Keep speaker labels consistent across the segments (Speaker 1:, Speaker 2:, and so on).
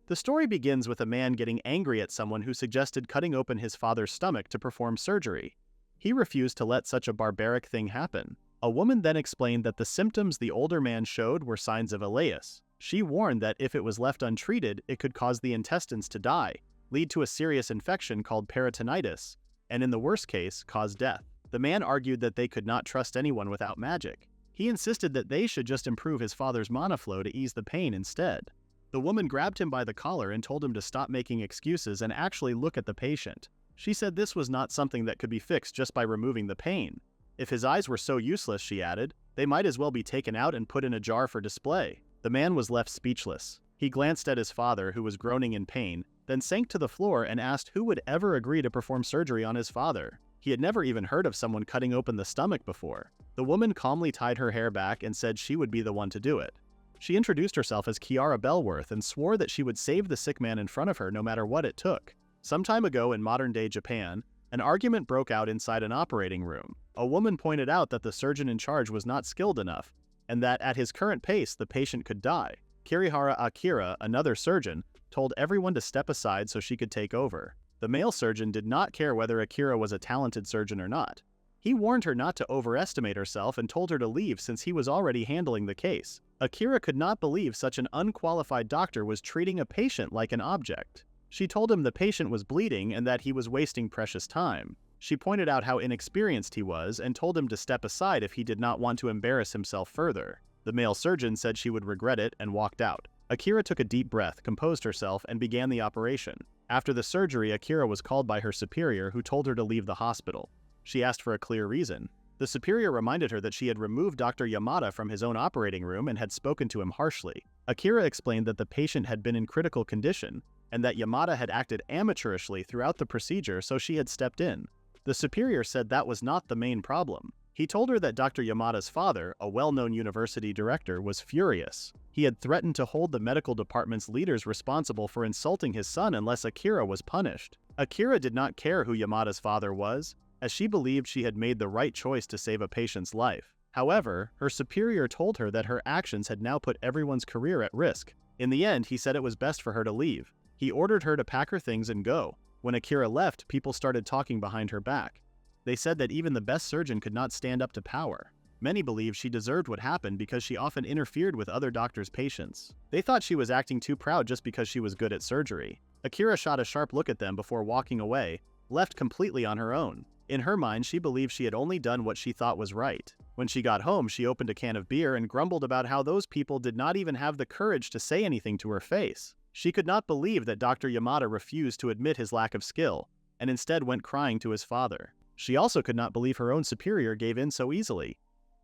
Speaker 1: The story begins with a man getting angry at someone who suggested cutting open his father's stomach to perform surgery. He refused to let such a barbaric thing happen. A woman then explained that the symptoms the older man showed were signs of ileus. She warned that if it was left untreated, it could cause the intestines to die, lead to a serious infection called peritonitis, and in the worst case, cause death. The man argued that they could not trust anyone without magic. He insisted that they should just improve his father's monoflow to ease the pain instead. The woman grabbed him by the collar and told him to stop making excuses and actually look at the patient. She said this was not something that could be fixed just by removing the pain. If his eyes were so useless, she added, they might as well be taken out and put in a jar for display. The man was left speechless. He glanced at his father, who was groaning in pain, then sank to the floor and asked who would ever agree to perform surgery on his father. He had never even heard of someone cutting open the stomach before. The woman calmly tied her hair back and said she would be the one to do it. She introduced herself as Kiara Bellworth and swore that she would save the sick man in front of her no matter what it took. Some time ago in modern-day Japan, an argument broke out inside an operating room. A woman pointed out that the surgeon in charge was not skilled enough, and that at his current pace the patient could die. Kirihara Akira, another surgeon, told everyone to step aside so she could take over. The male surgeon did not care whether Akira was a talented surgeon or not. He warned her not to overestimate herself and told her to leave since he was already handling the case. Akira could not believe such an unqualified doctor was treating a patient like an object. She told him the patient was bleeding and that he was wasting precious time. She pointed out how inexperienced he was and told him to step aside if he did not want to embarrass himself further. The male surgeon said she would regret it and walked out. Akira took a deep breath, composed herself, and began the operation. After the surgery, Akira was called by her superior, who told her to leave the hospital. She asked for a clear reason. The superior reminded her that she had removed Dr. Yamada from his own operating room and had spoken to him harshly. Akira explained that the patient had been in critical condition, and that Yamada had acted amateurishly throughout the procedure, so she had stepped in. The superior said that was not the main problem. He told her that Dr. Yamada's father, a well-known university director, was furious. He had threatened to hold the medical department's leaders responsible for insulting his son unless Akira was punished. Akira did not care who Yamada's father was, as she believed she had made the right choice to save a patient's life. However, her superior told her that her actions had now put everyone's career at risk. In the end, he said it was best for her to leave. He ordered her to pack her things and go. When Akira left, people started talking behind her back. They said that even the best surgeon could not stand up to power. Many believed she deserved what happened because she often interfered with other doctors' patients. They thought she was acting too proud just because she was good at surgery. Akira shot a sharp look at them before walking away, left completely on her own. In her mind, she believed she had only done what she thought was right. When she got home, she opened a can of beer and grumbled about how those people did not even have the courage to say anything to her face. She could not believe that Dr. Yamada refused to admit his lack of skill, and instead went crying to his father. She also could not believe her own superior gave in so easily.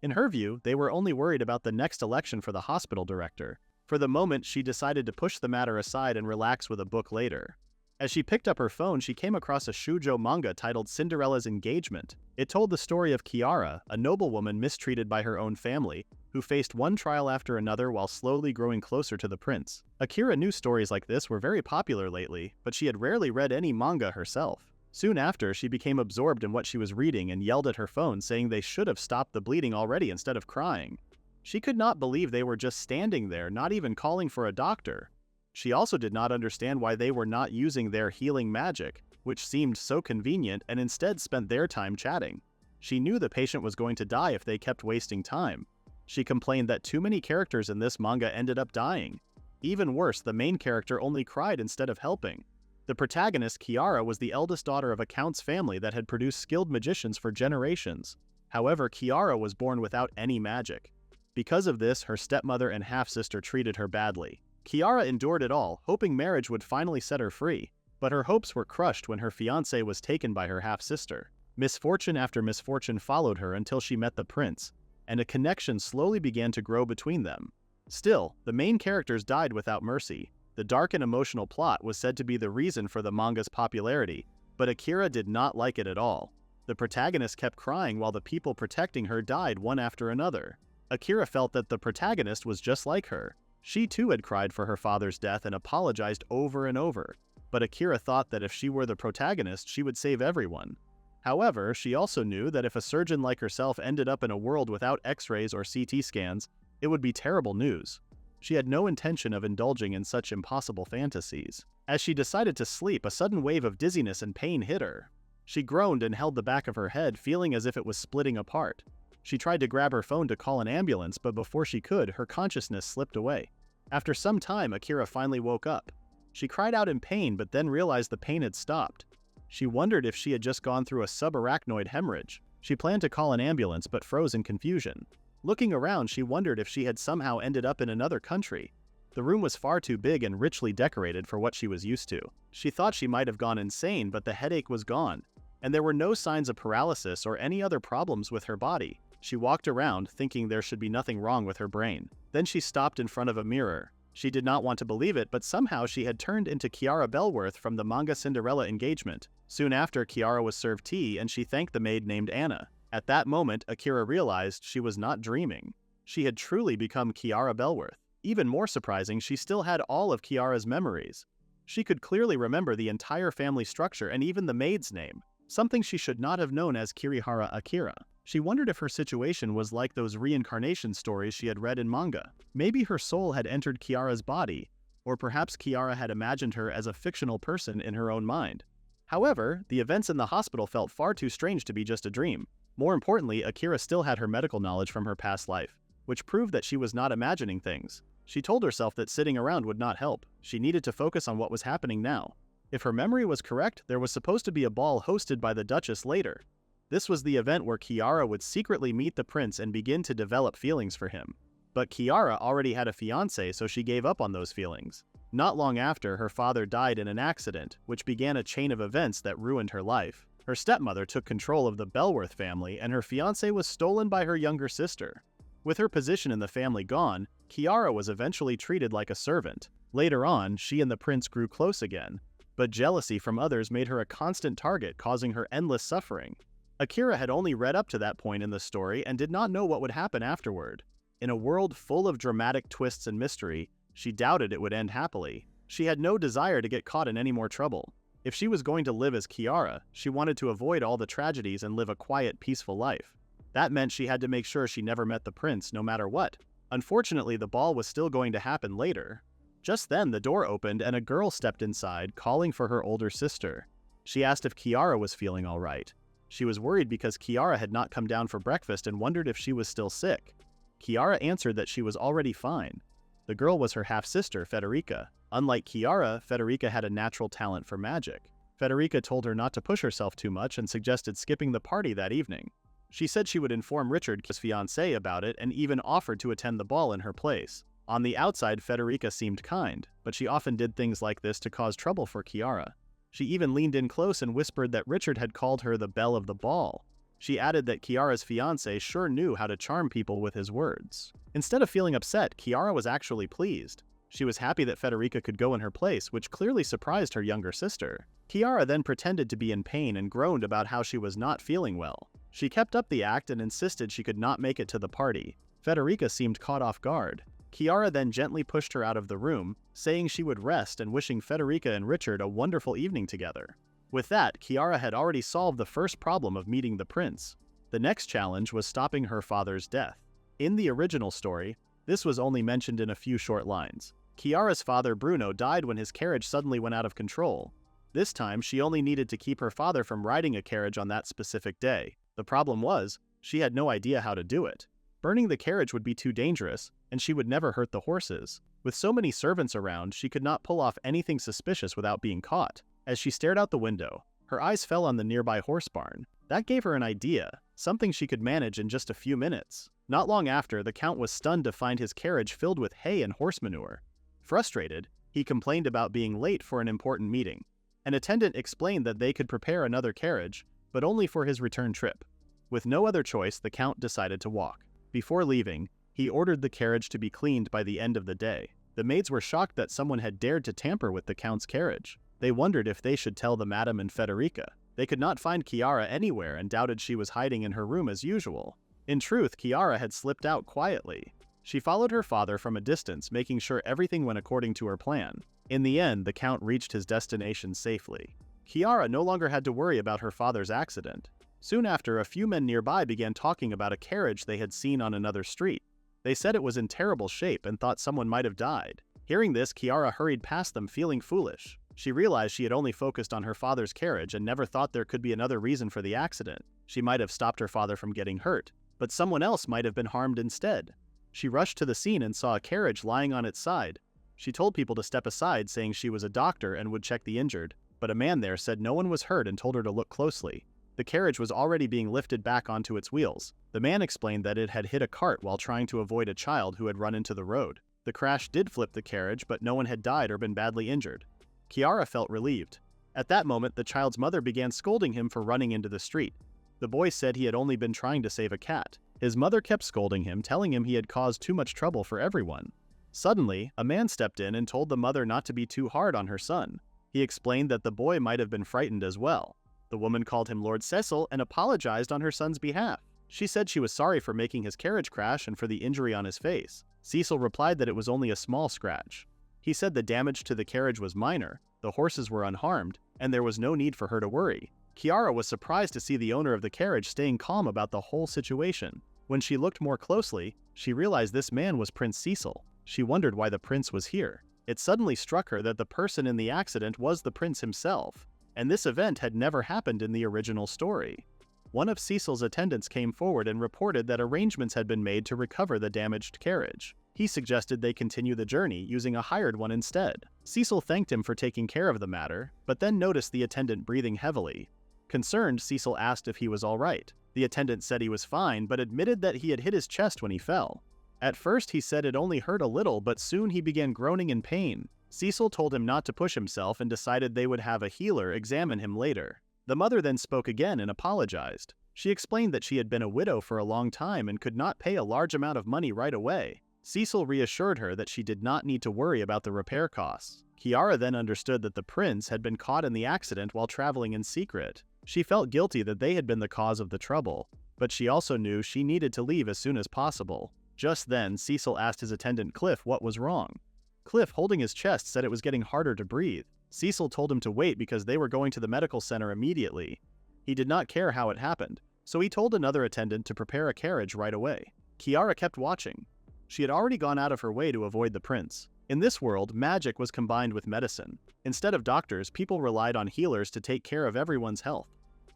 Speaker 1: In her view, they were only worried about the next election for the hospital director. For the moment, she decided to push the matter aside and relax with a book later. As she picked up her phone, she came across a shoujo manga titled Cinderella's Engagement. It told the story of Kiara, a noblewoman mistreated by her own family, who faced one trial after another while slowly growing closer to the prince. Akira knew stories like this were very popular lately, but she had rarely read any manga herself. Soon after, she became absorbed in what she was reading and yelled at her phone, saying they should have stopped the bleeding already instead of crying. She could not believe they were just standing there, not even calling for a doctor. She also did not understand why they were not using their healing magic, which seemed so convenient, and instead spent their time chatting. She knew the patient was going to die if they kept wasting time. She complained that too many characters in this manga ended up dying. Even worse, the main character only cried instead of helping. The protagonist, Kiara, was the eldest daughter of a count's family that had produced skilled magicians for generations. However, Kiara was born without any magic. Because of this, her stepmother and half-sister treated her badly. Kiara endured it all, hoping marriage would finally set her free, but her hopes were crushed when her fiancé was taken by her half-sister. Misfortune after misfortune followed her until she met the prince, and a connection slowly began to grow between them. Still, the main characters died without mercy. The dark and emotional plot was said to be the reason for the manga's popularity, but Akira did not like it at all. The protagonist kept crying while the people protecting her died one after another. Akira felt that the protagonist was just like her. She too had cried for her father's death and apologized over and over, but Akira thought that if she were the protagonist, she would save everyone. However, she also knew that if a surgeon like herself ended up in a world without X-rays or CT scans, it would be terrible news. She had no intention of indulging in such impossible fantasies. As she decided to sleep, a sudden wave of dizziness and pain hit her. She groaned and held the back of her head, feeling as if it was splitting apart. She tried to grab her phone to call an ambulance, but before she could, her consciousness slipped away. After some time, Akira finally woke up. She cried out in pain, but then realized the pain had stopped. She wondered if she had just gone through a subarachnoid hemorrhage. She planned to call an ambulance, but froze in confusion. Looking around, she wondered if she had somehow ended up in another country. The room was far too big and richly decorated for what she was used to. She thought she might have gone insane, but the headache was gone, and there were no signs of paralysis or any other problems with her body. She walked around, thinking there should be nothing wrong with her brain. Then she stopped in front of a mirror. She did not want to believe it, but somehow she had turned into Kiara Bellworth from the manga Cinderella engagement. Soon after, Kiara was served tea, and she thanked the maid named Anna. At that moment, Akira realized she was not dreaming. She had truly become Kiara Bellworth. Even more surprising, she still had all of Kiara's memories. She could clearly remember the entire family structure and even the maid's name, something she should not have known as Kirihara Akira. She wondered if her situation was like those reincarnation stories she had read in manga. Maybe her soul had entered Kiara's body, or perhaps Kiara had imagined her as a fictional person in her own mind. However, the events in the hospital felt far too strange to be just a dream. More importantly, Akira still had her medical knowledge from her past life, which proved that she was not imagining things. She told herself that sitting around would not help. She needed to focus on what was happening now. If her memory was correct, there was supposed to be a ball hosted by the Duchess later. This was the event where Kiara would secretly meet the prince and begin to develop feelings for him. But Kiara already had a fiancé, so she gave up on those feelings. Not long after, her father died in an accident, which began a chain of events that ruined her life. Her stepmother took control of the Bellworth family, and her fiancé was stolen by her younger sister. With her position in the family gone, Kiara was eventually treated like a servant. Later on, she and the prince grew close again, but jealousy from others made her a constant target, causing her endless suffering. Akira had only read up to that point in the story and did not know what would happen afterward. In a world full of dramatic twists and mystery, she doubted it would end happily. She had no desire to get caught in any more trouble. If she was going to live as Kiara, she wanted to avoid all the tragedies and live a quiet, peaceful life. That meant she had to make sure she never met the prince, no matter what. Unfortunately, the ball was still going to happen later. Just then, the door opened and a girl stepped inside, calling for her older sister. She asked if Kiara was feeling all right. She was worried because Kiara had not come down for breakfast and wondered if she was still sick. Kiara answered that she was already fine. The girl was her half-sister, Federica. Unlike Kiara, Federica had a natural talent for magic. Federica told her not to push herself too much and suggested skipping the party that evening. She said she would inform Richard, his fiancé, about it and even offered to attend the ball in her place. On the outside, Federica seemed kind, but she often did things like this to cause trouble for Kiara. She even leaned in close and whispered that Richard had called her the belle of the ball. She added that Kiara's fiancé sure knew how to charm people with his words. Instead of feeling upset, Kiara was actually pleased. She was happy that Federica could go in her place, which clearly surprised her younger sister. Kiara then pretended to be in pain and groaned about how she was not feeling well. She kept up the act and insisted she could not make it to the party. Federica seemed caught off guard. Kiara then gently pushed her out of the room, saying she would rest and wishing Federica and Richard a wonderful evening together. With that, Kiara had already solved the first problem of meeting the prince. The next challenge was stopping her father's death. In the original story, this was only mentioned in a few short lines. Kiara's father Bruno died when his carriage suddenly went out of control. This time, she only needed to keep her father from riding a carriage on that specific day. The problem was, she had no idea how to do it. Burning the carriage would be too dangerous, and she would never hurt the horses. With so many servants around, she could not pull off anything suspicious without being caught. As she stared out the window, her eyes fell on the nearby horse barn. That gave her an idea, something she could manage in just a few minutes. Not long after, the Count was stunned to find his carriage filled with hay and horse manure. Frustrated, he complained about being late for an important meeting. An attendant explained that they could prepare another carriage, but only for his return trip. With no other choice, the Count decided to walk. Before leaving, he ordered the carriage to be cleaned by the end of the day. The maids were shocked that someone had dared to tamper with the Count's carriage. They wondered if they should tell the Madame and Federica. They could not find Kiara anywhere and doubted she was hiding in her room as usual. In truth, Kiara had slipped out quietly. She followed her father from a distance, making sure everything went according to her plan. In the end, the Count reached his destination safely. Kiara no longer had to worry about her father's accident. Soon after, a few men nearby began talking about a carriage they had seen on another street. They said it was in terrible shape and thought someone might have died. Hearing this, Kiara hurried past them feeling foolish. She realized she had only focused on her father's carriage and never thought there could be another reason for the accident. She might have stopped her father from getting hurt, but someone else might have been harmed instead. She rushed to the scene and saw a carriage lying on its side. She told people to step aside, saying she was a doctor and would check the injured, but a man there said no one was hurt and told her to look closely. The carriage was already being lifted back onto its wheels. The man explained that it had hit a cart while trying to avoid a child who had run into the road. The crash did flip the carriage, but no one had died or been badly injured. Kiara felt relieved. At that moment, the child's mother began scolding him for running into the street. The boy said he had only been trying to save a cat. His mother kept scolding him, telling him he had caused too much trouble for everyone. Suddenly, a man stepped in and told the mother not to be too hard on her son. He explained that the boy might have been frightened as well. The woman called him Lord Cecil and apologized on her son's behalf. She said she was sorry for making his carriage crash and for the injury on his face. Cecil replied that it was only a small scratch. He said the damage to the carriage was minor, the horses were unharmed, and there was no need for her to worry. Kiara was surprised to see the owner of the carriage staying calm about the whole situation. When she looked more closely, she realized this man was Prince Cecil. She wondered why the prince was here. It suddenly struck her that the person in the accident was the prince himself, and this event had never happened in the original story. One of Cecil's attendants came forward and reported that arrangements had been made to recover the damaged carriage. He suggested they continue the journey using a hired one instead. Cecil thanked him for taking care of the matter, but then noticed the attendant breathing heavily. Concerned, Cecil asked if he was all right. The attendant said he was fine, but admitted that he had hit his chest when he fell. At first, he said it only hurt a little, but soon he began groaning in pain. Cecil told him not to push himself and decided they would have a healer examine him later. The mother then spoke again and apologized. She explained that she had been a widow for a long time and could not pay a large amount of money right away. Cecil reassured her that she did not need to worry about the repair costs. Kiara then understood that the prince had been caught in the accident while traveling in secret. She felt guilty that they had been the cause of the trouble, but she also knew she needed to leave as soon as possible. Just then, Cecil asked his attendant Cliff what was wrong. Cliff, holding his chest, said it was getting harder to breathe. Cecil told him to wait because they were going to the medical center immediately. He did not care how it happened, so he told another attendant to prepare a carriage right away. Kiara kept watching. She had already gone out of her way to avoid the prince. In this world, magic was combined with medicine. Instead of doctors, people relied on healers to take care of everyone's health.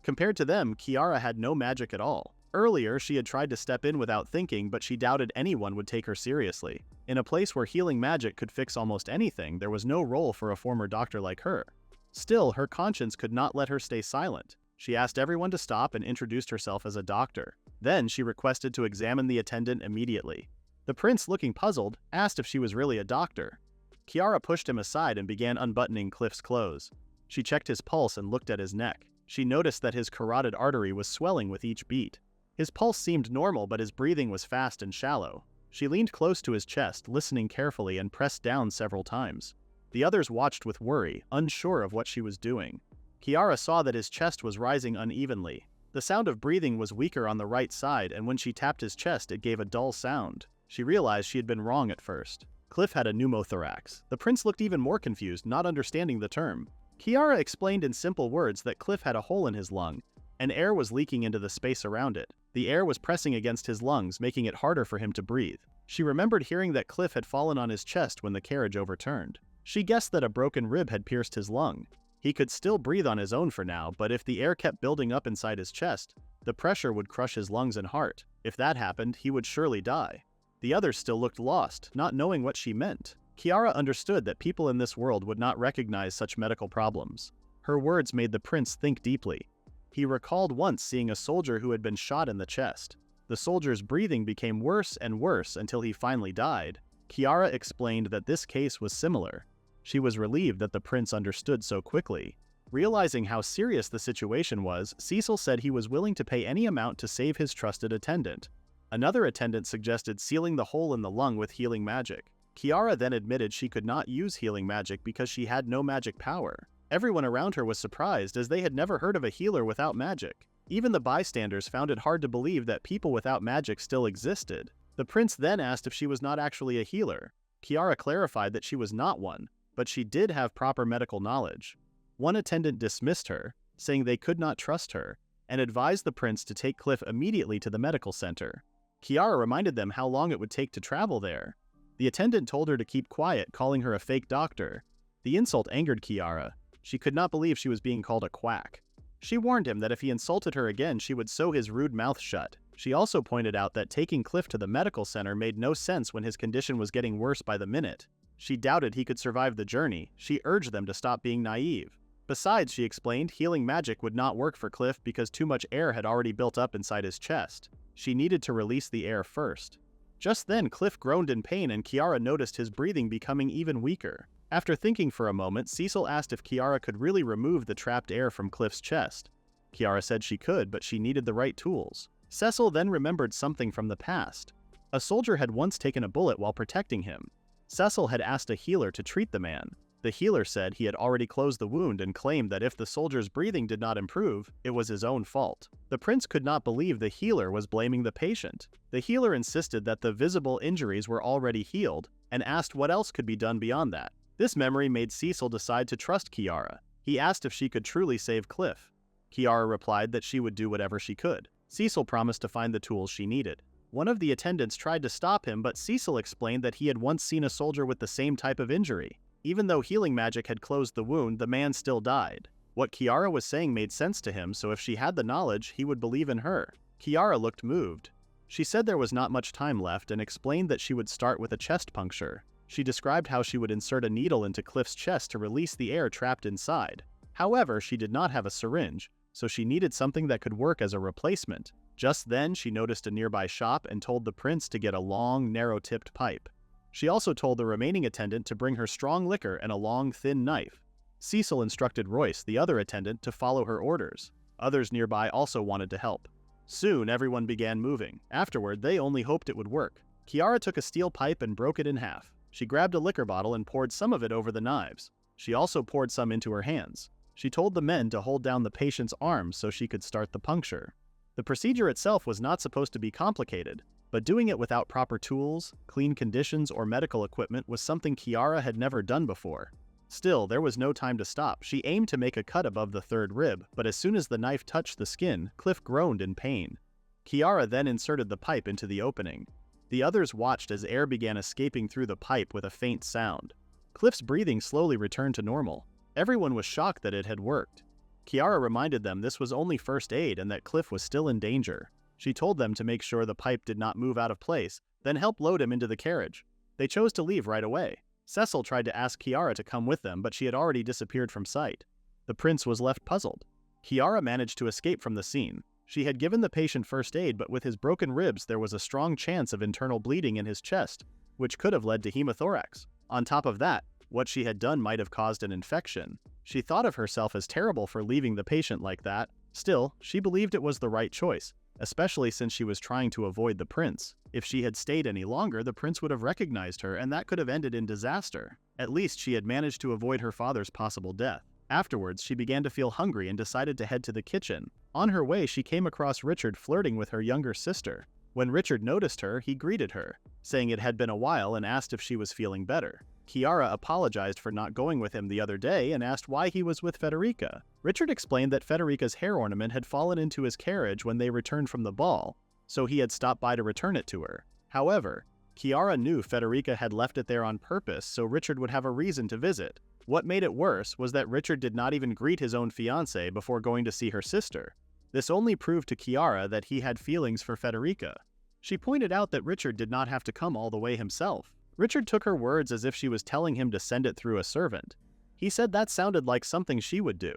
Speaker 1: Compared to them, Kiara had no magic at all. Earlier, she had tried to step in without thinking, but she doubted anyone would take her seriously. In a place where healing magic could fix almost anything, there was no role for a former doctor like her. Still, her conscience could not let her stay silent. She asked everyone to stop and introduced herself as a doctor. Then, she requested to examine the attendant immediately. The prince, looking puzzled, asked if she was really a doctor. Kiara pushed him aside and began unbuttoning Cliff's clothes. She checked his pulse and looked at his neck. She noticed that his carotid artery was swelling with each beat. His pulse seemed normal, but his breathing was fast and shallow. She leaned close to his chest, listening carefully, and pressed down several times. The others watched with worry, unsure of what she was doing. Kiara saw that his chest was rising unevenly. The sound of breathing was weaker on the right side, and when she tapped his chest, it gave a dull sound. She realized she had been wrong at first. Cliff had a pneumothorax. The prince looked even more confused, not understanding the term. Kiara explained in simple words that Cliff had a hole in his lung, and air was leaking into the space around it. The air was pressing against his lungs, making it harder for him to breathe. She remembered hearing that Cliff had fallen on his chest when the carriage overturned. She guessed that a broken rib had pierced his lung. He could still breathe on his own for now, but if the air kept building up inside his chest, the pressure would crush his lungs and heart. If that happened, he would surely die. The others still looked lost, not knowing what she meant. Kiara understood that people in this world would not recognize such medical problems. Her words made the prince think deeply. He recalled once seeing a soldier who had been shot in the chest. The soldier's breathing became worse and worse until he finally died. Kiara explained that this case was similar. She was relieved that the prince understood so quickly. Realizing how serious the situation was, Cecil said he was willing to pay any amount to save his trusted attendant. Another attendant suggested sealing the hole in the lung with healing magic. Kiara then admitted she could not use healing magic because she had no magic power. Everyone around her was surprised, as they had never heard of a healer without magic. Even the bystanders found it hard to believe that people without magic still existed. The prince then asked if she was not actually a healer. Kiara clarified that she was not one, but she did have proper medical knowledge. One attendant dismissed her, saying they could not trust her, and advised the prince to take Cliff immediately to the medical center. Kiara reminded them how long it would take to travel there. The attendant told her to keep quiet, calling her a fake doctor. The insult angered Kiara. She could not believe she was being called a quack. She warned him that if he insulted her again, she would sew his rude mouth shut. She also pointed out that taking Cliff to the medical center made no sense when his condition was getting worse by the minute. She doubted he could survive the journey. She urged them to stop being naive. Besides, she explained, healing magic would not work for Cliff because too much air had already built up inside his chest. She needed to release the air first. Just then, Cliff groaned in pain and Kiara noticed his breathing becoming even weaker. After thinking for a moment, Cecil asked if Kiara could really remove the trapped air from Cliff's chest. Kiara said she could, but she needed the right tools. Cecil then remembered something from the past. A soldier had once taken a bullet while protecting him. Cecil had asked a healer to treat the man. The healer said he had already closed the wound and claimed that if the soldier's breathing did not improve, it was his own fault. The prince could not believe the healer was blaming the patient. The healer insisted that the visible injuries were already healed and asked what else could be done beyond that. This memory made Cecil decide to trust Kiara. He asked if she could truly save Cliff. Kiara replied that she would do whatever she could. Cecil promised to find the tools she needed. One of the attendants tried to stop him, but Cecil explained that he had once seen a soldier with the same type of injury. Even though healing magic had closed the wound, the man still died. What Kiara was saying made sense to him, so if she had the knowledge, he would believe in her. Kiara looked moved. She said there was not much time left and explained that she would start with a chest puncture. She described how she would insert a needle into Cliff's chest to release the air trapped inside. However, she did not have a syringe, so she needed something that could work as a replacement. Just then, she noticed a nearby shop and told the prince to get a long, narrow-tipped pipe. She also told the remaining attendant to bring her strong liquor and a long, thin knife. Cecil instructed Royce, the other attendant, to follow her orders. Others nearby also wanted to help. Soon, everyone began moving. Afterward, they only hoped it would work. Kiara took a steel pipe and broke it in half. She grabbed a liquor bottle and poured some of it over the knives. She also poured some into her hands. She told the men to hold down the patient's arms so she could start the puncture. The procedure itself was not supposed to be complicated, but doing it without proper tools, clean conditions, or medical equipment was something Kiara had never done before. Still, there was no time to stop. She aimed to make a cut above the third rib, but as soon as the knife touched the skin, Cliff groaned in pain. Kiara then inserted the pipe into the opening. The others watched as air began escaping through the pipe with a faint sound. Cliff's breathing slowly returned to normal. Everyone was shocked that it had worked. Kiara reminded them this was only first aid and that Cliff was still in danger. She told them to make sure the pipe did not move out of place, then help load him into the carriage. They chose to leave right away. Cecil tried to ask Kiara to come with them, but she had already disappeared from sight. The prince was left puzzled. Kiara managed to escape from the scene. She had given the patient first aid, but with his broken ribs there was a strong chance of internal bleeding in his chest, which could have led to hemothorax. On top of that, what she had done might have caused an infection. She thought of herself as terrible for leaving the patient like that. Still, she believed it was the right choice, especially since she was trying to avoid the prince. If she had stayed any longer, the prince would have recognized her, and that could have ended in disaster. At least she had managed to avoid her father's possible death. Afterwards, she began to feel hungry and decided to head to the kitchen. On her way, she came across Richard flirting with her younger sister. When Richard noticed her, he greeted her, saying it had been a while and asked if she was feeling better. Kiara apologized for not going with him the other day and asked why he was with Federica. Richard explained that Federica's hair ornament had fallen into his carriage when they returned from the ball, so he had stopped by to return it to her. However, Kiara knew Federica had left it there on purpose so Richard would have a reason to visit. What made it worse was that Richard did not even greet his own fiancée before going to see her sister. This only proved to Kiara that he had feelings for Federica. She pointed out that Richard did not have to come all the way himself. Richard took her words as if she was telling him to send it through a servant. He said that sounded like something she would do.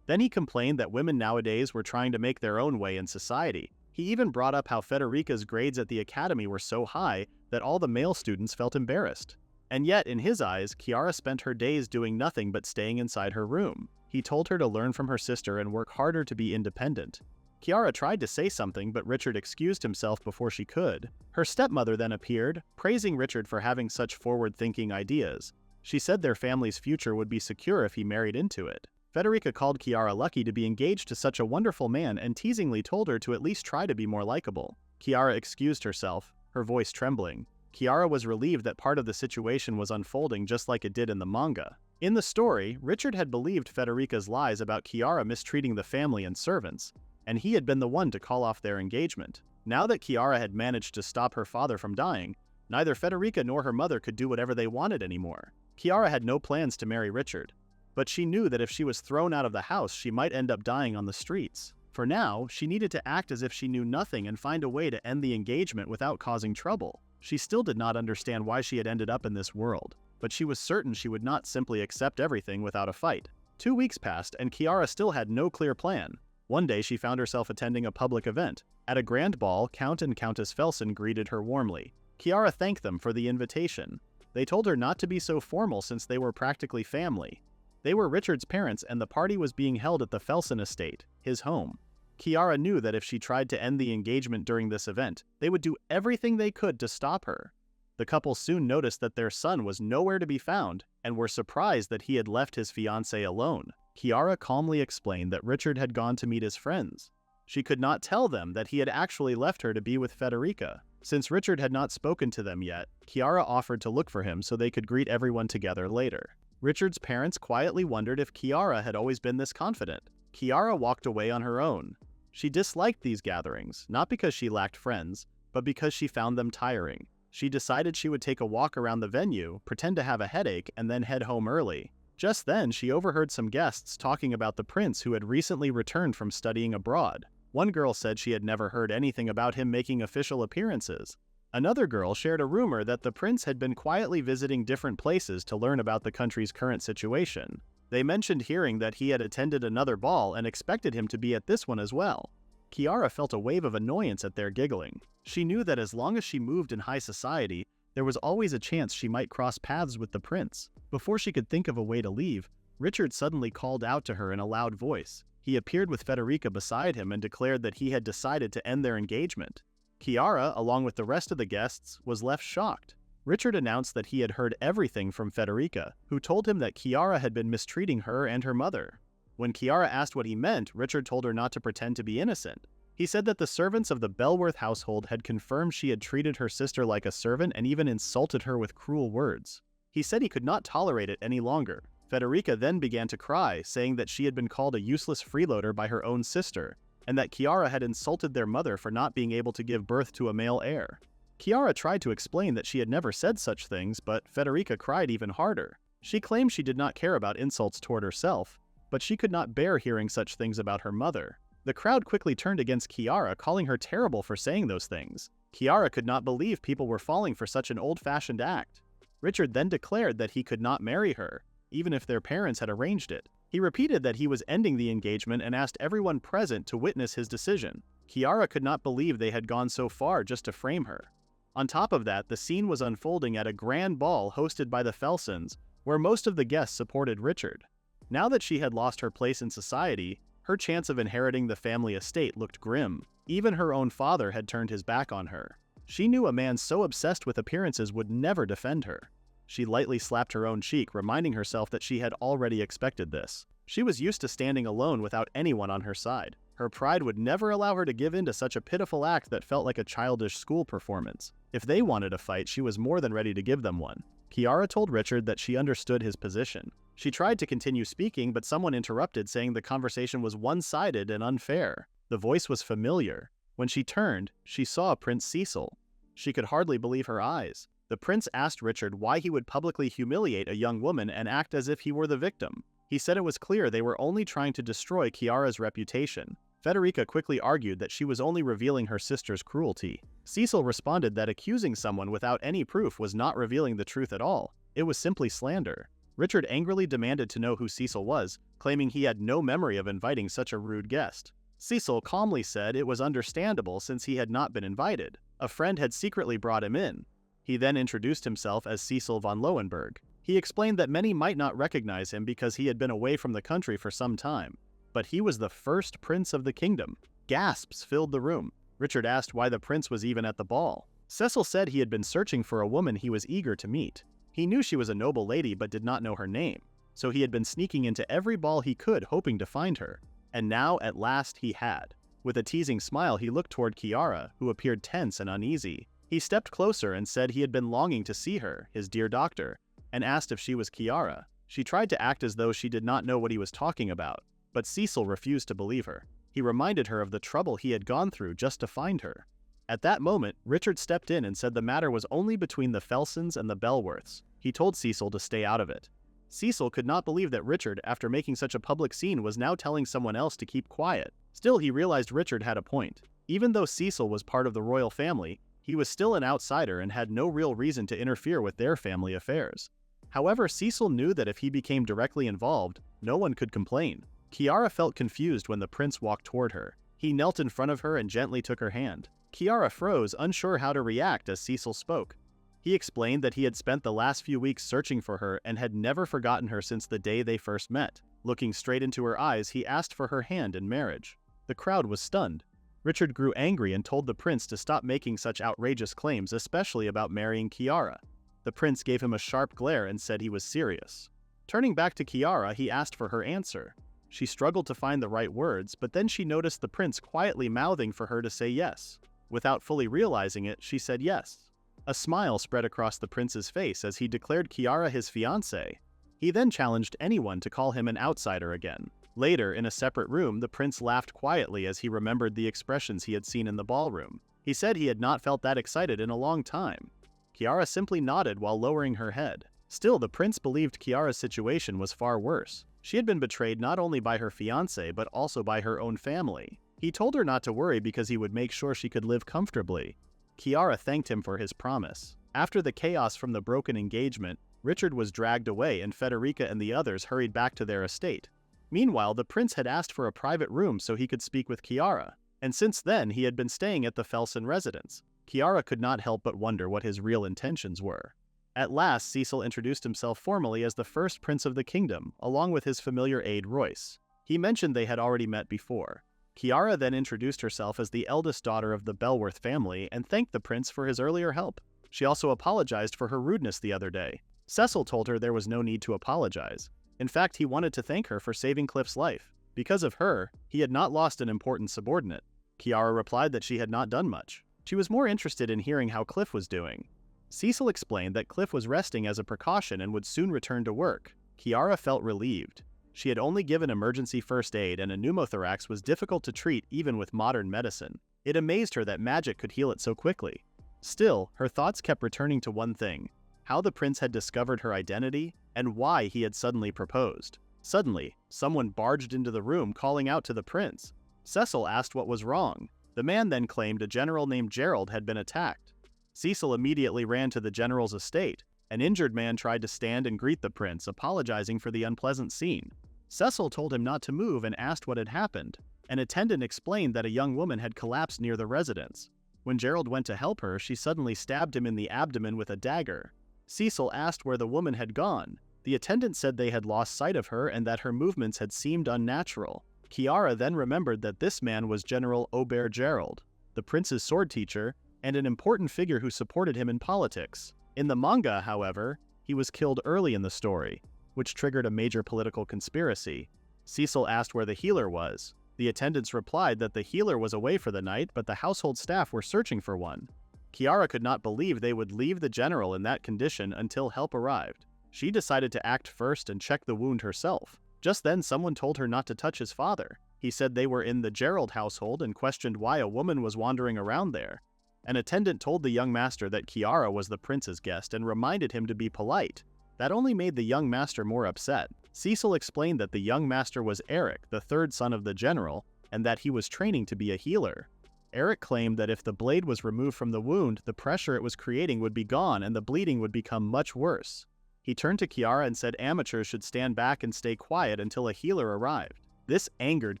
Speaker 1: Then he complained that women nowadays were trying to make their own way in society. He even brought up how Federica's grades at the academy were so high that all the male students felt embarrassed. And yet, in his eyes, Kiara spent her days doing nothing but staying inside her room. He told her to learn from her sister and work harder to be independent. Kiara tried to say something, but Richard excused himself before she could. Her stepmother then appeared, praising Richard for having such forward-thinking ideas. She said their family's future would be secure if he married into it. Federica called Kiara lucky to be engaged to such a wonderful man and teasingly told her to at least try to be more likable. Kiara excused herself, her voice trembling. Kiara was relieved that part of the situation was unfolding just like it did in the manga. In the story, Richard had believed Federica's lies about Kiara mistreating the family and servants, and he had been the one to call off their engagement. Now that Kiara had managed to stop her father from dying, neither Federica nor her mother could do whatever they wanted anymore. Kiara had no plans to marry Richard, but she knew that if she was thrown out of the house, she might end up dying on the streets. For now, she needed to act as if she knew nothing and find a way to end the engagement without causing trouble. She still did not understand why she had ended up in this world, but she was certain she would not simply accept everything without a fight. 2 weeks passed, and Kiara still had no clear plan. One day she found herself attending a public event. At a grand ball, Count and Countess Felsen greeted her warmly. Kiara thanked them for the invitation. They told her not to be so formal since they were practically family. They were Richard's parents, and the party was being held at the Felsen estate, his home. Kiara knew that if she tried to end the engagement during this event, they would do everything they could to stop her. The couple soon noticed that their son was nowhere to be found and were surprised that he had left his fiancée alone. Kiara calmly explained that Richard had gone to meet his friends. She could not tell them that he had actually left her to be with Federica. Since Richard had not spoken to them yet, Kiara offered to look for him so they could greet everyone together later. Richard's parents quietly wondered if Kiara had always been this confident. Kiara walked away on her own. She disliked these gatherings, not because she lacked friends, but because she found them tiring. She decided she would take a walk around the venue, pretend to have a headache, and then head home early. Just then, she overheard some guests talking about the prince who had recently returned from studying abroad. One girl said she had never heard anything about him making official appearances. Another girl shared a rumor that the prince had been quietly visiting different places to learn about the country's current situation. They mentioned hearing that he had attended another ball and expected him to be at this one as well. Kiara felt a wave of annoyance at their giggling. She knew that as long as she moved in high society, there was always a chance she might cross paths with the prince. Before she could think of a way to leave, Richard suddenly called out to her in a loud voice. He appeared with Federica beside him and declared that he had decided to end their engagement. Kiara, along with the rest of the guests, was left shocked. Richard announced that he had heard everything from Federica, who told him that Kiara had been mistreating her and her mother. When Kiara asked what he meant, Richard told her not to pretend to be innocent. He said that the servants of the Bellworth household had confirmed she had treated her sister like a servant and even insulted her with cruel words. He said he could not tolerate it any longer. Federica then began to cry, saying that she had been called a useless freeloader by her own sister, and that Kiara had insulted their mother for not being able to give birth to a male heir. Kiara tried to explain that she had never said such things, but Federica cried even harder. She claimed she did not care about insults toward herself, but she could not bear hearing such things about her mother. The crowd quickly turned against Kiara, calling her terrible for saying those things. Kiara could not believe people were falling for such an old-fashioned act. Richard then declared that he could not marry her, even if their parents had arranged it. He repeated that he was ending the engagement and asked everyone present to witness his decision. Kiara could not believe they had gone so far just to frame her. On top of that, the scene was unfolding at a grand ball hosted by the Felsens, where most of the guests supported Richard. Now that she had lost her place in society, her chance of inheriting the family estate looked grim. Even her own father had turned his back on her. She knew a man so obsessed with appearances would never defend her. She lightly slapped her own cheek, reminding herself that she had already expected this. She was used to standing alone without anyone on her side. Her pride would never allow her to give in to such a pitiful act that felt like a childish school performance. If they wanted a fight, she was more than ready to give them one. Kiara told Richard that she understood his position. She tried to continue speaking, but someone interrupted, saying the conversation was one-sided and unfair. The voice was familiar. When she turned, she saw Prince Cecil. She could hardly believe her eyes. The prince asked Richard why he would publicly humiliate a young woman and act as if he were the victim. He said it was clear they were only trying to destroy Kiara's reputation. Federica quickly argued that she was only revealing her sister's cruelty. Cecil responded that accusing someone without any proof was not revealing the truth at all. It was simply slander. Richard angrily demanded to know who Cecil was, claiming he had no memory of inviting such a rude guest. Cecil calmly said it was understandable since he had not been invited. A friend had secretly brought him in. He then introduced himself as Cecil von Lowenberg. He explained that many might not recognize him because he had been away from the country for some time, but he was the first prince of the kingdom. Gasps filled the room. Richard asked why the prince was even at the ball. Cecil said he had been searching for a woman he was eager to meet. He knew she was a noble lady but did not know her name, so he had been sneaking into every ball he could hoping to find her. And now, at last, he had. With a teasing smile, he looked toward Kiara, who appeared tense and uneasy. He stepped closer and said he had been longing to see her, his dear doctor, and asked if she was Kiara. She tried to act as though she did not know what he was talking about, but Cecil refused to believe her. He reminded her of the trouble he had gone through just to find her. At that moment, Richard stepped in and said the matter was only between the Felsons and the Bellworths. He told Cecil to stay out of it. Cecil could not believe that Richard, after making such a public scene, was now telling someone else to keep quiet. Still, he realized Richard had a point. Even though Cecil was part of the royal family, he was still an outsider and had no real reason to interfere with their family affairs. However, Cecil knew that if he became directly involved, no one could complain. Kiara felt confused when the prince walked toward her. He knelt in front of her and gently took her hand. Kiara froze, unsure how to react as Cecil spoke. He explained that he had spent the last few weeks searching for her and had never forgotten her since the day they first met. Looking straight into her eyes, he asked for her hand in marriage. The crowd was stunned. Richard grew angry and told the prince to stop making such outrageous claims, especially about marrying Kiara. The prince gave him a sharp glare and said he was serious. Turning back to Kiara, he asked for her answer. She struggled to find the right words, but then she noticed the prince quietly mouthing for her to say yes. Without fully realizing it, she said yes. A smile spread across the prince's face as he declared Kiara his fiancée. He then challenged anyone to call him an outsider again. Later, in a separate room, the prince laughed quietly as he remembered the expressions he had seen in the ballroom. He said he had not felt that excited in a long time. Kiara simply nodded while lowering her head. Still, the prince believed Kiara's situation was far worse. She had been betrayed not only by her fiancé but also by her own family. He told her not to worry because he would make sure she could live comfortably. Kiara thanked him for his promise. After the chaos from the broken engagement, Richard was dragged away and Federica and the others hurried back to their estate. Meanwhile, the prince had asked for a private room so he could speak with Kiara, and since then he had been staying at the Felson residence. Kiara could not help but wonder what his real intentions were. At last, Cecil introduced himself formally as the first prince of the kingdom, along with his familiar aide Royce. He mentioned they had already met before. Kiara then introduced herself as the eldest daughter of the Bellworth family and thanked the prince for his earlier help. She also apologized for her rudeness the other day. Cecil told her there was no need to apologize. In fact, he wanted to thank her for saving Cliff's life. Because of her, he had not lost an important subordinate. Kiara replied that she had not done much. She was more interested in hearing how Cliff was doing. Cecil explained that Cliff was resting as a precaution and would soon return to work. Kiara felt relieved. She had only given emergency first aid and a pneumothorax was difficult to treat even with modern medicine. It amazed her that magic could heal it so quickly. Still, her thoughts kept returning to one thing: how the prince had discovered her identity and why he had suddenly proposed. Suddenly, someone barged into the room calling out to the prince. Cecil asked what was wrong. The man then claimed a general named Gerald had been attacked. Cecil immediately ran to the general's estate. An injured man tried to stand and greet the prince, apologizing for the unpleasant scene. Cecil told him not to move and asked what had happened. An attendant explained that a young woman had collapsed near the residence. When Gerald went to help her, she suddenly stabbed him in the abdomen with a dagger. Cecil asked where the woman had gone. The attendant said they had lost sight of her and that her movements had seemed unnatural. Kiara then remembered that this man was General Aubert Gerald, the prince's sword teacher, and an important figure who supported him in politics. In the manga, however, he was killed early in the story, which triggered a major political conspiracy. Cecil asked where the healer was. The attendants replied that the healer was away for the night, but the household staff were searching for one. Kiara could not believe they would leave the general in that condition until help arrived. She decided to act first and check the wound herself. Just then, someone told her not to touch his father. He said they were in the Gerald household and questioned why a woman was wandering around there. An attendant told the young master that Kiara was the prince's guest and reminded him to be polite. That only made the young master more upset. Cecil explained that the young master was Eric, the third son of the general, and that he was training to be a healer. Eric claimed that if the blade was removed from the wound, the pressure it was creating would be gone and the bleeding would become much worse. He turned to Kiara and said amateurs should stand back and stay quiet until a healer arrived. This angered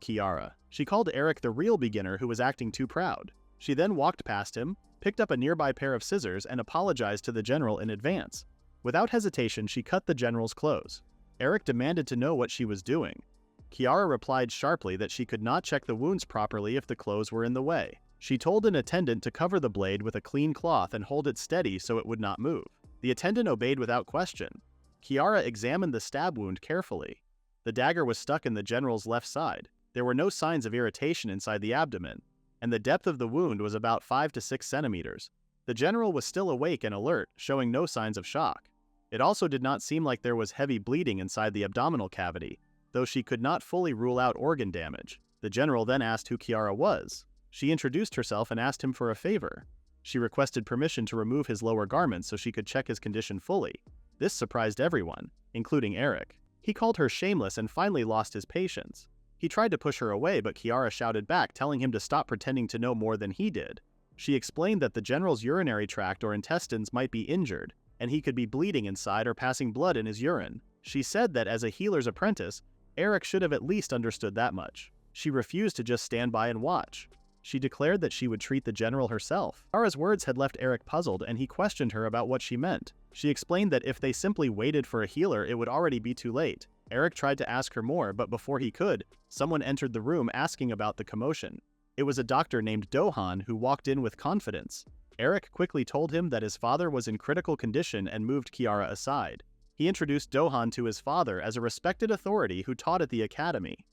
Speaker 1: Kiara. She called Eric the real beginner who was acting too proud. She then walked past him, picked up a nearby pair of scissors, and apologized to the general in advance. Without hesitation, she cut the general's clothes. Eric demanded to know what she was doing. Kiara replied sharply that she could not check the wounds properly if the clothes were in the way. She told an attendant to cover the blade with a clean cloth and hold it steady so it would not move. The attendant obeyed without question. Kiara examined the stab wound carefully. The dagger was stuck in the general's left side. There were no signs of irritation inside the abdomen, and the depth of the wound was about 5 to 6 centimeters. The general was still awake and alert, showing no signs of shock. It also did not seem like there was heavy bleeding inside the abdominal cavity, though she could not fully rule out organ damage. The general then asked who Kiara was. She introduced herself and asked him for a favor. She requested permission to remove his lower garments so she could check his condition fully. This surprised everyone, including Eric. He called her shameless and finally lost his patience. He tried to push her away, but Kiara shouted back, telling him to stop pretending to know more than he did. She explained that the general's urinary tract or intestines might be injured, and he could be bleeding inside or passing blood in his urine. She said that as a healer's apprentice, Eric should have at least understood that much. She refused to just stand by and watch. She declared that she would treat the general herself. Kiara's words had left Eric puzzled, and he questioned her about what she meant. She explained that if they simply waited for a healer, it would already be too late. Eric tried to ask her more, but before he could, someone entered the room asking about the commotion. It was a doctor named Dohan who walked in with confidence. Eric quickly told him that his father was in critical condition and moved Kiara aside. He introduced Dohan to his father as a respected authority who taught at the academy.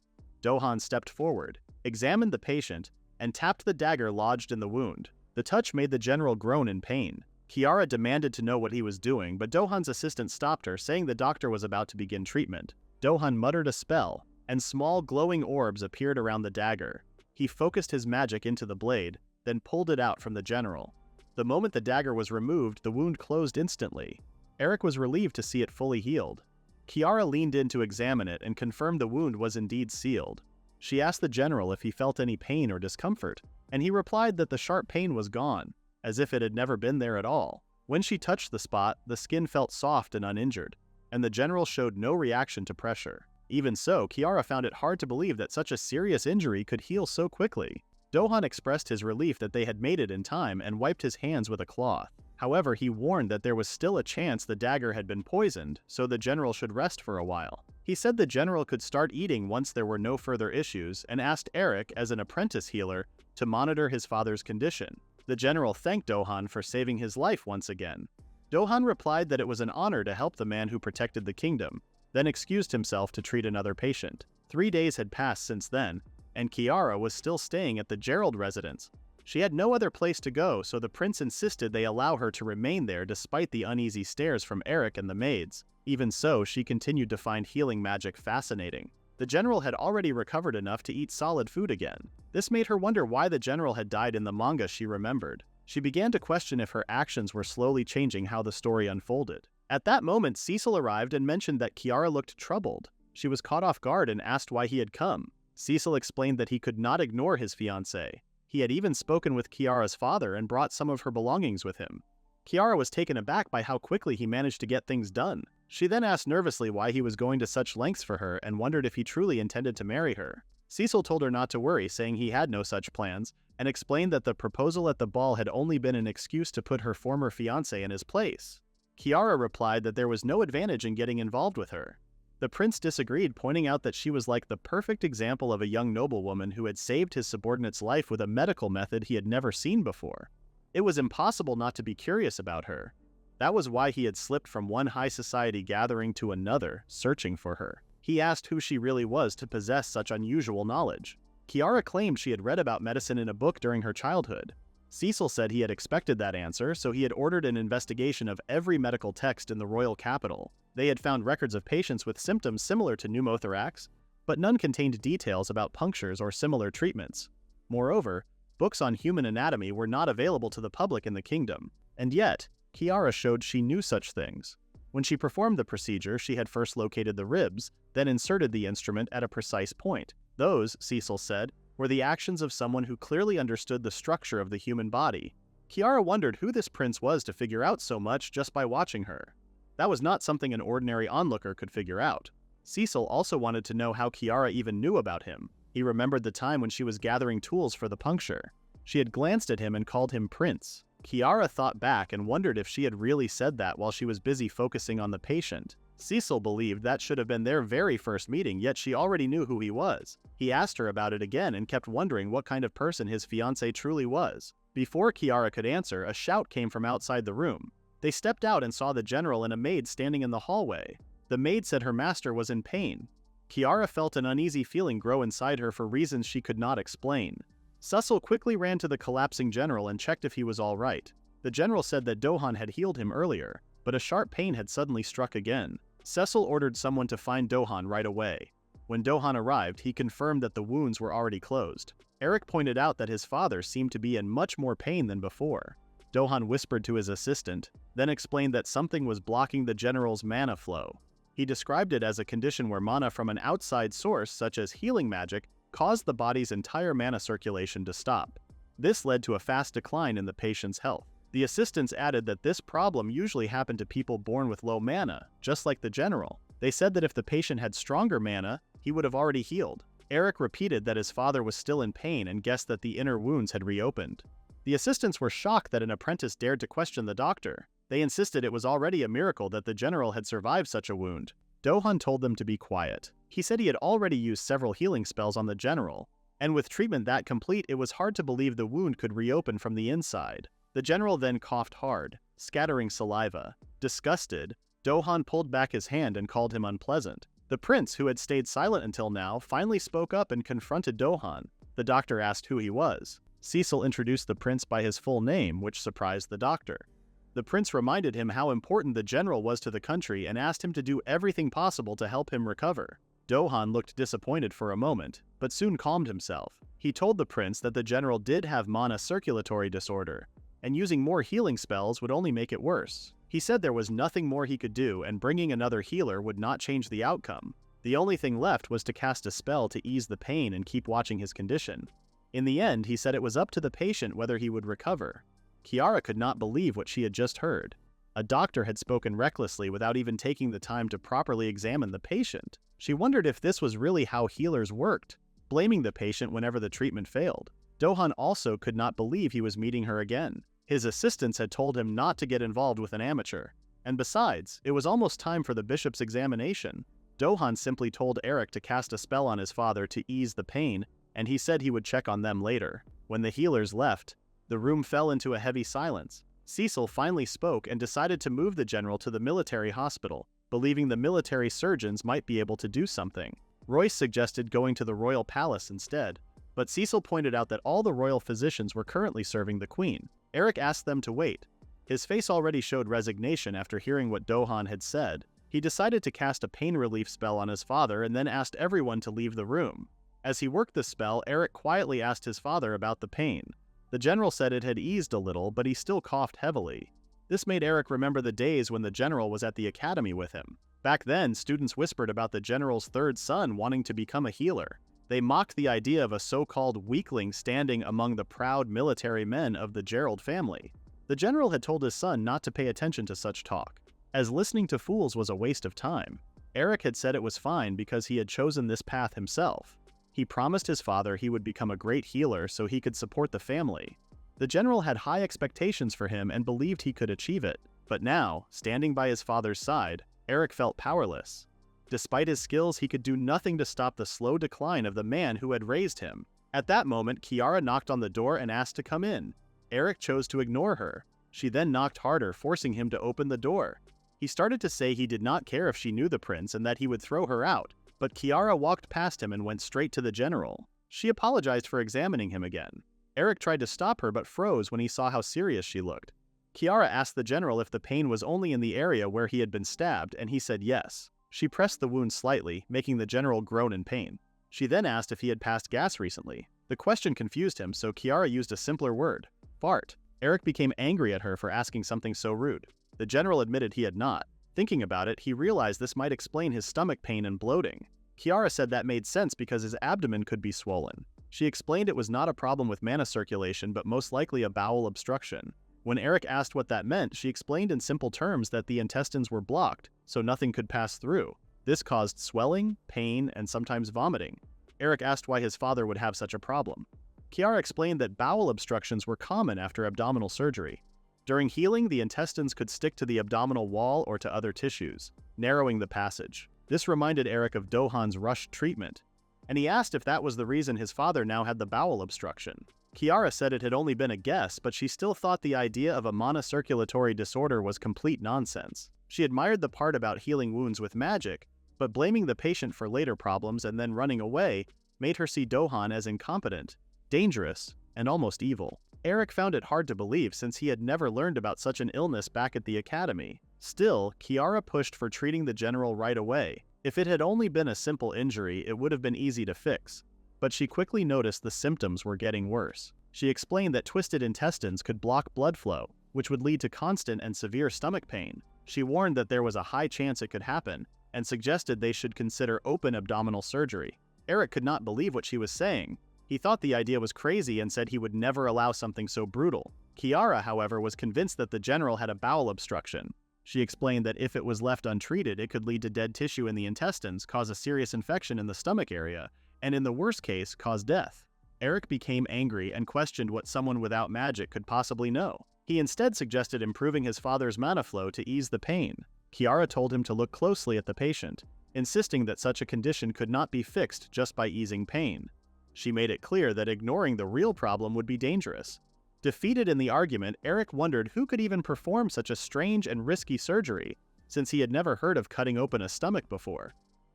Speaker 1: Dohan stepped forward, examined the patient, and tapped the dagger lodged in the wound. The touch made the general groan in pain. Kiara demanded to know what he was doing, but Dohan's assistant stopped her, saying the doctor was about to begin treatment. Dohan muttered a spell, and small glowing orbs appeared around the dagger. He focused his magic into the blade, then pulled it out from the general. The moment the dagger was removed, the wound closed instantly. Eric was relieved to see it fully healed. Kiara leaned in to examine it and confirmed the wound was indeed sealed. She asked the general if he felt any pain or discomfort, and he replied that the sharp pain was gone, as if it had never been there at all. When she touched the spot, the skin felt soft and uninjured, and the general showed no reaction to pressure. Even so, Kiara found it hard to believe that such a serious injury could heal so quickly. Dohan expressed his relief that they had made it in time and wiped his hands with a cloth. However, he warned that there was still a chance the dagger had been poisoned, so the general should rest for a while. He said the general could start eating once there were no further issues, and asked Eric, as an apprentice healer, to monitor his father's condition. The general thanked Dohan for saving his life once again. Dohan replied that it was an honor to help the man who protected the kingdom, then excused himself to treat another patient. 3 days had passed since then, and Kiara was still staying at the Gerald residence. She had no other place to go, so the prince insisted they allow her to remain there despite the uneasy stares from Eric and the maids. Even so, she continued to find healing magic fascinating. The general had already recovered enough to eat solid food again. This made her wonder why the general had died in the manga she remembered. She began to question if her actions were slowly changing how the story unfolded. At that moment, Cecil arrived and mentioned that Kiara looked troubled. She was caught off guard and asked why he had come. Cecil explained that he could not ignore his fiancée. He had even spoken with Kiara's father and brought some of her belongings with him. Kiara was taken aback by how quickly he managed to get things done. She then asked nervously why he was going to such lengths for her and wondered if he truly intended to marry her. Cecil told her not to worry, saying he had no such plans, and explained that the proposal at the ball had only been an excuse to put her former fiancé in his place. Kiara replied that there was no advantage in getting involved with her. The prince disagreed, pointing out that she was like the perfect example of a young noblewoman who had saved his subordinate's life with a medical method he had never seen before. It was impossible not to be curious about her. That was why he had slipped from one high society gathering to another, searching for her. He asked who she really was to possess such unusual knowledge. Kiara claimed she had read about medicine in a book during her childhood. Cecil said he had expected that answer, so he had ordered an investigation of every medical text in the royal capital. They had found records of patients with symptoms similar to pneumothorax, but none contained details about punctures or similar treatments. Moreover, books on human anatomy were not available to the public in the kingdom, and yet, Kiara showed she knew such things. When she performed the procedure, she had first located the ribs, then inserted the instrument at a precise point. Those, Cecil said, were the actions of someone who clearly understood the structure of the human body. Kiara wondered who this prince was to figure out so much just by watching her. That was not something an ordinary onlooker could figure out. Cecil also wanted to know how Kiara even knew about him. He remembered the time when she was gathering tools for the puncture. She had glanced at him and called him Prince. Kiara thought back and wondered if she had really said that while she was busy focusing on the patient. Cecil believed that should have been their very first meeting, yet she already knew who he was. He asked her about it again and kept wondering what kind of person his fiancé truly was. Before Kiara could answer, a shout came from outside the room. They stepped out and saw the general and a maid standing in the hallway. The maid said her master was in pain. Kiara felt an uneasy feeling grow inside her for reasons she could not explain. Cecil quickly ran to the collapsing general and checked if he was all right. The general said that Dohan had healed him earlier, but a sharp pain had suddenly struck again. Cecil ordered someone to find Dohan right away. When Dohan arrived, he confirmed that the wounds were already closed. Eric pointed out that his father seemed to be in much more pain than before. Dohan whispered to his assistant, then explained that something was blocking the general's mana flow. He described it as a condition where mana from an outside source, such as healing magic, caused the body's entire mana circulation to stop. This led to a fast decline in the patient's health. The assistants added that this problem usually happened to people born with low mana, just like the general. They said that if the patient had stronger mana, he would have already healed. Eric repeated that his father was still in pain and guessed that the inner wounds had reopened. The assistants were shocked that an apprentice dared to question the doctor. They insisted it was already a miracle that the general had survived such a wound. Dohan told them to be quiet. He said he had already used several healing spells on the general, and with treatment that complete, it was hard to believe the wound could reopen from the inside. The general then coughed hard, scattering saliva. Disgusted, Dohan pulled back his hand and called him unpleasant. The prince, who had stayed silent until now, finally spoke up and confronted Dohan. The doctor asked who he was. Cecil introduced the prince by his full name, which surprised the doctor. The prince reminded him how important the general was to the country and asked him to do everything possible to help him recover. Dohan looked disappointed for a moment, but soon calmed himself. He told the prince that the general did have mana circulatory disorder, and using more healing spells would only make it worse. He said there was nothing more he could do, and bringing another healer would not change the outcome. The only thing left was to cast a spell to ease the pain and keep watching his condition. In the end, he said it was up to the patient whether he would recover. Kiara could not believe what she had just heard. A doctor had spoken recklessly without even taking the time to properly examine the patient. She wondered if this was really how healers worked, blaming the patient whenever the treatment failed. Dohan also could not believe he was meeting her again. His assistants had told him not to get involved with an amateur. And besides, it was almost time for the bishop's examination. Dohan simply told Eric to cast a spell on his father to ease the pain, and he said he would check on them later. When the healers left, the room fell into a heavy silence. Cecil finally spoke and decided to move the general to the military hospital, believing the military surgeons might be able to do something. Royce suggested going to the royal palace instead, but Cecil pointed out that all the royal physicians were currently serving the queen. Eric asked them to wait. His face already showed resignation after hearing what Dohan had said. He decided to cast a pain relief spell on his father and then asked everyone to leave the room. As he worked the spell, Eric quietly asked his father about the pain. The general said it had eased a little, but he still coughed heavily. This made Eric remember the days when the general was at the academy with him. Back then, students whispered about the general's third son wanting to become a healer. They mocked the idea of a so-called weakling standing among the proud military men of the Gerald family. The general had told his son not to pay attention to such talk, as listening to fools was a waste of time. Eric had said it was fine because he had chosen this path himself. He promised his father he would become a great healer so he could support the family. The general had high expectations for him and believed he could achieve it. But now, standing by his father's side, Eric felt powerless. Despite his skills, he could do nothing to stop the slow decline of the man who had raised him. At that moment, Kiara knocked on the door and asked to come in. Eric chose to ignore her. She then knocked harder, forcing him to open the door. He started to say he did not care if she knew the prince and that he would throw her out, but Kiara walked past him and went straight to the general. She apologized for examining him again. Eric tried to stop her but froze when he saw how serious she looked. Kiara asked the general if the pain was only in the area where he had been stabbed, and he said yes. She pressed the wound slightly, making the general groan in pain. She then asked if he had passed gas recently. The question confused him, so Kiara used a simpler word: fart. Eric became angry at her for asking something so rude. The general admitted he had not. Thinking about it, he realized this might explain his stomach pain and bloating. Kiara said that made sense because his abdomen could be swollen. She explained it was not a problem with mana circulation but most likely a bowel obstruction. When Eric asked what that meant, she explained in simple terms that the intestines were blocked, so nothing could pass through. This caused swelling, pain, and sometimes vomiting. Eric asked why his father would have such a problem. Kiara explained that bowel obstructions were common after abdominal surgery. During healing, the intestines could stick to the abdominal wall or to other tissues, narrowing the passage. This reminded Eric of Dohan's rushed treatment, and he asked if that was the reason his father now had the bowel obstruction. Kiara said it had only been a guess, but she still thought the idea of a mana circulatory disorder was complete nonsense. She admired the part about healing wounds with magic, but blaming the patient for later problems and then running away made her see Dohan as incompetent, dangerous, and almost evil. Eric found it hard to believe since he had never learned about such an illness back at the academy. Still, Kiara pushed for treating the general right away. If it had only been a simple injury, it would have been easy to fix. but she quickly noticed the symptoms were getting worse. She explained that twisted intestines could block blood flow, which would lead to constant and severe stomach pain. She warned that there was a high chance it could happen, and suggested they should consider open abdominal surgery. Eric could not believe what she was saying. He thought the idea was crazy and said he would never allow something so brutal. Kiara, however, was convinced that the general had a bowel obstruction. She explained that if it was left untreated, it could lead to dead tissue in the intestines, cause a serious infection in the stomach area, and in the worst case, cause death. Eric became angry and questioned what someone without magic could possibly know. He instead suggested improving his father's mana flow to ease the pain. Kiara told him to look closely at the patient, insisting that such a condition could not be fixed just by easing pain. She made it clear that ignoring the real problem would be dangerous. Defeated in the argument, Eric wondered who could even perform such a strange and risky surgery, since he had never heard of cutting open a stomach before.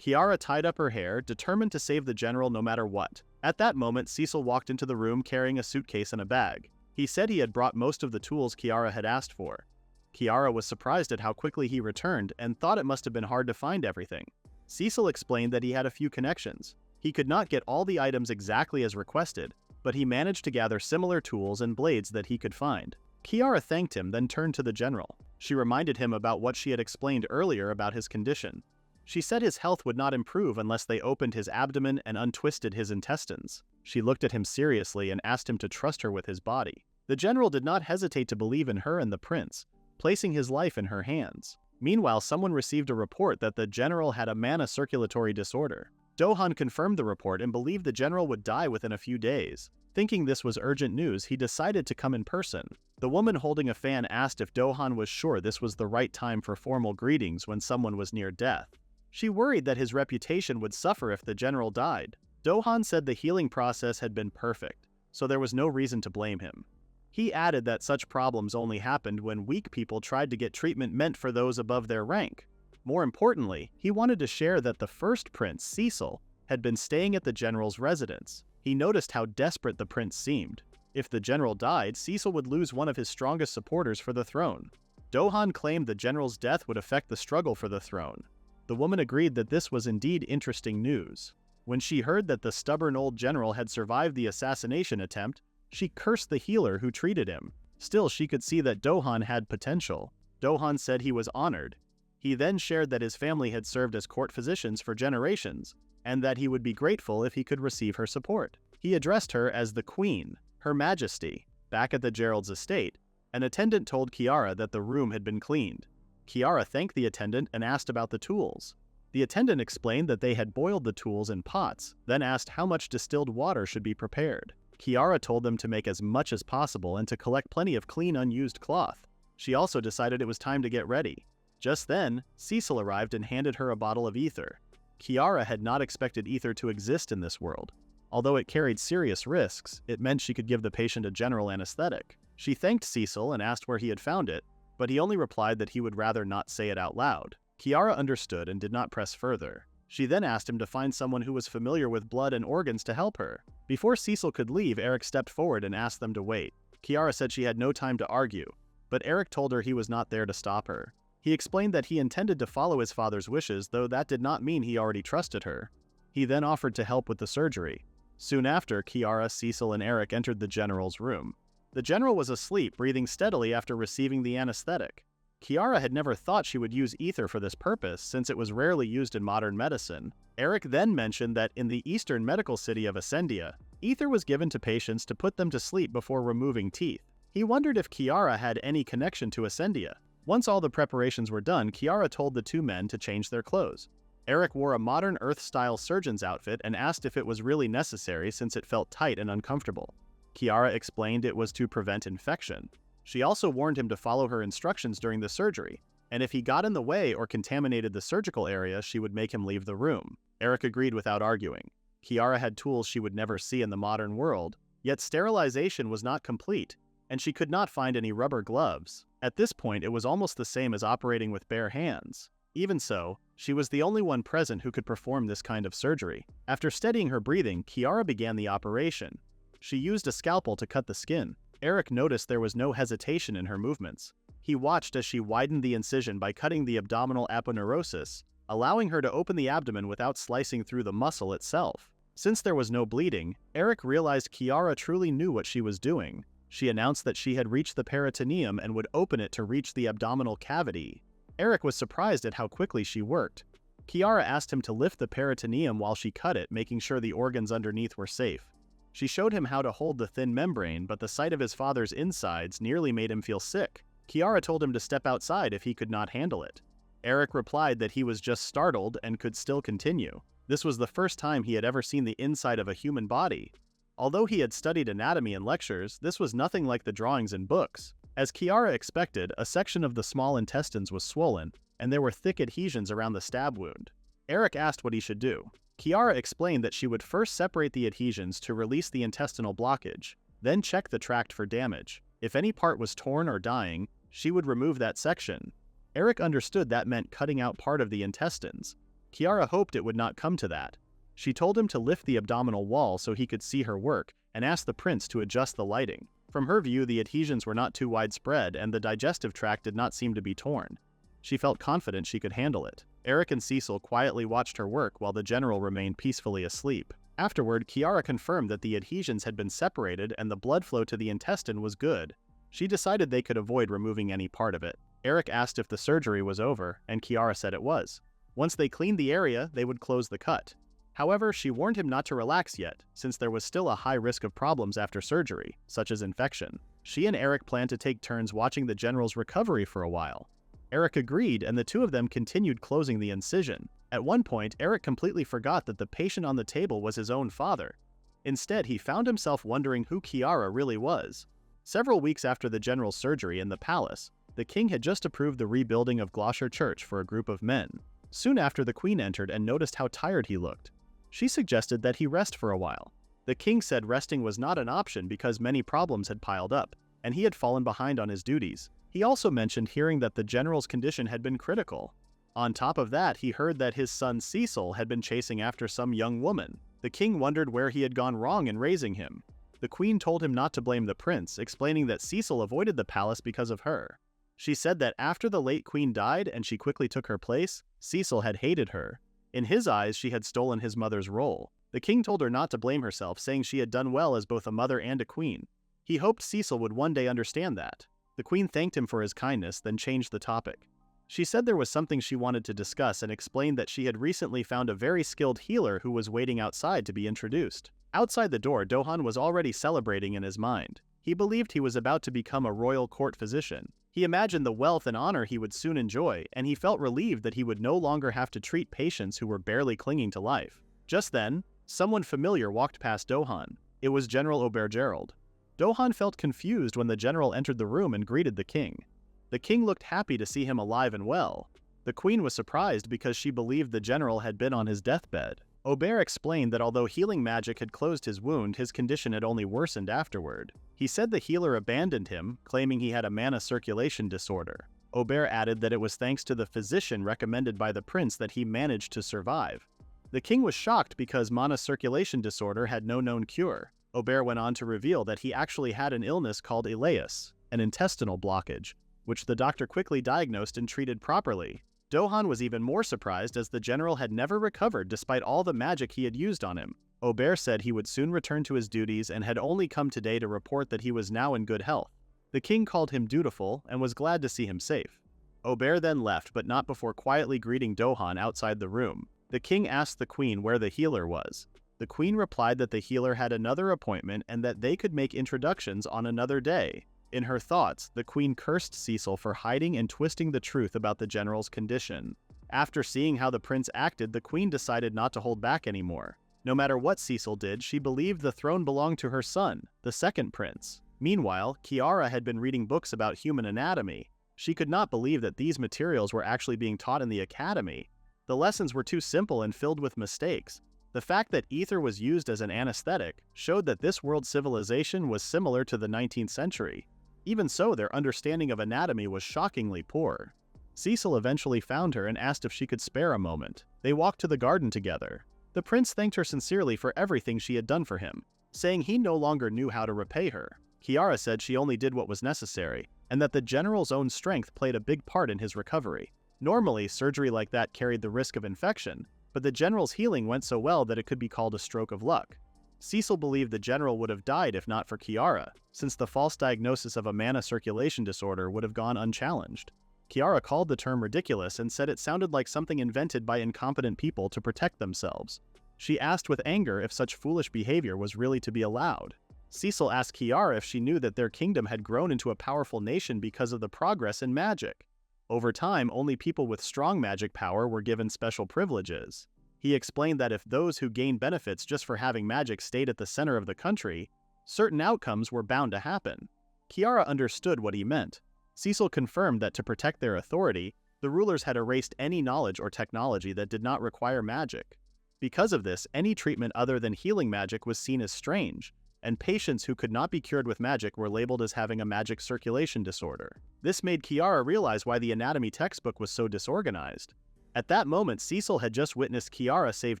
Speaker 1: Kiara tied up her hair, determined to save the general no matter what. At that moment, Cecil walked into the room carrying a suitcase and a bag. He said he had brought most of the tools Kiara had asked for. Kiara was surprised at how quickly he returned and thought it must have been hard to find everything. Cecil explained that he had a few connections. He could not get all the items exactly as requested, but he managed to gather similar tools and blades that he could find. Kiara thanked him, then turned to the general. She reminded him about what she had explained earlier about his condition. She said his health would not improve unless they opened his abdomen and untwisted his intestines. She looked at him seriously and asked him to trust her with his body. The general did not hesitate to believe in her and the prince, placing his life in her hands. Meanwhile, someone received a report that the general had a mana circulatory disorder. Dohan confirmed the report and believed the general would die within a few days. Thinking this was urgent news, he decided to come in person. The woman holding a fan asked if Dohan was sure this was the right time for formal greetings when someone was near death. She worried that his reputation would suffer if the general died. Dohan said the healing process had been perfect, so there was no reason to blame him. He added that such problems only happened when weak people tried to get treatment meant for those above their rank. More importantly, he wanted to share that the first Prince Cecil had been staying at the general's residence. He noticed how desperate the prince seemed. If the general died, Cecil would lose one of his strongest supporters for the throne. Dohan claimed the general's death would affect the struggle for the throne. The woman agreed that this was indeed interesting news. When she heard that the stubborn old general had survived the assassination attempt, she cursed the healer who treated him. Still, she could see that Dohan had potential. Dohan said he was honored. He then shared that his family had served as court physicians for generations, and that he would be grateful if he could receive her support. He addressed her as the Queen, Her Majesty. Back at the Gerald's estate, an attendant told Kiara that the room had been cleaned. Kiara thanked the attendant and asked about the tools. The attendant explained that they had boiled the tools in pots, then asked how much distilled water should be prepared. Kiara told them to make as much as possible and to collect plenty of clean unused cloth. She also decided it was time to get ready. Just then, Cecil arrived and handed her a bottle of ether. Kiara had not expected ether to exist in this world. Although it carried serious risks, it meant she could give the patient a general anesthetic. She thanked Cecil and asked where he had found it, but he only replied that he would rather not say it out loud. Kiara understood and did not press further. She then asked him to find someone who was familiar with blood and organs to help her. Before Cecil could leave, Eric stepped forward and asked them to wait. Kiara said she had no time to argue, but Eric told her he was not there to stop her. He explained that he intended to follow his father's wishes, though that did not mean he already trusted her. He then offered to help with the surgery. Soon after, Kiara, Cecil, and Eric entered the general's room. The general was asleep, breathing steadily after receiving the anesthetic. Kiara had never thought she would use ether for this purpose, since it was rarely used in modern medicine. Eric then mentioned that in the eastern medical city of Ascendia, ether was given to patients to put them to sleep before removing teeth. He wondered if Kiara had any connection to Ascendia. Once all the preparations were done, Kiara told the two men to change their clothes. Eric wore a modern Earth-style surgeon's outfit and asked if it was really necessary since it felt tight and uncomfortable. Kiara explained it was to prevent infection. She also warned him to follow her instructions during the surgery, and if he got in the way or contaminated the surgical area, she would make him leave the room. Eric agreed without arguing. Kiara had tools she would never see in the modern world, yet sterilization was not complete, and she could not find any rubber gloves. At this point, it was almost the same as operating with bare hands. Even so, she was the only one present who could perform this kind of surgery. After steadying her breathing, Kiara began the operation. She used a scalpel to cut the skin. Eric noticed there was no hesitation in her movements. He watched as she widened the incision by cutting the abdominal aponeurosis, allowing her to open the abdomen without slicing through the muscle itself. Since there was no bleeding, Eric realized Kiara truly knew what she was doing. She announced that she had reached the peritoneum and would open it to reach the abdominal cavity. Eric was surprised at how quickly she worked. Kiara asked him to lift the peritoneum while she cut it, making sure the organs underneath were safe. She showed him how to hold the thin membrane, but the sight of his father's insides nearly made him feel sick. Kiara told him to step outside if he could not handle it. Eric replied that he was just startled and could still continue. This was the first time he had ever seen the inside of a human body. Although he had studied anatomy in lectures, this was nothing like the drawings in books. As Kiara expected, a section of the small intestines was swollen, and there were thick adhesions around the stab wound. Eric asked what he should do. Kiara explained that she would first separate the adhesions to release the intestinal blockage, then check the tract for damage. If any part was torn or dying, she would remove that section. Eric understood that meant cutting out part of the intestines. Kiara hoped it would not come to that. She told him to lift the abdominal wall so he could see her work and asked the prince to adjust the lighting. From her view, the adhesions were not too widespread and the digestive tract did not seem to be torn. She felt confident she could handle it. Eric and Cecil quietly watched her work while the general remained peacefully asleep. Afterward, Kiara confirmed that the adhesions had been separated and the blood flow to the intestine was good. She decided they could avoid removing any part of it. Eric asked if the surgery was over, and Kiara said it was. Once they cleaned the area, they would close the cut. However, she warned him not to relax yet, since there was still a high risk of problems after surgery, such as infection. She and Eric planned to take turns watching the general's recovery for a while. Eric agreed, and the two of them continued closing the incision. At one point, Eric completely forgot that the patient on the table was his own father. Instead, he found himself wondering who Kiara really was. Several weeks after the general's surgery in the palace, the king had just approved the rebuilding of Gloucester Church for a group of men. Soon after, the queen entered and noticed how tired he looked. She suggested that he rest for a while. The king said resting was not an option because many problems had piled up, and he had fallen behind on his duties. He also mentioned hearing that the general's condition had been critical. On top of that, he heard that his son Cecil had been chasing after some young woman. The king wondered where he had gone wrong in raising him. The queen told him not to blame the prince, explaining that Cecil avoided the palace because of her. She said that after the late queen died and she quickly took her place, Cecil had hated her. In his eyes, she had stolen his mother's role. The king told her not to blame herself, saying she had done well as both a mother and a queen. He hoped Cecil would one day understand that. The queen thanked him for his kindness, then changed the topic. She said there was something she wanted to discuss and explained that she had recently found a very skilled healer who was waiting outside to be introduced. Outside the door, Dohan was already celebrating in his mind. He believed he was about to become a royal court physician. He imagined the wealth and honor he would soon enjoy, and he felt relieved that he would no longer have to treat patients who were barely clinging to life. Just then, someone familiar walked past Dohan. It was General Aubergerald. Dohan felt confused when the general entered the room and greeted the king. The king looked happy to see him alive and well. The queen was surprised because she believed the general had been on his deathbed. Aubert explained that although healing magic had closed his wound, his condition had only worsened afterward. He said the healer abandoned him, claiming he had a mana circulation disorder. Aubert added that it was thanks to the physician recommended by the prince that he managed to survive. The king was shocked because mana circulation disorder had no known cure. Aubert went on to reveal that he actually had an illness called ileus, an intestinal blockage, which the doctor quickly diagnosed and treated properly. Dohan was even more surprised as the general had never recovered despite all the magic he had used on him. Aubert said he would soon return to his duties and had only come today to report that he was now in good health. The king called him dutiful and was glad to see him safe. Aubert then left, but not before quietly greeting Dohan outside the room. The king asked the queen where the healer was. The queen replied that the healer had another appointment and that they could make introductions on another day. In her thoughts, the queen cursed Cecil for hiding and twisting the truth about the general's condition. After seeing how the prince acted, the queen decided not to hold back anymore. No matter what Cecil did, she believed the throne belonged to her son, the second prince. Meanwhile, Kiara had been reading books about human anatomy. She could not believe that these materials were actually being taught in the academy. The lessons were too simple and filled with mistakes. The fact that ether was used as an anesthetic showed that this world's civilization was similar to the 19th century. Even so, their understanding of anatomy was shockingly poor. Cecil eventually found her and asked if she could spare a moment. They walked to the garden together. The prince thanked her sincerely for everything she had done for him, saying he no longer knew how to repay her. Kiara said she only did what was necessary, and that the general's own strength played a big part in his recovery. Normally, surgery like that carried the risk of infection, but the general's healing went so well that it could be called a stroke of luck. Cecil believed the general would have died if not for Kiara, since the false diagnosis of a mana circulation disorder would have gone unchallenged. Kiara called the term ridiculous and said it sounded like something invented by incompetent people to protect themselves. She asked with anger if such foolish behavior was really to be allowed. Cecil asked Kiara if she knew that their kingdom had grown into a powerful nation because of the progress in magic. Over time, only people with strong magic power were given special privileges. He explained that if those who gained benefits just for having magic stayed at the center of the country, certain outcomes were bound to happen. Kiara understood what he meant. Cecil confirmed that to protect their authority, the rulers had erased any knowledge or technology that did not require magic. Because of this, any treatment other than healing magic was seen as strange, and patients who could not be cured with magic were labeled as having a magic circulation disorder. This made Kiara realize why the anatomy textbook was so disorganized. At that moment, Cecil had just witnessed Kiara save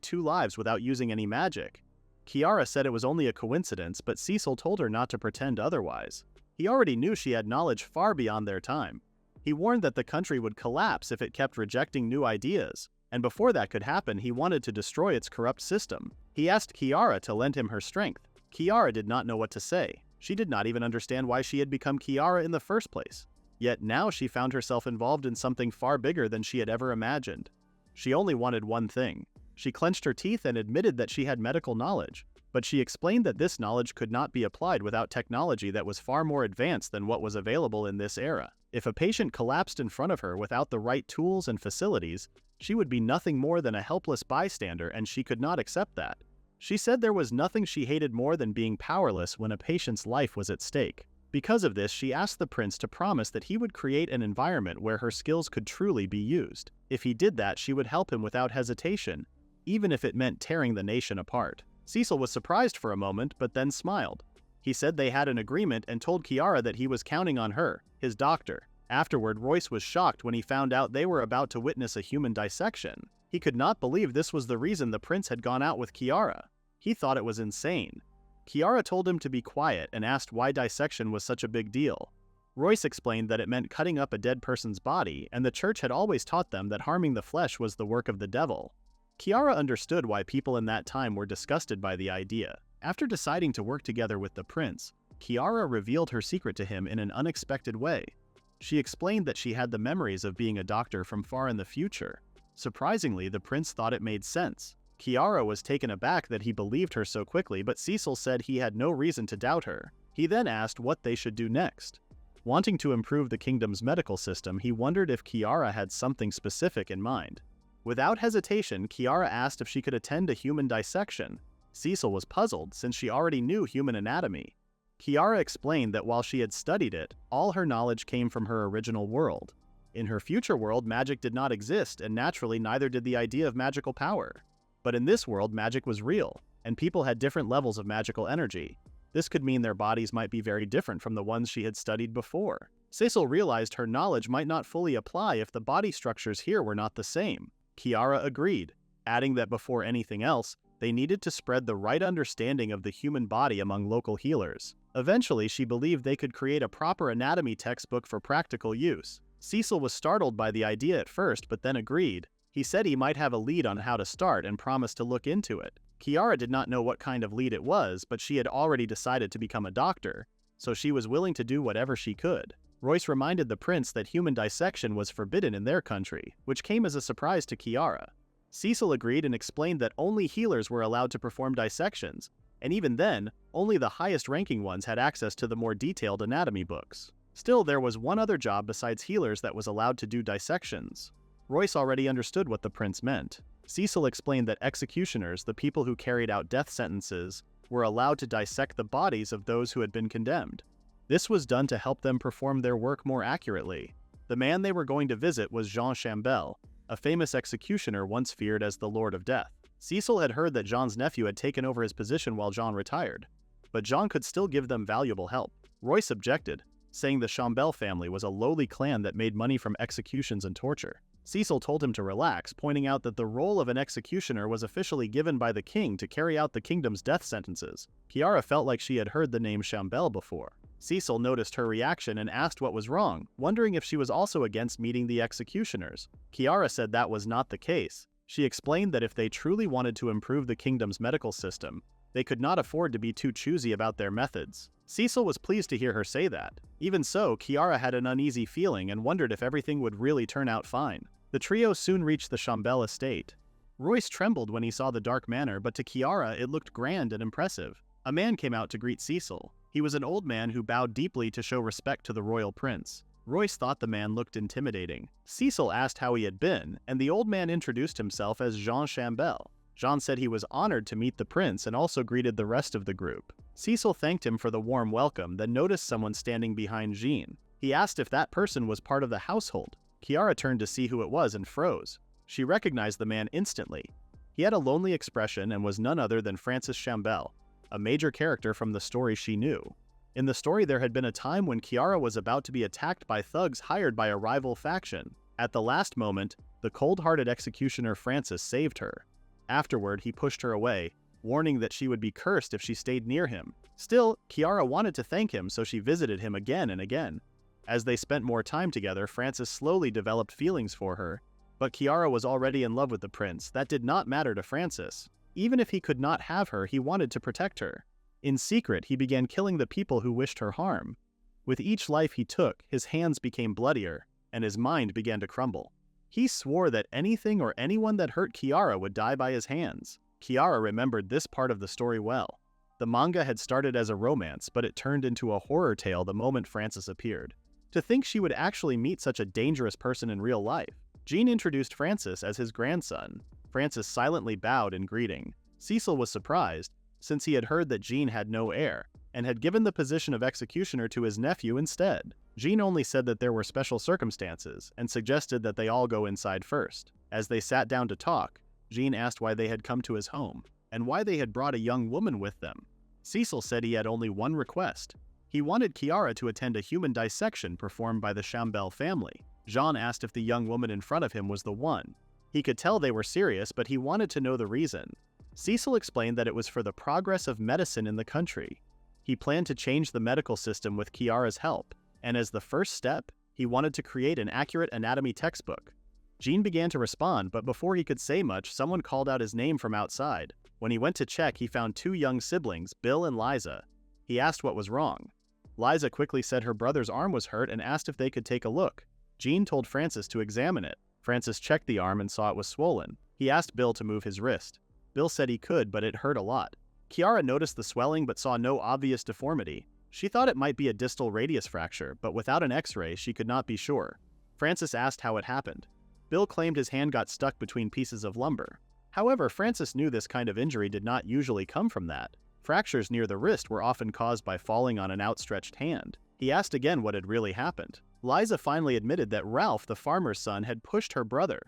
Speaker 1: 2 lives without using any magic. Kiara said it was only a coincidence, but Cecil told her not to pretend otherwise. He already knew she had knowledge far beyond their time. He warned that the country would collapse if it kept rejecting new ideas, and before that could happen, he wanted to destroy its corrupt system. He asked Kiara to lend him her strength. Kiara did not know what to say. She did not even understand why she had become Kiara in the first place. Yet now she found herself involved in something far bigger than she had ever imagined. She only wanted one thing. She clenched her teeth and admitted that she had medical knowledge, but she explained that this knowledge could not be applied without technology that was far more advanced than what was available in this era. If a patient collapsed in front of her without the right tools and facilities, she would be nothing more than a helpless bystander, and she could not accept that. She said there was nothing she hated more than being powerless when a patient's life was at stake. Because of this, she asked the prince to promise that he would create an environment where her skills could truly be used. If he did that, she would help him without hesitation, even if it meant tearing the nation apart. Cecil was surprised for a moment, but then smiled. He said they had an agreement and told Kiara that he was counting on her, his doctor. Afterward, Royce was shocked when he found out they were about to witness a human dissection. He could not believe this was the reason the prince had gone out with Kiara. He thought it was insane. Kiara told him to be quiet and asked why dissection was such a big deal. Royce explained that it meant cutting up a dead person's body, and the church had always taught them that harming the flesh was the work of the devil. Kiara understood why people in that time were disgusted by the idea. After deciding to work together with the prince, Kiara revealed her secret to him in an unexpected way. She explained that she had the memories of being a doctor from far in the future. Surprisingly, the prince thought it made sense. Kiara was taken aback that he believed her so quickly, but Cecil said he had no reason to doubt her. He then asked what they should do next. Wanting to improve the kingdom's medical system, he wondered if Kiara had something specific in mind. Without hesitation, Kiara asked if she could attend a human dissection. Cecil was puzzled, since she already knew human anatomy. Kiara explained that while she had studied it, all her knowledge came from her original world. In her future world, magic did not exist, and naturally neither did the idea of magical power. But in this world, magic was real, and people had different levels of magical energy. This could mean their bodies might be very different from the ones she had studied before. Cecil realized her knowledge might not fully apply if the body structures here were not the same. Kiara agreed, adding that before anything else, they needed to spread the right understanding of the human body among local healers. Eventually, she believed they could create a proper anatomy textbook for practical use. Cecil was startled by the idea at first, but then agreed. He said he might have a lead on how to start and promised to look into it. Kiara did not know what kind of lead it was, but she had already decided to become a doctor, so she was willing to do whatever she could. Royce reminded the prince that human dissection was forbidden in their country, which came as a surprise to Kiara. Cecil agreed and explained that only healers were allowed to perform dissections, and even then, only the highest-ranking ones had access to the more detailed anatomy books. Still, there was one other job besides healers that was allowed to do dissections. Royce already understood what the prince meant. Cecil explained that executioners, the people who carried out death sentences, were allowed to dissect the bodies of those who had been condemned. This was done to help them perform their work more accurately. The man they were going to visit was Jean Chambel, a famous executioner once feared as the Lord of Death. Cecil had heard that Jean's nephew had taken over his position while Jean retired, but Jean could still give them valuable help. Royce objected, saying the Chambel family was a lowly clan that made money from executions and torture. Cecil told him to relax, pointing out that the role of an executioner was officially given by the king to carry out the kingdom's death sentences. Kiara felt like she had heard the name Chambel before. Cecil noticed her reaction and asked what was wrong, wondering if she was also against meeting the executioners. Kiara said that was not the case. She explained that if they truly wanted to improve the kingdom's medical system, they could not afford to be too choosy about their methods. Cecil was pleased to hear her say that. Even so, Kiara had an uneasy feeling and wondered if everything would really turn out fine. The trio soon reached the Chambel estate. Royce trembled when he saw the dark manor, but to Kiara it looked grand and impressive. A man came out to greet Cecil. He was an old man who bowed deeply to show respect to the royal prince. Royce thought the man looked intimidating. Cecil asked how he had been, and the old man introduced himself as Jean Chambel. Jean said he was honored to meet the prince and also greeted the rest of the group. Cecil thanked him for the warm welcome, then noticed someone standing behind Jean. He asked if that person was part of the household. Kiara turned to see who it was and froze. She recognized the man instantly. He had a lonely expression and was none other than Francis Chambel, a major character from the story she knew. In the story, there had been a time when Kiara was about to be attacked by thugs hired by a rival faction. At the last moment, the cold-hearted executioner Francis saved her. Afterward, he pushed her away, warning that she would be cursed if she stayed near him. Still, Kiara wanted to thank him, so she visited him again and again. As they spent more time together, Francis slowly developed feelings for her. But Kiara was already in love with the prince. That did not matter to Francis. Even if he could not have her, he wanted to protect her. In secret, he began killing the people who wished her harm. With each life he took, his hands became bloodier, and his mind began to crumble. He swore that anything or anyone that hurt Kiara would die by his hands. Kiara remembered this part of the story well. The manga had started as a romance, but it turned into a horror tale the moment Francis appeared. To think she would actually meet such a dangerous person in real life. Jean introduced Francis as his grandson. Francis silently bowed in greeting. Cecil was surprised, since he had heard that Jean had no heir, and had given the position of executioner to his nephew instead. Jean only said that there were special circumstances, and suggested that they all go inside first. As they sat down to talk, Jean asked why they had come to his home, and why they had brought a young woman with them. Cecil said he had only one request. He wanted Kiara to attend a human dissection performed by the Chambel family. Jean asked if the young woman in front of him was the one. He could tell they were serious, but he wanted to know the reason. Cecil explained that it was for the progress of medicine in the country. He planned to change the medical system with Kiara's help, and as the first step, he wanted to create an accurate anatomy textbook. Jean began to respond, but before he could say much, someone called out his name from outside. When he went to check, he found two young siblings, Bill and Liza. He asked what was wrong. Liza quickly said her brother's arm was hurt and asked if they could take a look. Jean told Francis to examine it. Francis checked the arm and saw it was swollen. He asked Bill to move his wrist. Bill said he could, but it hurt a lot. Kiara noticed the swelling but saw no obvious deformity. She thought it might be a distal radius fracture, but without an x-ray, she could not be sure. Francis asked how it happened. Bill claimed his hand got stuck between pieces of lumber. However, Francis knew this kind of injury did not usually come from that. Fractures near the wrist were often caused by falling on an outstretched hand. He asked again what had really happened. Liza finally admitted that Ralph, the farmer's son, had pushed her brother.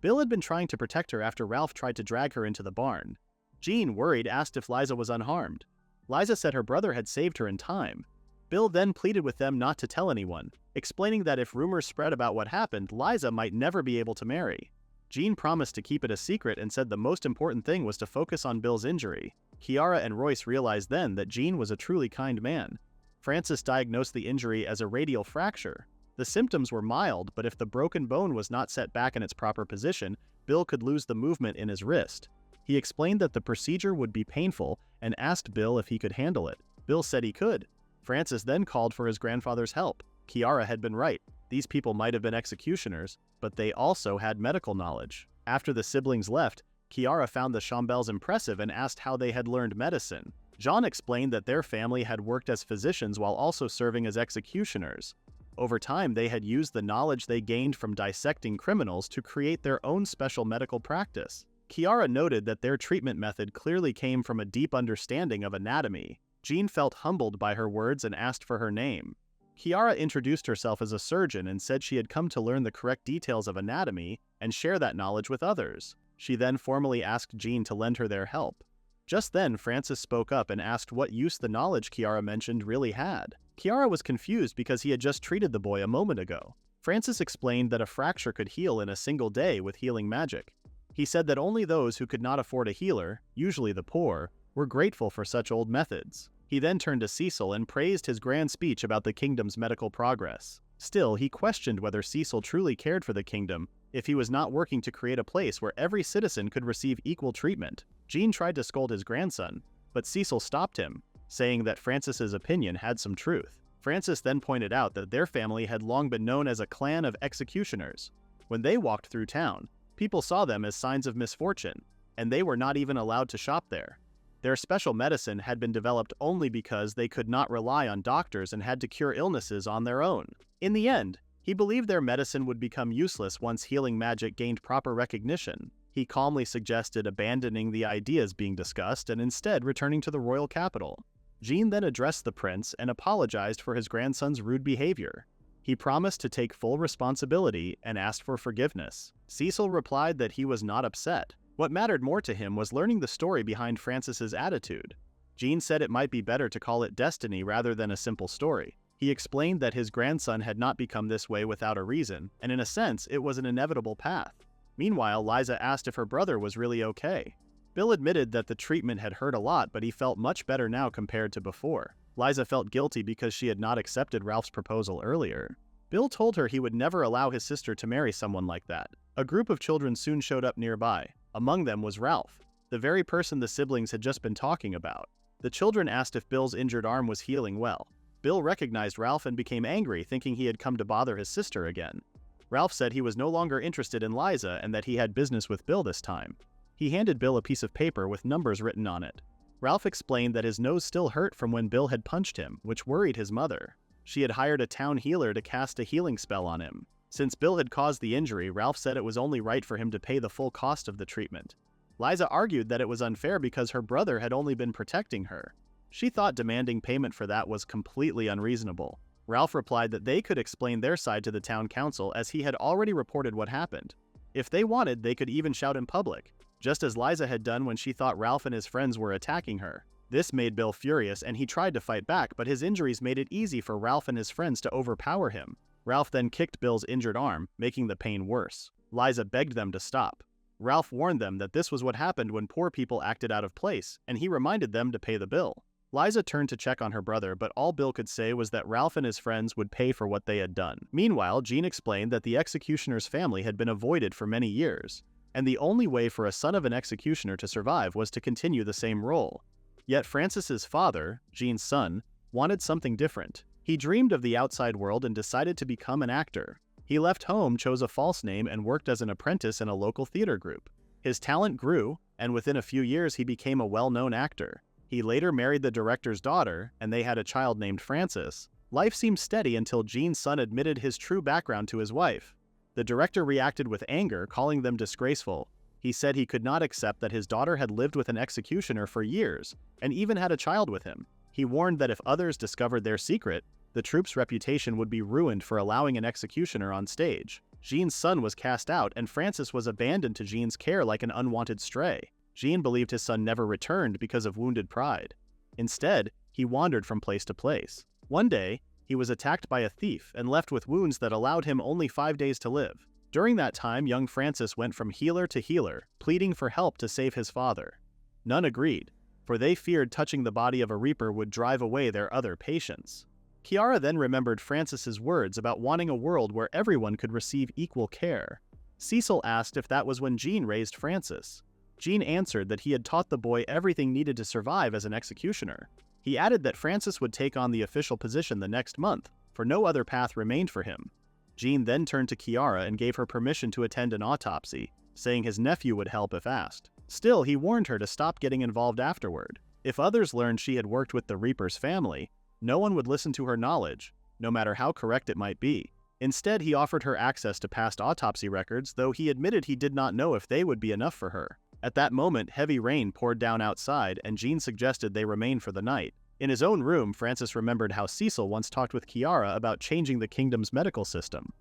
Speaker 1: Bill had been trying to protect her after Ralph tried to drag her into the barn. Jean, worried, asked if Liza was unharmed. Liza said her brother had saved her in time. Bill then pleaded with them not to tell anyone, explaining that if rumors spread about what happened, Liza might never be able to marry. Jean promised to keep it a secret and said the most important thing was to focus on Bill's injury. Kiara and Royce realized then that Jean was a truly kind man. Francis diagnosed the injury as a radial fracture. The symptoms were mild, but if the broken bone was not set back in its proper position, Bill could lose the movement in his wrist. He explained that the procedure would be painful and asked Bill if he could handle it. Bill said he could. Francis then called for his grandfather's help. Kiara had been right. These people might have been executioners, but they also had medical knowledge. After the siblings left, Kiara found the Chambels impressive and asked how they had learned medicine. Jean explained that their family had worked as physicians while also serving as executioners. Over time, they had used the knowledge they gained from dissecting criminals to create their own special medical practice. Kiara noted that their treatment method clearly came from a deep understanding of anatomy. Jean felt humbled by her words and asked for her name. Kiara introduced herself as a surgeon and said she had come to learn the correct details of anatomy and share that knowledge with others. She then formally asked Jean to lend her their help. Just then, Francis spoke up and asked what use the knowledge Kiara mentioned really had. Kiara was confused because he had just treated the boy a moment ago. Francis explained that a fracture could heal in a single day with healing magic. He said that only those who could not afford a healer, usually the poor, were grateful for such old methods. He then turned to Cecil and praised his grand speech about the kingdom's medical progress. Still, he questioned whether Cecil truly cared for the kingdom if he was not working to create a place where every citizen could receive equal treatment. Jean tried to scold his grandson, but Cecil stopped him, saying that Francis's opinion had some truth. Francis then pointed out that their family had long been known as a clan of executioners. When they walked through town, people saw them as signs of misfortune, and they were not even allowed to shop there. Their special medicine had been developed only because they could not rely on doctors and had to cure illnesses on their own. In the end, he believed their medicine would become useless once healing magic gained proper recognition. He calmly suggested abandoning the ideas being discussed and instead returning to the royal capital. Jean then addressed the prince and apologized for his grandson's rude behavior. He promised to take full responsibility and asked for forgiveness. Cecil replied that he was not upset. What mattered more to him was learning the story behind Francis's attitude. Jean said it might be better to call it destiny rather than a simple story. He explained that his grandson had not become this way without a reason, and in a sense, it was an inevitable path. Meanwhile, Liza asked if her brother was really okay. Bill admitted that the treatment had hurt a lot, but he felt much better now compared to before. Liza felt guilty because she had not accepted Ralph's proposal earlier. Bill told her he would never allow his sister to marry someone like that. A group of children soon showed up nearby. Among them was Ralph, the very person the siblings had just been talking about. The children asked if Bill's injured arm was healing well. Bill recognized Ralph and became angry, thinking he had come to bother his sister again. Ralph said he was no longer interested in Liza and that he had business with Bill this time. He handed Bill a piece of paper with numbers written on it. Ralph explained that his nose still hurt from when Bill had punched him, which worried his mother. She had hired a town healer to cast a healing spell on him. Since Bill had caused the injury, Ralph said it was only right for him to pay the full cost of the treatment. Liza argued that it was unfair because her brother had only been protecting her. She thought demanding payment for that was completely unreasonable. Ralph replied that they could explain their side to the town council as he had already reported what happened. If they wanted, they could even shout in public, just as Liza had done when she thought Ralph and his friends were attacking her. This made Bill furious and he tried to fight back, but his injuries made it easy for Ralph and his friends to overpower him. Ralph then kicked Bill's injured arm, making the pain worse. Liza begged them to stop. Ralph warned them that this was what happened when poor people acted out of place, and he reminded them to pay the bill. Liza turned to check on her brother, but all Bill could say was that Ralph and his friends would pay for what they had done. Meanwhile, Jean explained that the executioner's family had been avoided for many years, and the only way for a son of an executioner to survive was to continue the same role. Yet Francis's father, Jean's son, wanted something different. He dreamed of the outside world and decided to become an actor. He left home, chose a false name, and worked as an apprentice in a local theater group. His talent grew, and within a few years he became a well-known actor. He later married the director's daughter, and they had a child named Francis. Life seemed steady until Jean's son admitted his true background to his wife. The director reacted with anger, calling them disgraceful. He said he could not accept that his daughter had lived with an executioner for years, and even had a child with him. He warned that if others discovered their secret, the troupe's reputation would be ruined for allowing an executioner on stage. Jean's son was cast out, and Francis was abandoned to Jean's care like an unwanted stray. Jean believed his son never returned because of wounded pride. Instead, he wandered from place to place. One day, he was attacked by a thief and left with wounds that allowed him only 5 days to live. During that time, young Francis went from healer to healer, pleading for help to save his father. None agreed, for they feared touching the body of a reaper would drive away their other patients. Kiara then remembered Francis's words about wanting a world where everyone could receive equal care. Cecil asked if that was when Jean raised Francis. Jean answered that he had taught the boy everything needed to survive as an executioner. He added that Francis would take on the official position the next month, for no other path remained for him. Jean then turned to Kiara and gave her permission to attend an autopsy, saying his nephew would help if asked. Still, he warned her to stop getting involved afterward. If others learned she had worked with the Reaper's family, no one would listen to her knowledge, no matter how correct it might be. Instead, he offered her access to past autopsy records, though he admitted he did not know if they would be enough for her. At that moment, heavy rain poured down outside, and Jean suggested they remain for the night. In his own room, Francis remembered how Cecil once talked with Kiara about changing the kingdom's medical system.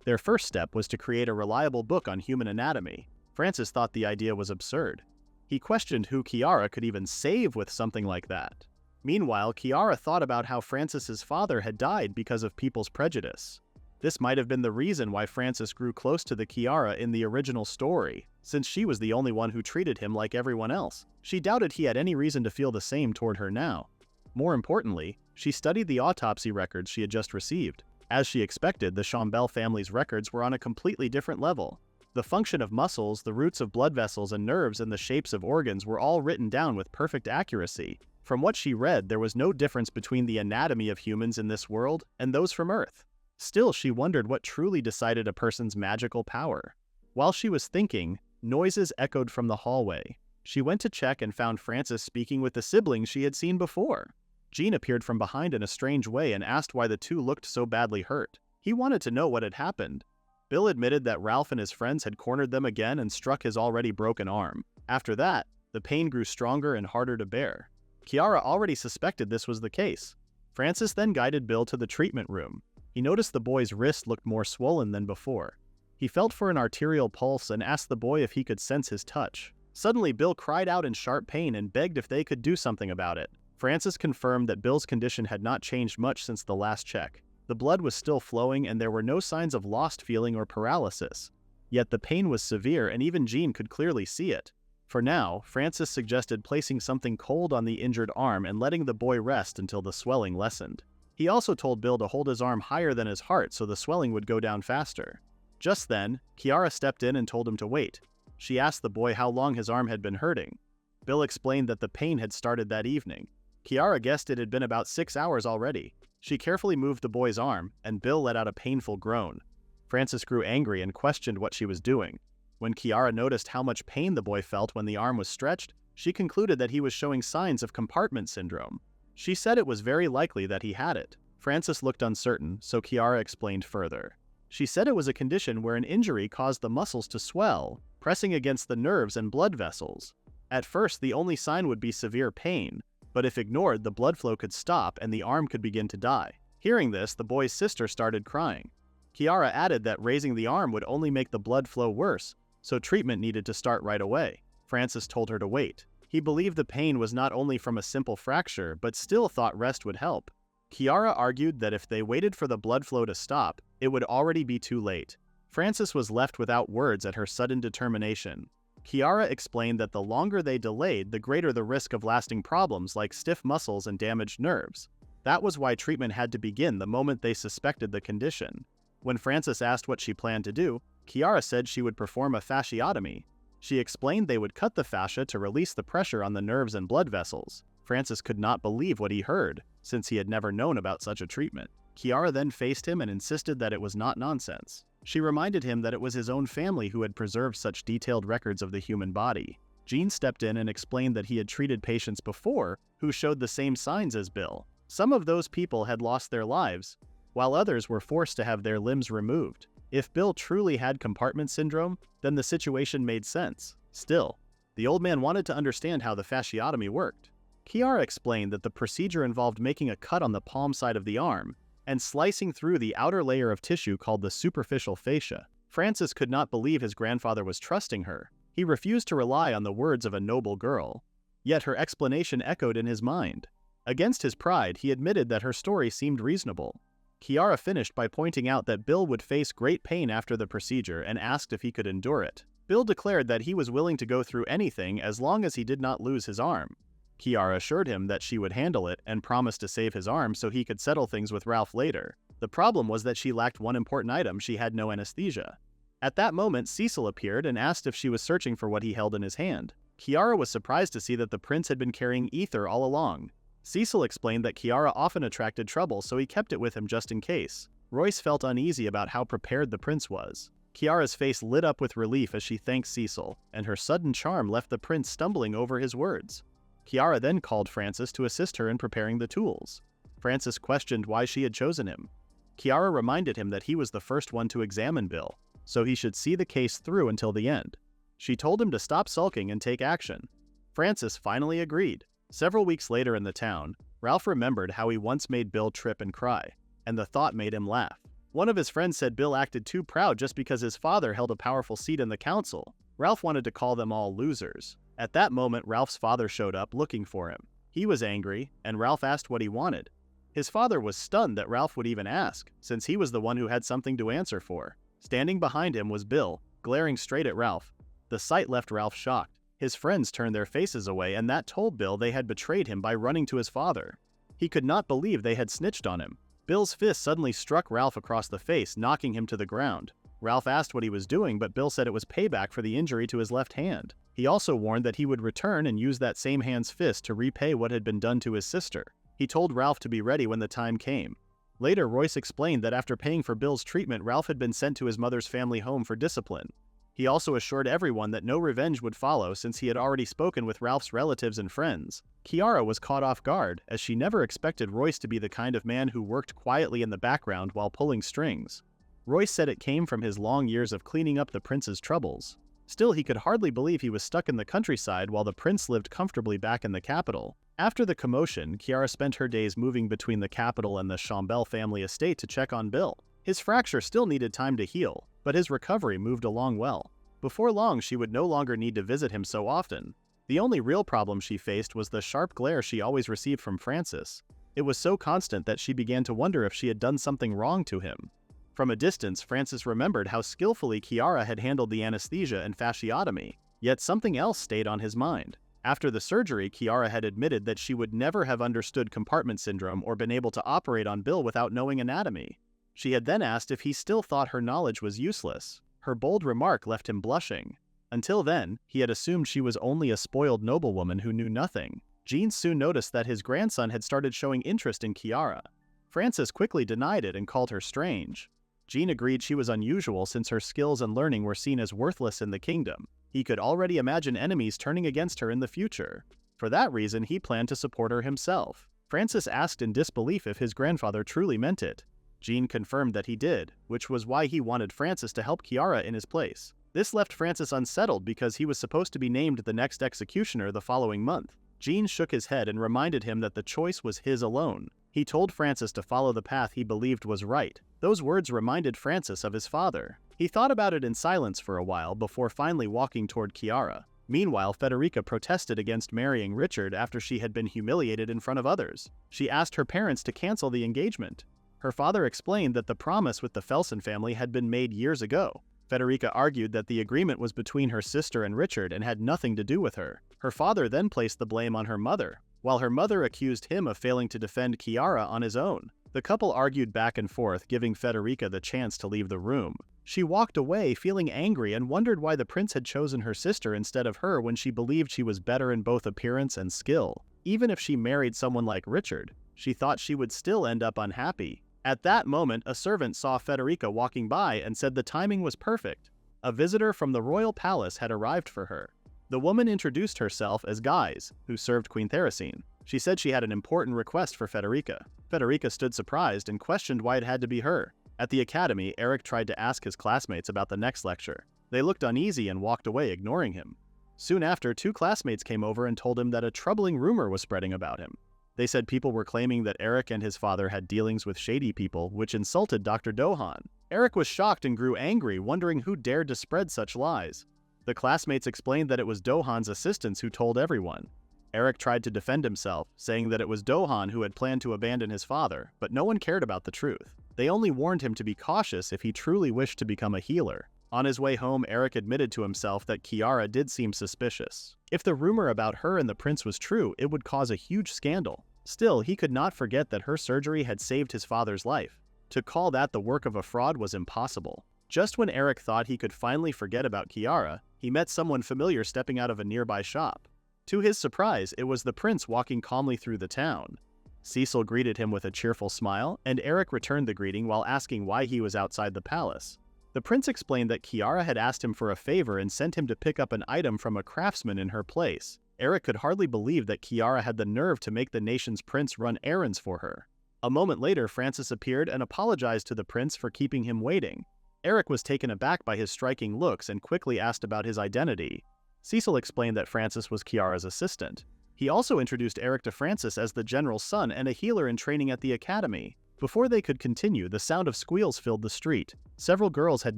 Speaker 1: Their first step was to create a reliable book on human anatomy. Francis thought the idea was absurd. He questioned who Kiara could even save with something like that. Meanwhile, Kiara thought about how Francis's father had died because of people's prejudice. This might have been the reason why Francis grew close to the Kiara in the original story, since she was the only one who treated him like everyone else. She doubted he had any reason to feel the same toward her now. More importantly, she studied the autopsy records she had just received. As she expected, the Chambel family's records were on a completely different level. The function of muscles, the roots of blood vessels and nerves, and the shapes of organs were all written down with perfect accuracy. From what she read, there was no difference between the anatomy of humans in this world and those from Earth. Still, she wondered what truly decided a person's magical power. While she was thinking, noises echoed from the hallway. She went to check and found Frances speaking with the siblings she had seen before. Jean appeared from behind in a strange way and asked why the two looked so badly hurt. He wanted to know what had happened. Bill admitted that Ralph and his friends had cornered them again and struck his already broken arm. After that, the pain grew stronger and harder to bear. Kiara already suspected this was the case. Frances then guided Bill to the treatment room. He noticed the boy's wrist looked more swollen than before. He felt for an arterial pulse and asked the boy if he could sense his touch. Suddenly, Bill cried out in sharp pain and begged if they could do something about it. Frances confirmed that Bill's condition had not changed much since the last check. The blood was still flowing and there were no signs of lost feeling or paralysis. Yet the pain was severe and even Jean could clearly see it. For now, Frances suggested placing something cold on the injured arm and letting the boy rest until the swelling lessened. He also told Bill to hold his arm higher than his heart so the swelling would go down faster. Just then, Kiara stepped in and told him to wait. She asked the boy how long his arm had been hurting. Bill explained that the pain had started that evening. Kiara guessed it had been about 6 hours already. She carefully moved the boy's arm, and Bill let out a painful groan. Frances grew angry and questioned what she was doing. When Kiara noticed how much pain the boy felt when the arm was stretched, she concluded that he was showing signs of compartment syndrome. She said it was very likely that he had it. Frances looked uncertain, so Kiara explained further. She said it was a condition where an injury caused the muscles to swell, pressing against the nerves and blood vessels. At first, the only sign would be severe pain, but if ignored, the blood flow could stop and the arm could begin to die. Hearing this, the boy's sister started crying. Kiara added that raising the arm would only make the blood flow worse, so treatment needed to start right away. Frances told her to wait. He believed the pain was not only from a simple fracture, but still thought rest would help. Kiara argued that if they waited for the blood flow to stop, it would already be too late. Frances was left without words at her sudden determination. Kiara explained that the longer they delayed, the greater the risk of lasting problems like stiff muscles and damaged nerves. That was why treatment had to begin the moment they suspected the condition. When Frances asked what she planned to do, Kiara said she would perform a fasciotomy. She explained they would cut the fascia to release the pressure on the nerves and blood vessels. Frances could not believe what he heard, since he had never known about such a treatment. Kiara then faced him and insisted that it was not nonsense. She reminded him that it was his own family who had preserved such detailed records of the human body. Jean stepped in and explained that he had treated patients before who showed the same signs as Bill. Some of those people had lost their lives, while others were forced to have their limbs removed. If Bill truly had compartment syndrome, then the situation made sense. Still, the old man wanted to understand how the fasciotomy worked. Kiara explained that the procedure involved making a cut on the palm side of the arm and slicing through the outer layer of tissue called the superficial fascia. Frances could not believe his grandfather was trusting her. He refused to rely on the words of a noble girl. Yet her explanation echoed in his mind. Against his pride, he admitted that her story seemed reasonable. Kiara finished by pointing out that Bill would face great pain after the procedure and asked if he could endure it. Bill declared that he was willing to go through anything as long as he did not lose his arm. Kiara assured him that she would handle it and promised to save his arm so he could settle things with Ralph later. The problem was that she lacked one important item: she had no anesthesia. At that moment, Cecil appeared and asked if she was searching for what he held in his hand. Kiara was surprised to see that the prince had been carrying ether all along. Cecil explained that Kiara often attracted trouble, so he kept it with him just in case. Royce felt uneasy about how prepared the prince was. Kiara's face lit up with relief as she thanked Cecil, and her sudden charm left the prince stumbling over his words. Kiara then called Frances to assist her in preparing the tools. Frances questioned why she had chosen him. Kiara reminded him that he was the first one to examine Bill, so he should see the case through until the end. She told him to stop sulking and take action. Frances finally agreed. Several weeks later in the town, Ralph remembered how he once made Bill trip and cry, and the thought made him laugh. One of his friends said Bill acted too proud just because his father held a powerful seat in the council. Ralph wanted to call them all losers. At that moment, Ralph's father showed up looking for him. He was angry, and Ralph asked what he wanted. His father was stunned that Ralph would even ask, since he was the one who had something to answer for. Standing behind him was Bill, glaring straight at Ralph. The sight left Ralph shocked. His friends turned their faces away, and that told Bill they had betrayed him by running to his father. He could not believe they had snitched on him. Bill's fist suddenly struck Ralph across the face, knocking him to the ground. Ralph asked what he was doing, but Bill said it was payback for the injury to his left hand. He also warned that he would return and use that same hand's fist to repay what had been done to his sister. He told Ralph to be ready when the time came. Later, Royce explained that after paying for Bill's treatment, Ralph had been sent to his mother's family home for discipline. He also assured everyone that no revenge would follow since he had already spoken with Ralph's relatives and friends. Kiara was caught off guard, as she never expected Royce to be the kind of man who worked quietly in the background while pulling strings. Royce said it came from his long years of cleaning up the prince's troubles. Still, he could hardly believe he was stuck in the countryside while the prince lived comfortably back in the capital. After the commotion, Kiara spent her days moving between the capital and the Chambel family estate to check on Bill. His fracture still needed time to heal, but his recovery moved along well. Before long, she would no longer need to visit him so often. The only real problem she faced was the sharp glare she always received from Francis. It was so constant that she began to wonder if she had done something wrong to him. From a distance, Francis remembered how skillfully Kiara had handled the anesthesia and fasciotomy, yet something else stayed on his mind. After the surgery, Kiara had admitted that she would never have understood compartment syndrome or been able to operate on Bill without knowing anatomy. She had then asked if he still thought her knowledge was useless. Her bold remark left him blushing. Until then, he had assumed she was only a spoiled noblewoman who knew nothing. Jean soon noticed that his grandson had started showing interest in Kiara. Francis quickly denied it and called her strange. Jean agreed she was unusual since her skills and learning were seen as worthless in the kingdom. He could already imagine enemies turning against her in the future. For that reason, he planned to support her himself. Francis asked in disbelief if his grandfather truly meant it. Jean confirmed that he did, which was why he wanted Francis to help Kiara in his place. This left Francis unsettled because he was supposed to be named the next executioner the following month. Jean shook his head and reminded him that the choice was his alone. He told Francis to follow the path he believed was right. Those words reminded Francis of his father. He thought about it in silence for a while before finally walking toward Kiara. Meanwhile, Federica protested against marrying Richard after she had been humiliated in front of others. She asked her parents to cancel the engagement. Her father explained that the promise with the Felsen family had been made years ago. Federica argued that the agreement was between her sister and Richard and had nothing to do with her. Her father then placed the blame on her mother, while her mother accused him of failing to defend Kiara on his own. The couple argued back and forth, giving Federica the chance to leave the room. She walked away feeling angry and wondered why the prince had chosen her sister instead of her when she believed she was better in both appearance and skill. Even if she married someone like Richard, she thought she would still end up unhappy. At that moment, a servant saw Federica walking by and said the timing was perfect. A visitor from the royal palace had arrived for her. The woman introduced herself as Guise, who served Queen Theresine. She said she had an important request for Federica. Federica stood surprised and questioned why it had to be her. At the academy, Eric tried to ask his classmates about the next lecture. They looked uneasy and walked away, ignoring him. Soon after, two classmates came over and told him that a troubling rumor was spreading about him. They said people were claiming that Eric and his father had dealings with shady people, which insulted Dr. Dohan. Eric was shocked and grew angry, wondering who dared to spread such lies. The classmates explained that it was Dohan's assistants who told everyone. Eric tried to defend himself, saying that it was Dohan who had planned to abandon his father, but no one cared about the truth. They only warned him to be cautious if he truly wished to become a healer. On his way home, Eric admitted to himself that Kiara did seem suspicious. If the rumor about her and the prince was true, it would cause a huge scandal. Still, he could not forget that her surgery had saved his father's life. To call that the work of a fraud was impossible. Just when Eric thought he could finally forget about Kiara, he met someone familiar stepping out of a nearby shop. To his surprise, it was the prince walking calmly through the town. Cecil greeted him with a cheerful smile, and Eric returned the greeting while asking why he was outside the palace. The prince explained that Kiara had asked him for a favor and sent him to pick up an item from a craftsman in her place. Eric could hardly believe that Kiara had the nerve to make the nation's prince run errands for her. A moment later, Francis appeared and apologized to the prince for keeping him waiting. Eric was taken aback by his striking looks and quickly asked about his identity. Cecil explained that Francis was Kiara's assistant. He also introduced Eric to Francis as the general's son and a healer in training at the academy. Before they could continue, the sound of squeals filled the street. Several girls had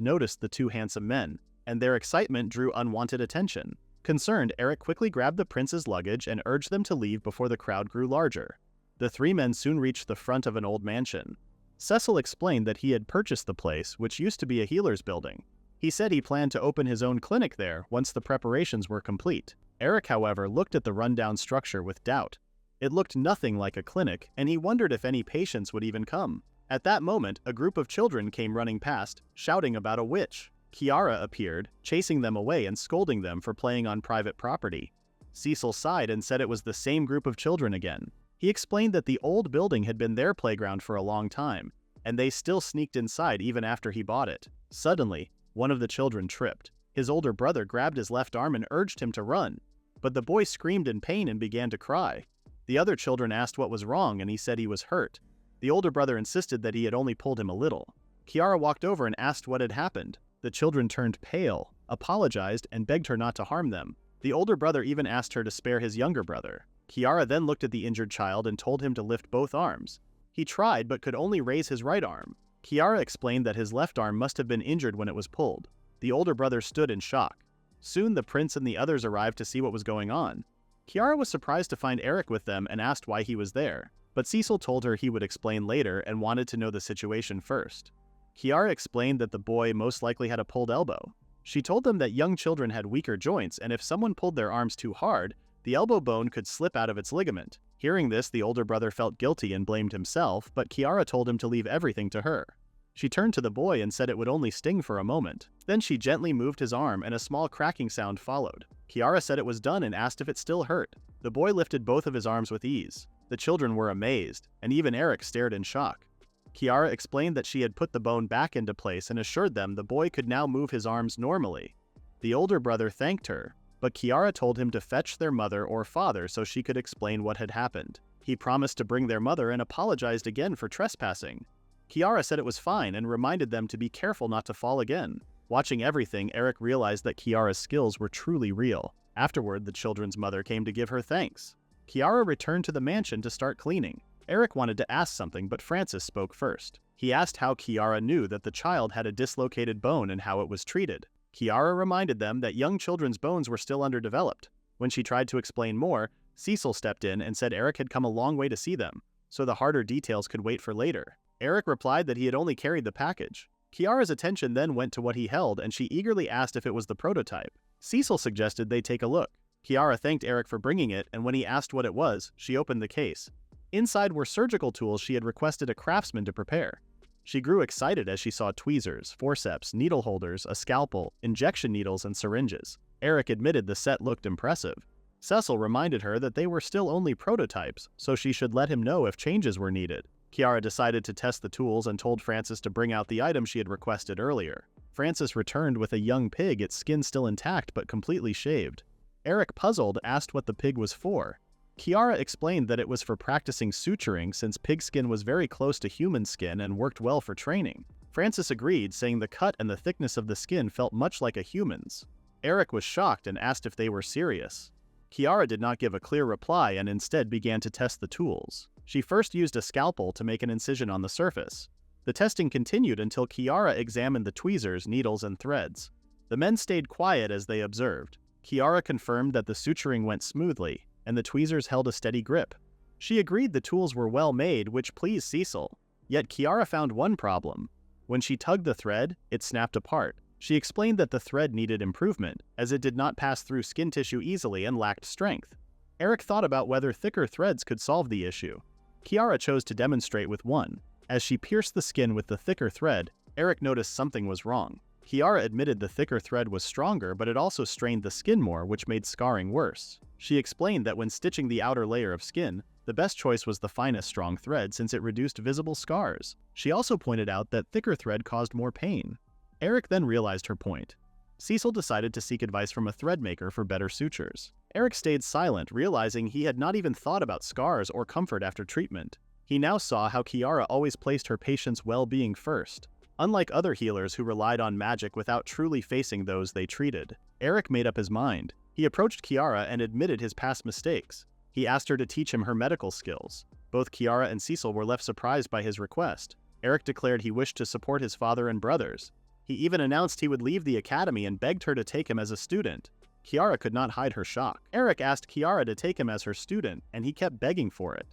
Speaker 1: noticed the two handsome men, and their excitement drew unwanted attention. Concerned, Eric quickly grabbed the prince's luggage and urged them to leave before the crowd grew larger. The three men soon reached the front of an old mansion. Cecil explained that he had purchased the place, which used to be a healer's building. He said he planned to open his own clinic there once the preparations were complete. Eric, however, looked at the rundown structure with doubt. It looked nothing like a clinic, and he wondered if any patients would even come. At that moment, a group of children came running past, shouting about a witch. Kiara appeared, chasing them away and scolding them for playing on private property. Cecil sighed and said it was the same group of children again. He explained that the old building had been their playground for a long time, and they still sneaked inside even after he bought it. Suddenly, one of the children tripped. His older brother grabbed his left arm and urged him to run, but the boy screamed in pain and began to cry. The other children asked what was wrong, and he said he was hurt. The older brother insisted that he had only pulled him a little. Kiara walked over and asked what had happened. The children turned pale, apologized, and begged her not to harm them. The older brother even asked her to spare his younger brother. Kiara then looked at the injured child and told him to lift both arms. He tried but could only raise his right arm. Kiara explained that his left arm must have been injured when it was pulled. The older brother stood in shock. Soon the prince and the others arrived to see what was going on. Kiara was surprised to find Eric with them and asked why he was there, but Cecil told her he would explain later and wanted to know the situation first. Kiara explained that the boy most likely had a pulled elbow. She told them that young children had weaker joints, and if someone pulled their arms too hard, the elbow bone could slip out of its ligament. Hearing this, the older brother felt guilty and blamed himself, but Kiara told him to leave everything to her. She turned to the boy and said it would only sting for a moment. Then she gently moved his arm and a small cracking sound followed. Kiara said it was done and asked if it still hurt. The boy lifted both of his arms with ease. The children were amazed, and even Eric stared in shock. Kiara explained that she had put the bone back into place and assured them the boy could now move his arms normally. The older brother thanked her, but Kiara told him to fetch their mother or father so she could explain what had happened. He promised to bring their mother and apologized again for trespassing. Kiara said it was fine and reminded them to be careful not to fall again. Watching everything, Eric realized that Kiara's skills were truly real. Afterward, the children's mother came to give her thanks. Kiara returned to the mansion to start cleaning. Eric wanted to ask something, but Francis spoke first. He asked how Kiara knew that the child had a dislocated bone and how it was treated. Kiara reminded them that young children's bones were still underdeveloped. When she tried to explain more, Cecil stepped in and said Eric had come a long way to see them, so the harder details could wait for later. Eric replied that he had only carried the package. Kiara's attention then went to what he held, and she eagerly asked if it was the prototype. Cecil suggested they take a look. Kiara thanked Eric for bringing it, and when he asked what it was, she opened the case. Inside were surgical tools she had requested a craftsman to prepare. She grew excited as she saw tweezers, forceps, needle holders, a scalpel, injection needles, and syringes. Eric admitted the set looked impressive. Cecil reminded her that they were still only prototypes, so she should let him know if changes were needed. Kiara decided to test the tools and told Francis to bring out the item she had requested earlier. Francis returned with a young pig, its skin still intact but completely shaved. Eric, puzzled, asked what the pig was for. Kiara explained that it was for practicing suturing since pig skin was very close to human skin and worked well for training. Francis agreed, saying the cut and the thickness of the skin felt much like a human's. Eric was shocked and asked if they were serious. Kiara did not give a clear reply and instead began to test the tools. She first used a scalpel to make an incision on the surface. The testing continued until Kiara examined the tweezers, needles, and threads. The men stayed quiet as they observed. Kiara confirmed that the suturing went smoothly, and the tweezers held a steady grip. She agreed the tools were well made, which pleased Cecil. Yet Kiara found one problem. When she tugged the thread, it snapped apart. She explained that the thread needed improvement, as it did not pass through skin tissue easily and lacked strength. Eric thought about whether thicker threads could solve the issue. Kiara chose to demonstrate with one. As she pierced the skin with the thicker thread, Eric noticed something was wrong. Kiara admitted the thicker thread was stronger, but it also strained the skin more, which made scarring worse. She explained that when stitching the outer layer of skin, the best choice was the finest strong thread since it reduced visible scars. She also pointed out that thicker thread caused more pain. Eric then realized her point. Cecil decided to seek advice from a thread maker for better sutures. Eric stayed silent, realizing he had not even thought about scars or comfort after treatment. He now saw how Kiara always placed her patients' well-being first. Unlike other healers who relied on magic without truly facing those they treated, Eric made up his mind. He approached Kiara and admitted his past mistakes. He asked her to teach him her medical skills. Both Kiara and Cecil were left surprised by his request. Eric declared he wished to support his father and brothers. He even announced he would leave the academy and begged her to take him as a student. Kiara could not hide her shock. Eric asked Kiara to take him as her student, and he kept begging for it.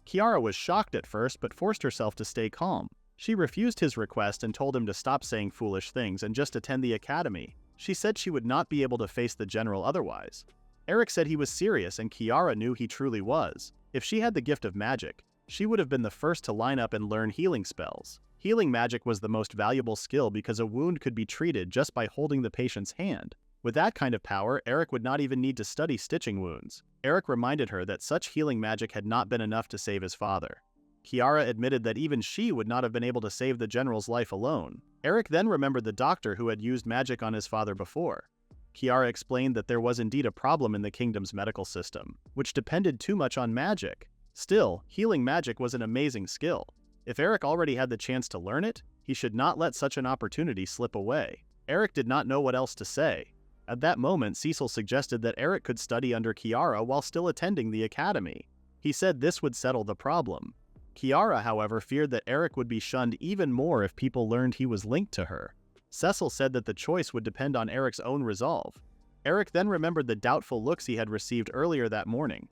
Speaker 1: Kiara was shocked at first but forced herself to stay calm. She refused his request and told him to stop saying foolish things and just attend the academy. She said she would not be able to face the general otherwise. Eric said he was serious and Kiara knew he truly was. If she had the gift of magic, She would have been the first to line up and learn healing spells. Healing magic was the most valuable skill because a wound could be treated just by holding the patient's hand. With that kind of power, Eric would not even need to study stitching wounds. Eric reminded her that such healing magic had not been enough to save his father. Kiara admitted that even she would not have been able to save the general's life alone. Eric then remembered the doctor who had used magic on his father before. Kiara explained that there was indeed a problem in the kingdom's medical system, which depended too much on magic. Still, healing magic was an amazing skill. If Eric already had the chance to learn it, he should not let such an opportunity slip away. Eric did not know what else to say. At that moment, Cecil suggested that Eric could study under Kiara while still attending the academy. He said this would settle the problem. Kiara, however, feared that Eric would be shunned even more if people learned he was linked to her. Cecil said that the choice would depend on Eric's own resolve. Eric then remembered the doubtful looks he had received earlier that morning.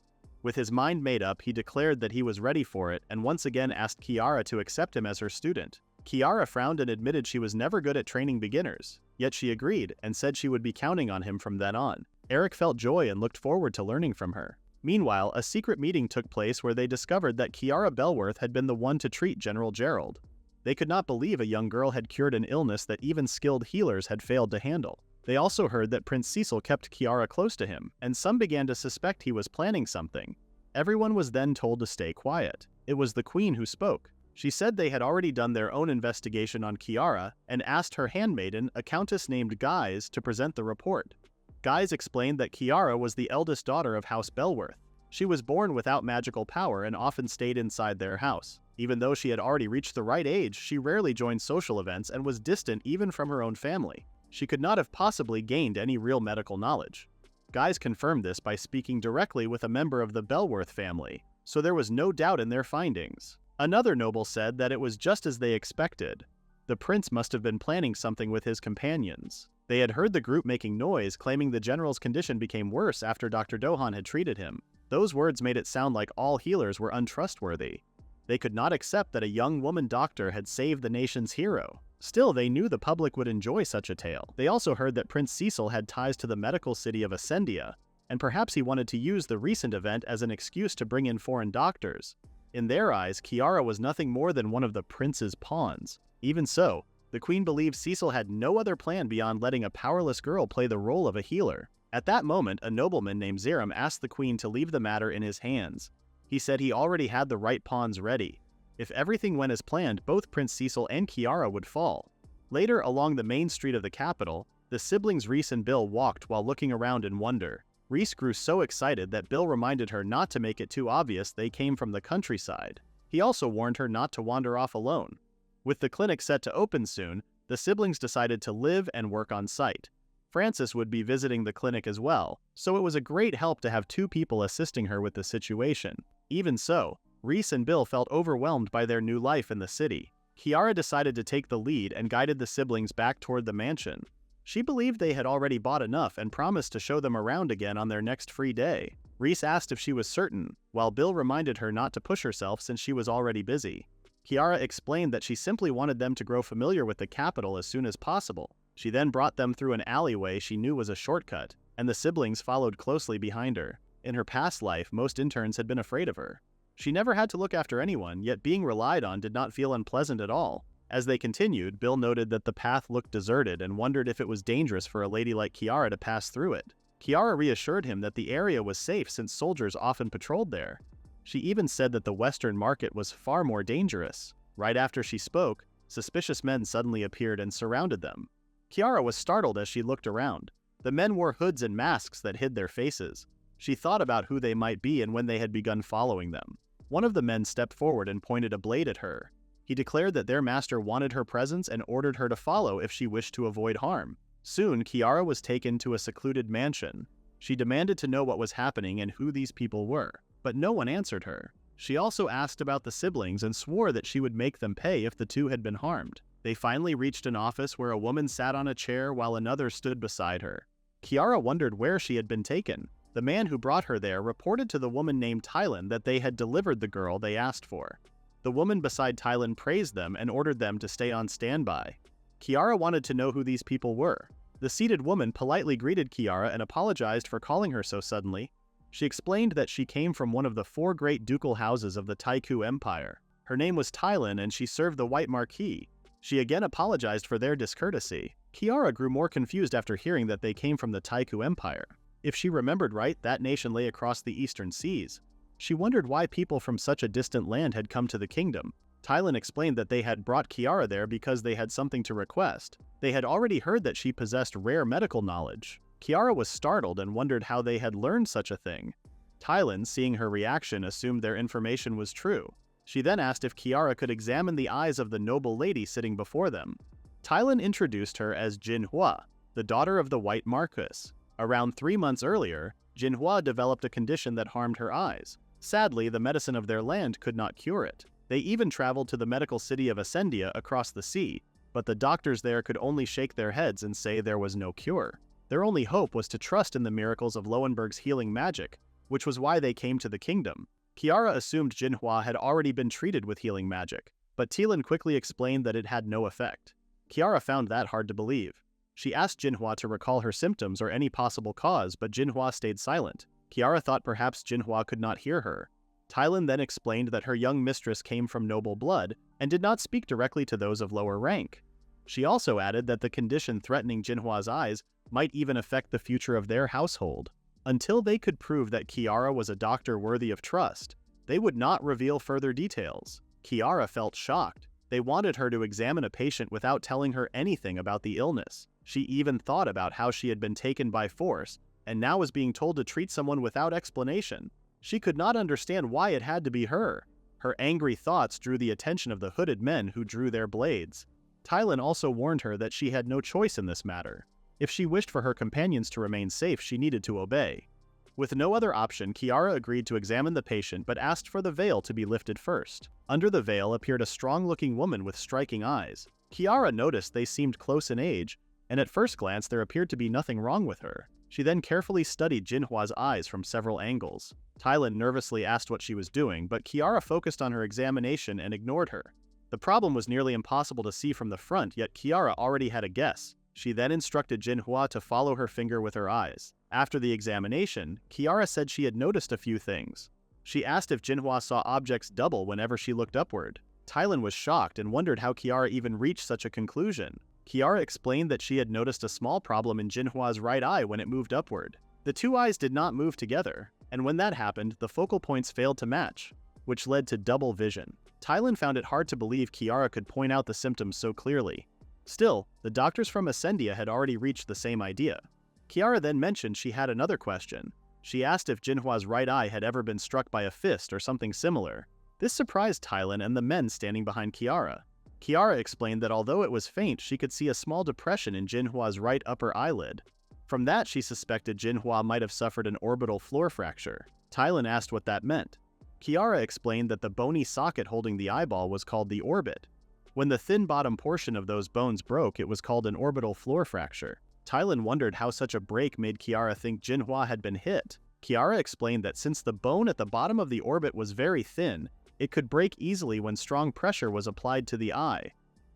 Speaker 1: With his mind made up, he declared that he was ready for it and once again asked Kiara to accept him as her student. Kiara frowned and admitted she was never good at training beginners, yet she agreed and said she would be counting on him from then on. Eric felt joy and looked forward to learning from her. Meanwhile, a secret meeting took place where they discovered that Kiara Bellworth had been the one to treat General Gerald. They could not believe a young girl had cured an illness that even skilled healers had failed to handle. They also heard that Prince Cecil kept Kiara close to him, and some began to suspect he was planning something. Everyone was then told to stay quiet. It was the Queen who spoke. She said they had already done their own investigation on Kiara and asked her handmaiden, a countess named Guise, to present the report. Guise explained that Kiara was the eldest daughter of House Bellworth. She was born without magical power and often stayed inside their house. Even though she had already reached the right age, she rarely joined social events and was distant even from her own family. She could not have possibly gained any real medical knowledge. Guise confirmed this by speaking directly with a member of the Bellworth family, so there was no doubt in their findings. Another noble said that it was just as they expected. The prince must have been planning something with his companions. They had heard the group making noise, claiming the general's condition became worse after Dr. Dohan had treated him. Those words made it sound like all healers were untrustworthy. They could not accept that a young woman doctor had saved the nation's hero. Still, they knew the public would enjoy such a tale. They also heard that Prince Cecil had ties to the medical city of Ascendia, and perhaps he wanted to use the recent event as an excuse to bring in foreign doctors. In their eyes, Kiara was nothing more than one of the prince's pawns. Even so, the queen believed Cecil had no other plan beyond letting a powerless girl play the role of a healer. At that moment, a nobleman named Zeram asked the queen to leave the matter in his hands. He said he already had the right pawns ready. If everything went as planned, both Prince Cecil and Kiara would fall. Later, along the main street of the capital, the siblings Rhys and Bill walked while looking around in wonder. Rhys grew so excited that Bill reminded her not to make it too obvious they came from the countryside. He also warned her not to wander off alone. With the clinic set to open soon, the siblings decided to live and work on site. Frances would be visiting the clinic as well, so it was a great help to have two people assisting her with the situation. Even so, Rhys and Bill felt overwhelmed by their new life in the city. Kiara decided to take the lead and guided the siblings back toward the mansion. She believed they had already bought enough and promised to show them around again on their next free day. Rhys asked if she was certain, while Bill reminded her not to push herself since she was already busy. Kiara explained that she simply wanted them to grow familiar with the capital as soon as possible. She then brought them through an alleyway she knew was a shortcut, and the siblings followed closely behind her. In her past life, most interns had been afraid of her. She never had to look after anyone, yet being relied on did not feel unpleasant at all. As they continued, Bill noted that the path looked deserted and wondered if it was dangerous for a lady like Kiara to pass through it. Kiara reassured him that the area was safe since soldiers often patrolled there. She even said that the Western Market was far more dangerous. Right after she spoke, suspicious men suddenly appeared and surrounded them. Kiara was startled as she looked around. The men wore hoods and masks that hid their faces. She thought about who they might be and when they had begun following them. One of the men stepped forward and pointed a blade at her. He declared that their master wanted her presence and ordered her to follow if she wished to avoid harm. Soon, Kiara was taken to a secluded mansion. She demanded to know what was happening and who these people were, but no one answered her. She also asked about the siblings and swore that she would make them pay if the two had been harmed. They finally reached an office where a woman sat on a chair while another stood beside her. Kiara wondered where she had been taken. The man who brought her there reported to the woman named Tylan that they had delivered the girl they asked for. The woman beside Tylan praised them and ordered them to stay on standby. Kiara wanted to know who these people were. The seated woman politely greeted Kiara and apologized for calling her so suddenly. She explained that she came from one of the 4 great ducal houses of the Taiku Empire. Her name was Tylin and she served the White Marquis. She again apologized for their discourtesy. Kiara grew more confused after hearing that they came from the Taiku Empire. If she remembered right, that nation lay across the eastern seas. She wondered why people from such a distant land had come to the kingdom. Tylin explained that they had brought Kiara there because they had something to request. They had already heard that she possessed rare medical knowledge. Kiara was startled and wondered how they had learned such a thing. Tylin, seeing her reaction, assumed their information was true. She then asked if Kiara could examine the eyes of the noble lady sitting before them. Tylin introduced her as Jinhua, the daughter of the White Marquis. Around 3 months earlier, Jinhua developed a condition that harmed her eyes. Sadly, the medicine of their land could not cure it. They even traveled to the medical city of Ascendia across the sea, but the doctors there could only shake their heads and say there was no cure. Their only hope was to trust in the miracles of Lowenberg's healing magic, which was why they came to the kingdom. Kiara assumed Jinhua had already been treated with healing magic, but Tylin quickly explained that it had no effect. Kiara found that hard to believe. She asked Jinhua to recall her symptoms or any possible cause, but Jinhua stayed silent. Kiara thought perhaps Jinhua could not hear her. Tylin then explained that her young mistress came from noble blood and did not speak directly to those of lower rank. She also added that the condition threatening Jinhua's eyes might even affect the future of their household. Until they could prove that Kiara was a doctor worthy of trust, they would not reveal further details. Kiara felt shocked. They wanted her to examine a patient without telling her anything about the illness. She even thought about how she had been taken by force and now was being told to treat someone without explanation. She could not understand why it had to be her. Her angry thoughts drew the attention of the hooded men who drew their blades. Tylin also warned her that she had no choice in this matter. If she wished for her companions to remain safe, she needed to obey. With no other option, Kiara agreed to examine the patient but asked for the veil to be lifted first. Under the veil appeared a strong-looking woman with striking eyes. Kiara noticed they seemed close in age, and at first glance there appeared to be nothing wrong with her. She then carefully studied Jinhua's eyes from several angles. Tylin nervously asked what she was doing, but Kiara focused on her examination and ignored her. The problem was nearly impossible to see from the front, yet Kiara already had a guess. She then instructed Jinhua to follow her finger with her eyes. After the examination, Kiara said she had noticed a few things. She asked if Jinhua saw objects double whenever she looked upward. Tylin was shocked and wondered how Kiara even reached such a conclusion. Kiara explained that she had noticed a small problem in Jinhua's right eye when it moved upward. The two eyes did not move together, and when that happened, the focal points failed to match, which led to double vision. Tylin found it hard to believe Kiara could point out the symptoms so clearly. Still, the doctors from Ascendia had already reached the same idea. Kiara then mentioned she had another question. She asked if Jinhua's right eye had ever been struck by a fist or something similar. This surprised Tylin and the men standing behind Kiara. Kiara explained that although it was faint, she could see a small depression in Jinhua's right upper eyelid. From that, she suspected Jinhua might have suffered an orbital floor fracture. Tylin asked what that meant. Kiara explained that the bony socket holding the eyeball was called the orbit. When the thin bottom portion of those bones broke, it was called an orbital floor fracture. Tylin wondered how such a break made Kiara think Jinhua had been hit. Kiara explained that since the bone at the bottom of the orbit was very thin, it could break easily when strong pressure was applied to the eye.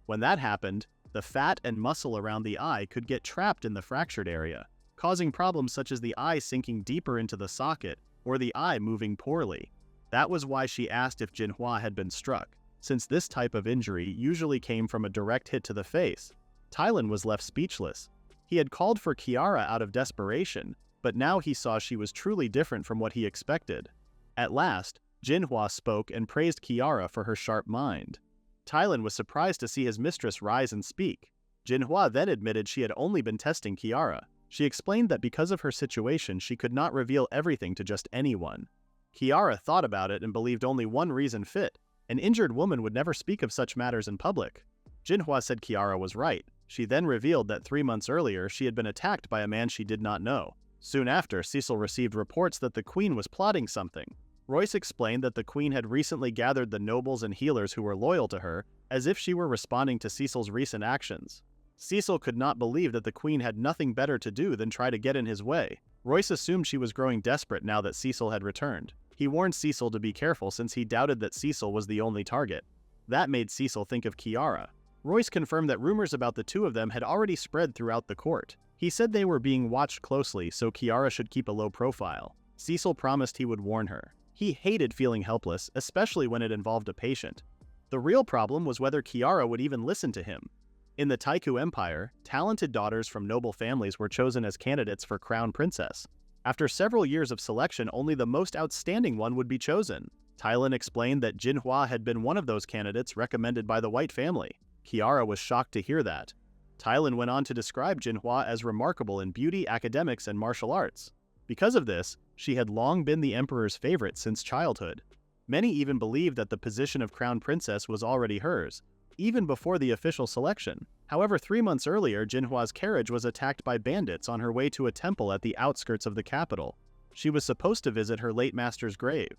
Speaker 1: When that happened, the fat and muscle around the eye could get trapped in the fractured area, causing problems such as the eye sinking deeper into the socket or the eye moving poorly. That was why she asked if Jinhua had been struck, since this type of injury usually came from a direct hit to the face. Tylin was left speechless. He had called for Kiara out of desperation, but now he saw she was truly different from what he expected. At last, Jinhua spoke and praised Kiara for her sharp mind. Tylin was surprised to see his mistress rise and speak. Jinhua then admitted she had only been testing Kiara. She explained that because of her situation, she could not reveal everything to just anyone. Kiara thought about it and believed only one reason fit. An injured woman would never speak of such matters in public. Jinhua said Kiara was right. She then revealed that 3 months earlier she had been attacked by a man she did not know. Soon after, Cecil received reports that the queen was plotting something. Royce explained that the queen had recently gathered the nobles and healers who were loyal to her, as if she were responding to Cecil's recent actions. Cecil could not believe that the queen had nothing better to do than try to get in his way. Royce assumed she was growing desperate now that Cecil had returned. He warned Cecil to be careful since he doubted that Cecil was the only target. That made Cecil think of Kiara. Royce confirmed that rumors about the two of them had already spread throughout the court. He said they were being watched closely, so Kiara should keep a low profile. Cecil promised he would warn her. He hated feeling helpless, especially when it involved a patient. The real problem was whether Kiara would even listen to him. In the Taiku Empire, talented daughters from noble families were chosen as candidates for crown princess. After several years of selection, only the most outstanding one would be chosen. Tylin explained that Jinhua had been one of those candidates recommended by the White family. Kiara was shocked to hear that. Tylin went on to describe Jinhua as remarkable in beauty, academics, and martial arts. Because of this, she had long been the emperor's favorite since childhood. Many even believed that the position of crown princess was already hers, even before the official selection. However, 3 months earlier, Jinhua's carriage was attacked by bandits on her way to a temple at the outskirts of the capital. She was supposed to visit her late master's grave.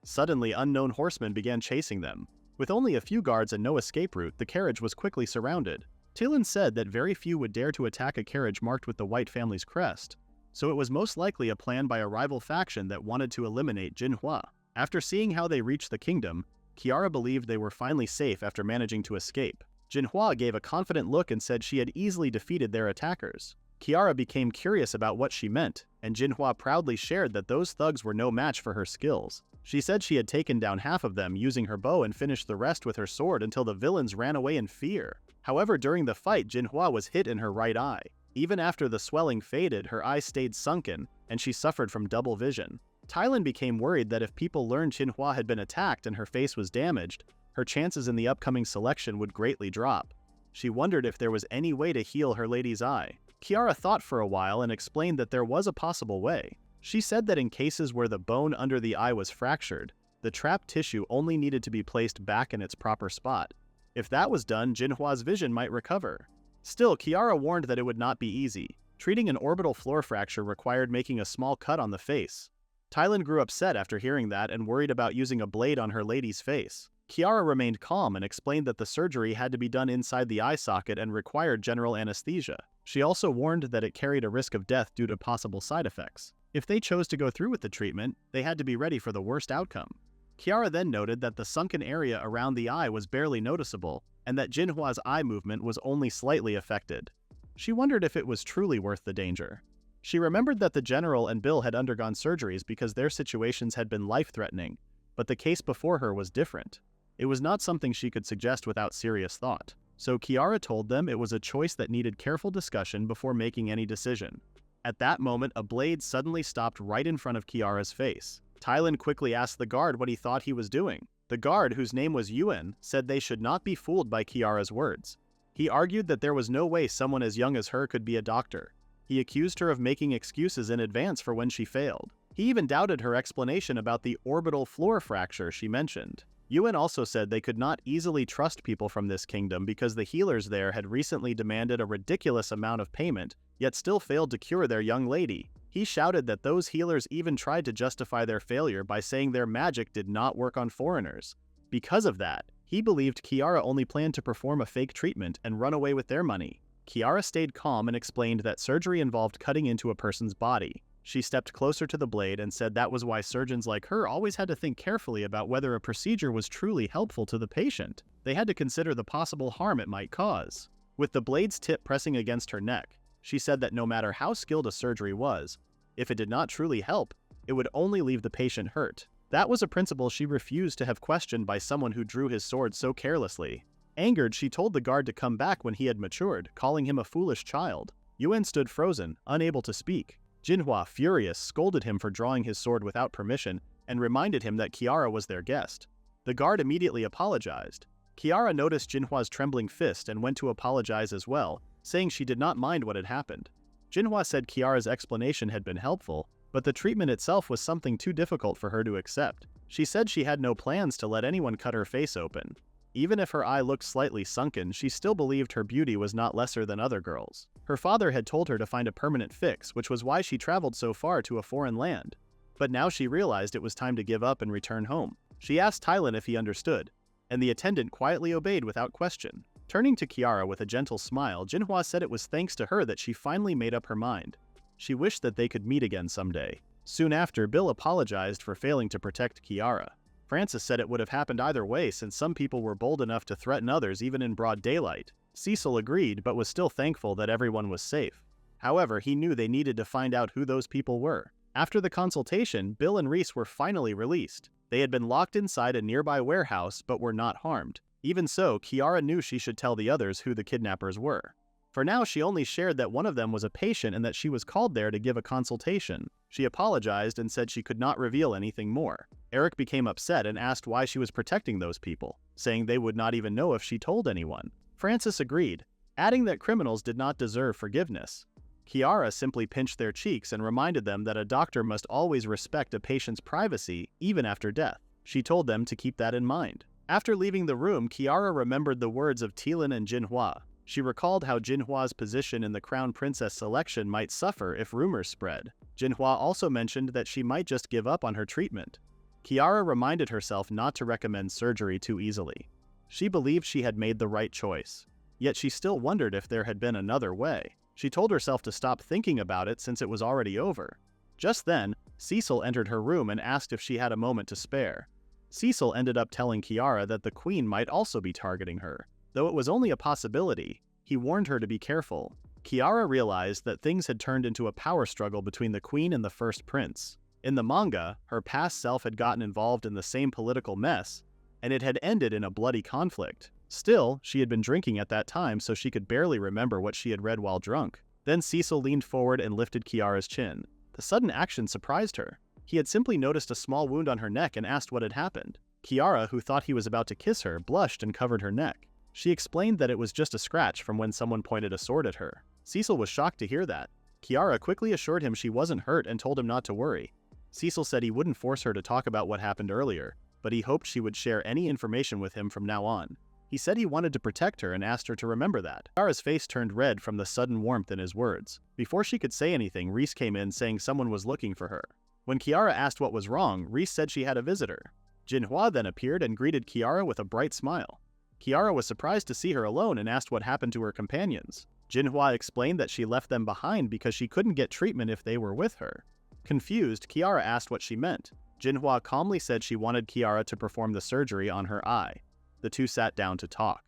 Speaker 1: Suddenly, unknown horsemen began chasing them. With only a few guards and no escape route, the carriage was quickly surrounded. Tylin said that very few would dare to attack a carriage marked with the White family's crest, so it was most likely a plan by a rival faction that wanted to eliminate Jinhua. After seeing how they reached the kingdom, Kiara believed they were finally safe after managing to escape. Jinhua gave a confident look and said she had easily defeated their attackers. Kiara became curious about what she meant, and Jinhua proudly shared that those thugs were no match for her skills. She said she had taken down half of them using her bow and finished the rest with her sword until the villains ran away in fear. However, during the fight, Jinhua was hit in her right eye. Even after the swelling faded, her eye stayed sunken, and she suffered from double vision. Tylin became worried that if people learned Jinhua had been attacked and her face was damaged, her chances in the upcoming selection would greatly drop. She wondered if there was any way to heal her lady's eye. Kiara thought for a while and explained that there was a possible way. She said that in cases where the bone under the eye was fractured, the trapped tissue only needed to be placed back in its proper spot. If that was done, Jinhua's vision might recover. Still, Kiara warned that it would not be easy. Treating an orbital floor fracture required making a small cut on the face. Tylin grew upset after hearing that and worried about using a blade on her lady's face. Kiara remained calm and explained that the surgery had to be done inside the eye socket and required general anesthesia. She also warned that it carried a risk of death due to possible side effects. If they chose to go through with the treatment, they had to be ready for the worst outcome. Kiara then noted that the sunken area around the eye was barely noticeable, and that Jinhua's eye movement was only slightly affected. She wondered if it was truly worth the danger. She remembered that the general and Bill had undergone surgeries because their situations had been life-threatening, but the case before her was different. It was not something she could suggest without serious thought. So Kiara told them it was a choice that needed careful discussion before making any decision. At that moment, a blade suddenly stopped right in front of Kiara's face. Tylin quickly asked the guard what he thought he was doing. The guard, whose name was Yuan, said they should not be fooled by Kiara's words. He argued that there was no way someone as young as her could be a doctor. He accused her of making excuses in advance for when she failed. He even doubted her explanation about the orbital floor fracture she mentioned. Yuan also said they could not easily trust people from this kingdom because the healers there had recently demanded a ridiculous amount of payment, yet still failed to cure their young lady. He shouted that those healers even tried to justify their failure by saying their magic did not work on foreigners. Because of that, he believed Kiara only planned to perform a fake treatment and run away with their money. Kiara stayed calm and explained that surgery involved cutting into a person's body. She stepped closer to the blade and said that was why surgeons like her always had to think carefully about whether a procedure was truly helpful to the patient. They had to consider the possible harm it might cause. With the blade's tip pressing against her neck, she said that no matter how skilled a surgery was, if it did not truly help, it would only leave the patient hurt. That was a principle she refused to have questioned by someone who drew his sword so carelessly. Angered, she told the guard to come back when he had matured, calling him a foolish child. Yuan stood frozen, unable to speak. Jinhua, furious, scolded him for drawing his sword without permission and reminded him that Kiara was their guest. The guard immediately apologized. Kiara noticed Jinhua's trembling fist and went to apologize as well, saying she did not mind what had happened. Jinhua said Kiara's explanation had been helpful, but the treatment itself was something too difficult for her to accept. She said she had no plans to let anyone cut her face open. Even if her eye looked slightly sunken, she still believed her beauty was not lesser than other girls. Her father had told her to find a permanent fix, which was why she traveled so far to a foreign land. But now she realized it was time to give up and return home. She asked Tylin if he understood, and the attendant quietly obeyed without question. Turning to Kiara with a gentle smile, Jinhua said it was thanks to her that she finally made up her mind. She wished that they could meet again someday. Soon after, Bill apologized for failing to protect Kiara. Francis said it would have happened either way since some people were bold enough to threaten others even in broad daylight. Cecil agreed but was still thankful that everyone was safe. However, he knew they needed to find out who those people were. After the consultation, Bill and Reese were finally released. They had been locked inside a nearby warehouse but were not harmed. Even so, Kiara knew she should tell the others who the kidnappers were. For now, she only shared that one of them was a patient and that she was called there to give a consultation. She apologized and said she could not reveal anything more. Eric became upset and asked why she was protecting those people, saying they would not even know if she told anyone. Francis agreed, adding that criminals did not deserve forgiveness. Kiara simply pinched their cheeks and reminded them that a doctor must always respect a patient's privacy, even after death. She told them to keep that in mind. After leaving the room, Kiara remembered the words of Tilin and Jinhua. She recalled how Jinhua's position in the Crown Princess selection might suffer if rumors spread. Jinhua also mentioned that she might just give up on her treatment. Kiara reminded herself not to recommend surgery too easily. She believed she had made the right choice. Yet she still wondered if there had been another way. She told herself to stop thinking about it since it was already over. Just then, Cecil entered her room and asked if she had a moment to spare. Cecil ended up telling Kiara that the Queen might also be targeting her. Though it was only a possibility, he warned her to be careful. Kiara realized that things had turned into a power struggle between the Queen and the First Prince. In the manga, her past self had gotten involved in the same political mess, and it had ended in a bloody conflict. Still, she had been drinking at that time, so she could barely remember what she had read while drunk. Then Cecil leaned forward and lifted Kiara's chin. The sudden action surprised her. He had simply noticed a small wound on her neck and asked what had happened. Kiara, who thought he was about to kiss her, blushed and covered her neck. She explained that it was just a scratch from when someone pointed a sword at her. Cecil was shocked to hear that. Kiara quickly assured him she wasn't hurt and told him not to worry. Cecil said he wouldn't force her to talk about what happened earlier, but he hoped she would share any information with him from now on. He said he wanted to protect her and asked her to remember that. Kiara's face turned red from the sudden warmth in his words. Before she could say anything, Reese came in saying someone was looking for her. When Kiara asked what was wrong, Reese said she had a visitor. Jinhua then appeared and greeted Kiara with a bright smile. Kiara was surprised to see her alone and asked what happened to her companions. Jinhua explained that she left them behind because she couldn't get treatment if they were with her. Confused, Kiara asked what she meant. Jinhua calmly said she wanted Kiara to perform the surgery on her eye. The two sat down to talk.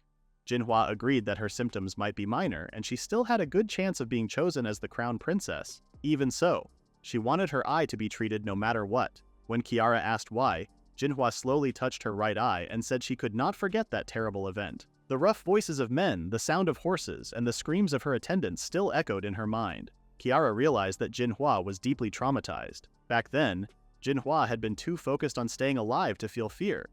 Speaker 1: Jinhua agreed that her symptoms might be minor and she still had a good chance of being chosen as the crown princess. Even so, she wanted her eye to be treated no matter what. When Kiara asked why, Jinhua slowly touched her right eye and said she could not forget that terrible event. The rough voices of men, the sound of horses, and the screams of her attendants still echoed in her mind. Kiara realized that Jinhua was deeply traumatized. Back then, Jinhua had been too focused on staying alive to feel fear.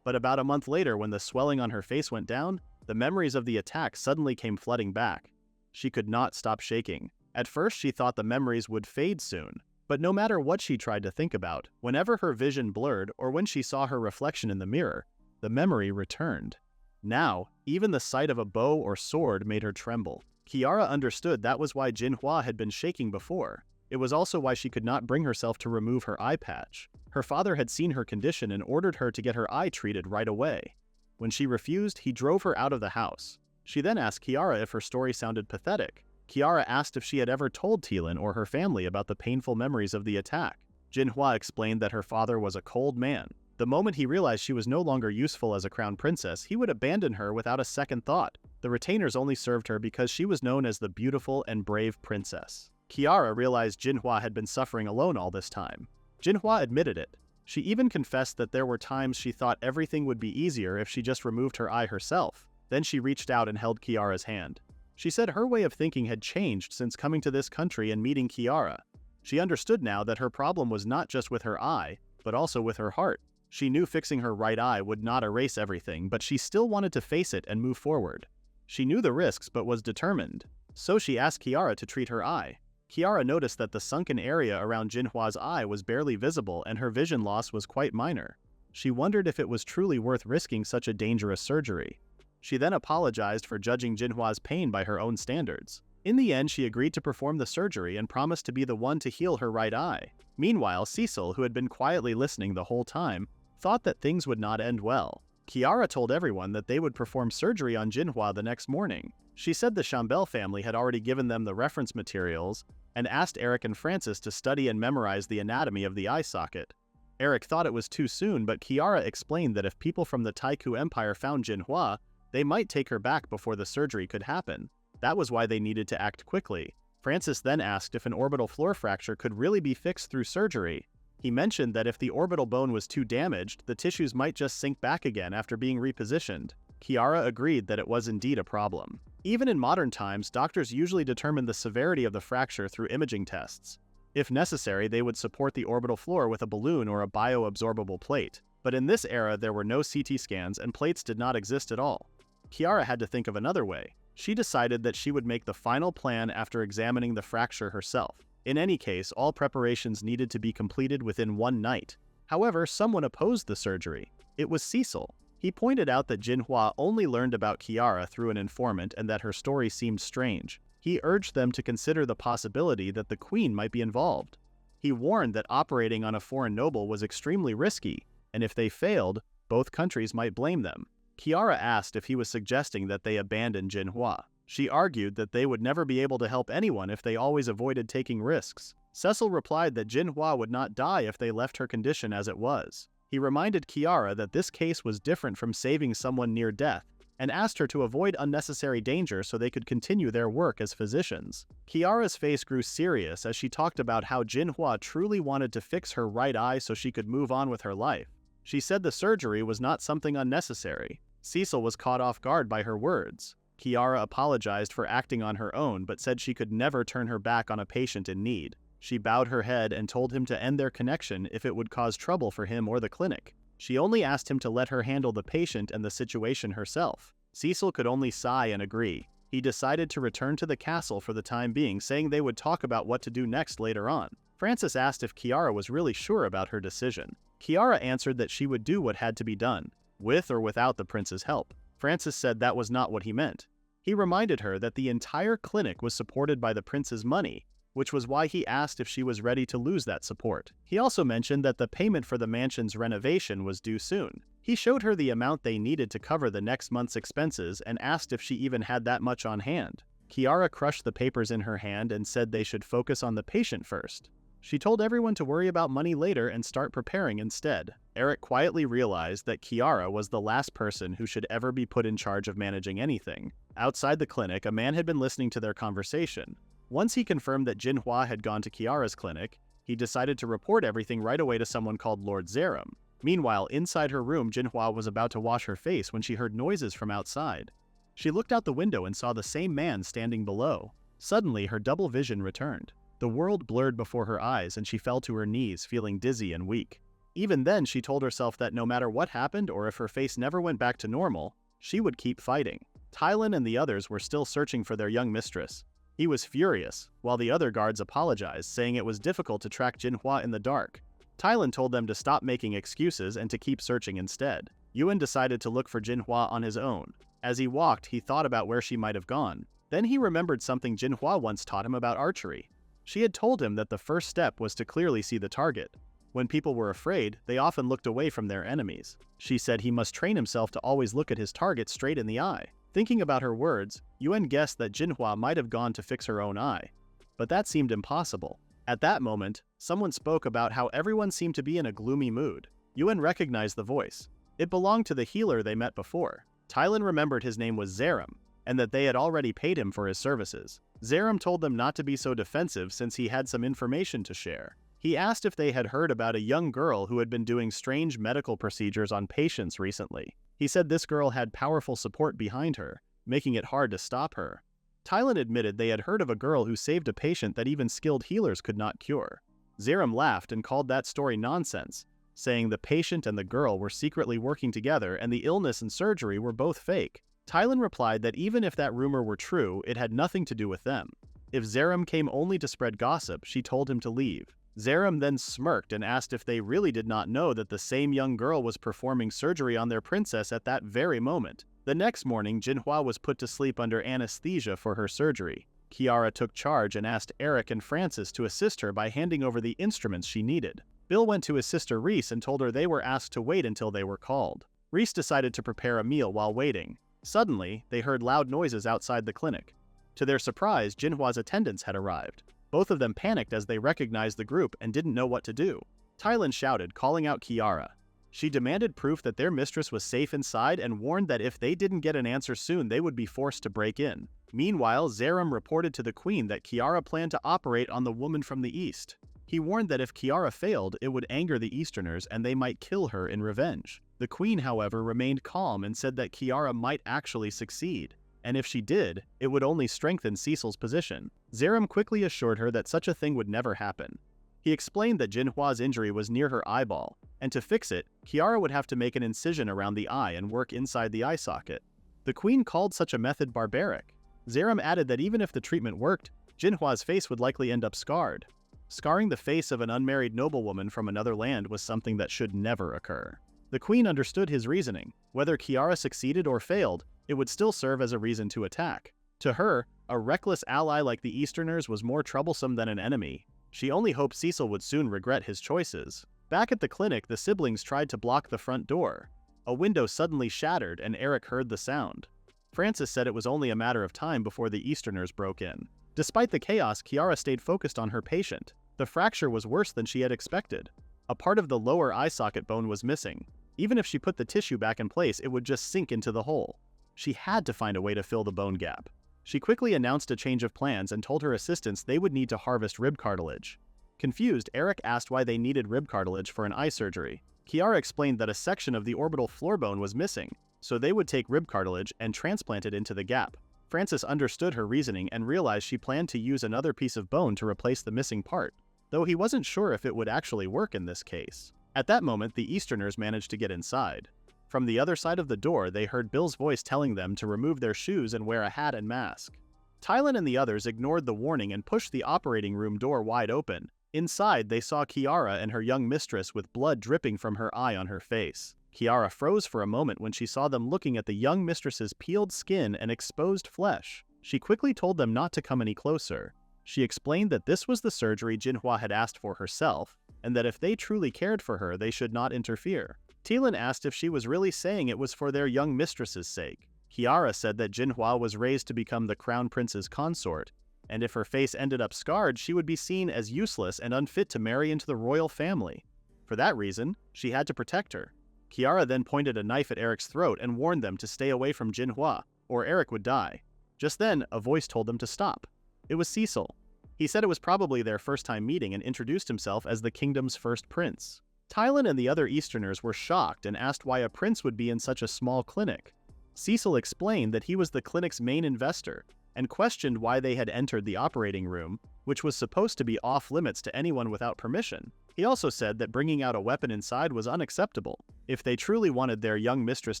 Speaker 1: But about a month later, when the swelling on her face went down, the memories of the attack suddenly came flooding back. She could not stop shaking. At first, she thought the memories would fade soon. But no matter what she tried to think about, whenever her vision blurred or when she saw her reflection in the mirror, the memory returned. Now, even the sight of a bow or sword made her tremble. Kiara understood that was why Jinhua had been shaking before. It was also why she could not bring herself to remove her eye patch. Her father had seen her condition and ordered her to get her eye treated right away. When she refused, he drove her out of the house. She then asked Kiara if her story sounded pathetic. Kiara asked if she had ever told Tilin or her family about the painful memories of the attack. Jinhua explained that her father was a cold man. The moment he realized she was no longer useful as a crown princess, he would abandon her without a second thought. The retainers only served her because she was known as the beautiful and brave princess. Kiara realized Jinhua had been suffering alone all this time. Jinhua admitted it. She even confessed that there were times she thought everything would be easier if she just removed her eye herself. Then she reached out and held Kiara's hand. She said her way of thinking had changed since coming to this country and meeting Kiara. She understood now that her problem was not just with her eye, but also with her heart. She knew fixing her right eye would not erase everything, but she still wanted to face it and move forward. She knew the risks but was determined. So she asked Kiara to treat her eye. Kiara noticed that the sunken area around Jinhua's eye was barely visible and her vision loss was quite minor. She wondered if it was truly worth risking such a dangerous surgery. She then apologized for judging Jinhua's pain by her own standards. In the end, she agreed to perform the surgery and promised to be the one to heal her right eye. Meanwhile, Cecil, who had been quietly listening the whole time, thought that things would not end well. Kiara told everyone that they would perform surgery on Jinhua the next morning. She said the Chambel family had already given them the reference materials and asked Eric and Francis to study and memorize the anatomy of the eye socket. Eric thought it was too soon, but Kiara explained that if people from the Taiku Empire found Jinhua, they might take her back before the surgery could happen. That was why they needed to act quickly. Francis then asked if an orbital floor fracture could really be fixed through surgery. He mentioned that if the orbital bone was too damaged, the tissues might just sink back again after being repositioned. Kiara agreed that it was indeed a problem. Even in modern times, doctors usually determine the severity of the fracture through imaging tests. If necessary, they would support the orbital floor with a balloon or a bioabsorbable plate. But in this era, there were no CT scans and plates did not exist at all. Kiara had to think of another way. She decided that she would make the final plan after examining the fracture herself. In any case, all preparations needed to be completed within one night. However, someone opposed the surgery. It was Cecil. He pointed out that Jinhua only learned about Kiara through an informant and that her story seemed strange. He urged them to consider the possibility that the queen might be involved. He warned that operating on a foreign noble was extremely risky, and if they failed, both countries might blame them. Kiara asked if he was suggesting that they abandon Jinhua. She argued that they would never be able to help anyone if they always avoided taking risks. Cecil replied that Jinhua would not die if they left her condition as it was. He reminded Kiara that this case was different from saving someone near death, and asked her to avoid unnecessary danger so they could continue their work as physicians. Kiara's face grew serious as she talked about how Jinhua truly wanted to fix her right eye so she could move on with her life. She said the surgery was not something unnecessary. Cecil was caught off guard by her words. Kiara apologized for acting on her own but said she could never turn her back on a patient in need. She bowed her head and told him to end their connection if it would cause trouble for him or the clinic. She only asked him to let her handle the patient and the situation herself. Cecil could only sigh and agree. He decided to return to the castle for the time being, saying they would talk about what to do next later on. Francis asked if Kiara was really sure about her decision. Kiara answered that she would do what had to be done, with or without the prince's help. Francis said that was not what he meant. He reminded her that the entire clinic was supported by the prince's money, which was why he asked if she was ready to lose that support. He also mentioned that the payment for the mansion's renovation was due soon. He showed her the amount they needed to cover the next month's expenses and asked if she even had that much on hand. Kiara crushed the papers in her hand and said they should focus on the patient first. She told everyone to worry about money later and start preparing instead. Eric quietly realized that Kiara was the last person who should ever be put in charge of managing anything. Outside the clinic, a man had been listening to their conversation. Once he confirmed that Jinhua had gone to Kiara's clinic, he decided to report everything right away to someone called Lord Zerum. Meanwhile, inside her room, Jinhua was about to wash her face when she heard noises from outside. She looked out the window and saw the same man standing below. Suddenly, her double vision returned. The world blurred before her eyes and she fell to her knees, feeling dizzy and weak. Even then, she told herself that no matter what happened or if her face never went back to normal, she would keep fighting. Tylon and the others were still searching for their young mistress. He was furious, while the other guards apologized, saying it was difficult to track Jinhua in the dark. Tylon told them to stop making excuses and to keep searching instead. Yuan decided to look for Jinhua on his own. As he walked, he thought about where she might have gone. Then he remembered something Jinhua once taught him about archery. She had told him that the first step was to clearly see the target. When people were afraid, they often looked away from their enemies. She said he must train himself to always look at his target straight in the eye. Thinking about her words, Yuan guessed that Jinhua might have gone to fix her own eye. But that seemed impossible. At that moment, someone spoke about how everyone seemed to be in a gloomy mood. Yuan recognized the voice. It belonged to the healer they met before. Tylon remembered his name was Zerum, and that they had already paid him for his services. Zerum told them not to be so defensive since he had some information to share. He asked if they had heard about a young girl who had been doing strange medical procedures on patients recently. He said this girl had powerful support behind her, making it hard to stop her. Tylon admitted they had heard of a girl who saved a patient that even skilled healers could not cure. Zerum laughed and called that story nonsense, saying the patient and the girl were secretly working together and the illness and surgery were both fake. Tylon replied that even if that rumor were true, it had nothing to do with them. If Zerum came only to spread gossip, she told him to leave. Zerum then smirked and asked if they really did not know that the same young girl was performing surgery on their princess at that very moment. The next morning, Jinhua was put to sleep under anesthesia for her surgery. Kiara took charge and asked Eric and Francis to assist her by handing over the instruments she needed. Bill went to his sister Reese and told her they were asked to wait until they were called. Reese decided to prepare a meal while waiting. Suddenly, they heard loud noises outside the clinic. To their surprise, Jinhua's attendants had arrived. Both of them panicked as they recognized the group and didn't know what to do. Tylon shouted, calling out Kiara. She demanded proof that their mistress was safe inside and warned that if they didn't get an answer soon, they would be forced to break in. Meanwhile, Zeram reported to the queen that Kiara planned to operate on the woman from the east. He warned that if Kiara failed, it would anger the Easterners and they might kill her in revenge. The queen, however, remained calm and said that Kiara might actually succeed, and if she did, it would only strengthen Cecil's position. Zeram quickly assured her that such a thing would never happen. He explained that Jinhua's injury was near her eyeball, and to fix it, Kiara would have to make an incision around the eye and work inside the eye socket. The queen called such a method barbaric. Zeram added that even if the treatment worked, Jinhua's face would likely end up scarred. Scarring the face of an unmarried noblewoman from another land was something that should never occur. The queen understood his reasoning. Whether Kiara succeeded or failed, it would still serve as a reason to attack. To her, a reckless ally like the Easterners was more troublesome than an enemy. She only hoped Cecil would soon regret his choices. Back at the clinic, the siblings tried to block the front door. A window suddenly shattered and Eric heard the sound. Francis said it was only a matter of time before the Easterners broke in. Despite the chaos, Kiara stayed focused on her patient. The fracture was worse than she had expected. A part of the lower eye socket bone was missing. Even if she put the tissue back in place, it would just sink into the hole. She had to find a way to fill the bone gap. She quickly announced a change of plans and told her assistants they would need to harvest rib cartilage. Confused, Eric asked why they needed rib cartilage for an eye surgery. Kiara explained that a section of the orbital floor bone was missing, so they would take rib cartilage and transplant it into the gap. Francis understood her reasoning and realized she planned to use another piece of bone to replace the missing part, though he wasn't sure if it would actually work in this case. At that moment, the Easterners managed to get inside. From the other side of the door, they heard Bill's voice telling them to remove their shoes and wear a hat and mask. Tylan and the others ignored the warning and pushed the operating room door wide open. Inside, they saw Kiara and her young mistress with blood dripping from her eye on her face. Kiara froze for a moment when she saw them looking at the young mistress's peeled skin and exposed flesh. She quickly told them not to come any closer. She explained that this was the surgery Jinhua had asked for herself, and that if they truly cared for her, they should not interfere. Tilan asked if she was really saying it was for their young mistress's sake. Kiara said that Jinhua was raised to become the crown prince's consort, and if her face ended up scarred, she would be seen as useless and unfit to marry into the royal family. For that reason, she had to protect her. Kiara then pointed a knife at Eric's throat and warned them to stay away from Jinhua, or Eric would die. Just then, a voice told them to stop. It was Cecil. He said it was probably their first time meeting and introduced himself as the kingdom's first prince. Tylan and the other Easterners were shocked and asked why a prince would be in such a small clinic. Cecil explained that he was the clinic's main investor and questioned why they had entered the operating room, which was supposed to be off-limits to anyone without permission. He also said that bringing out a weapon inside was unacceptable. If they truly wanted their young mistress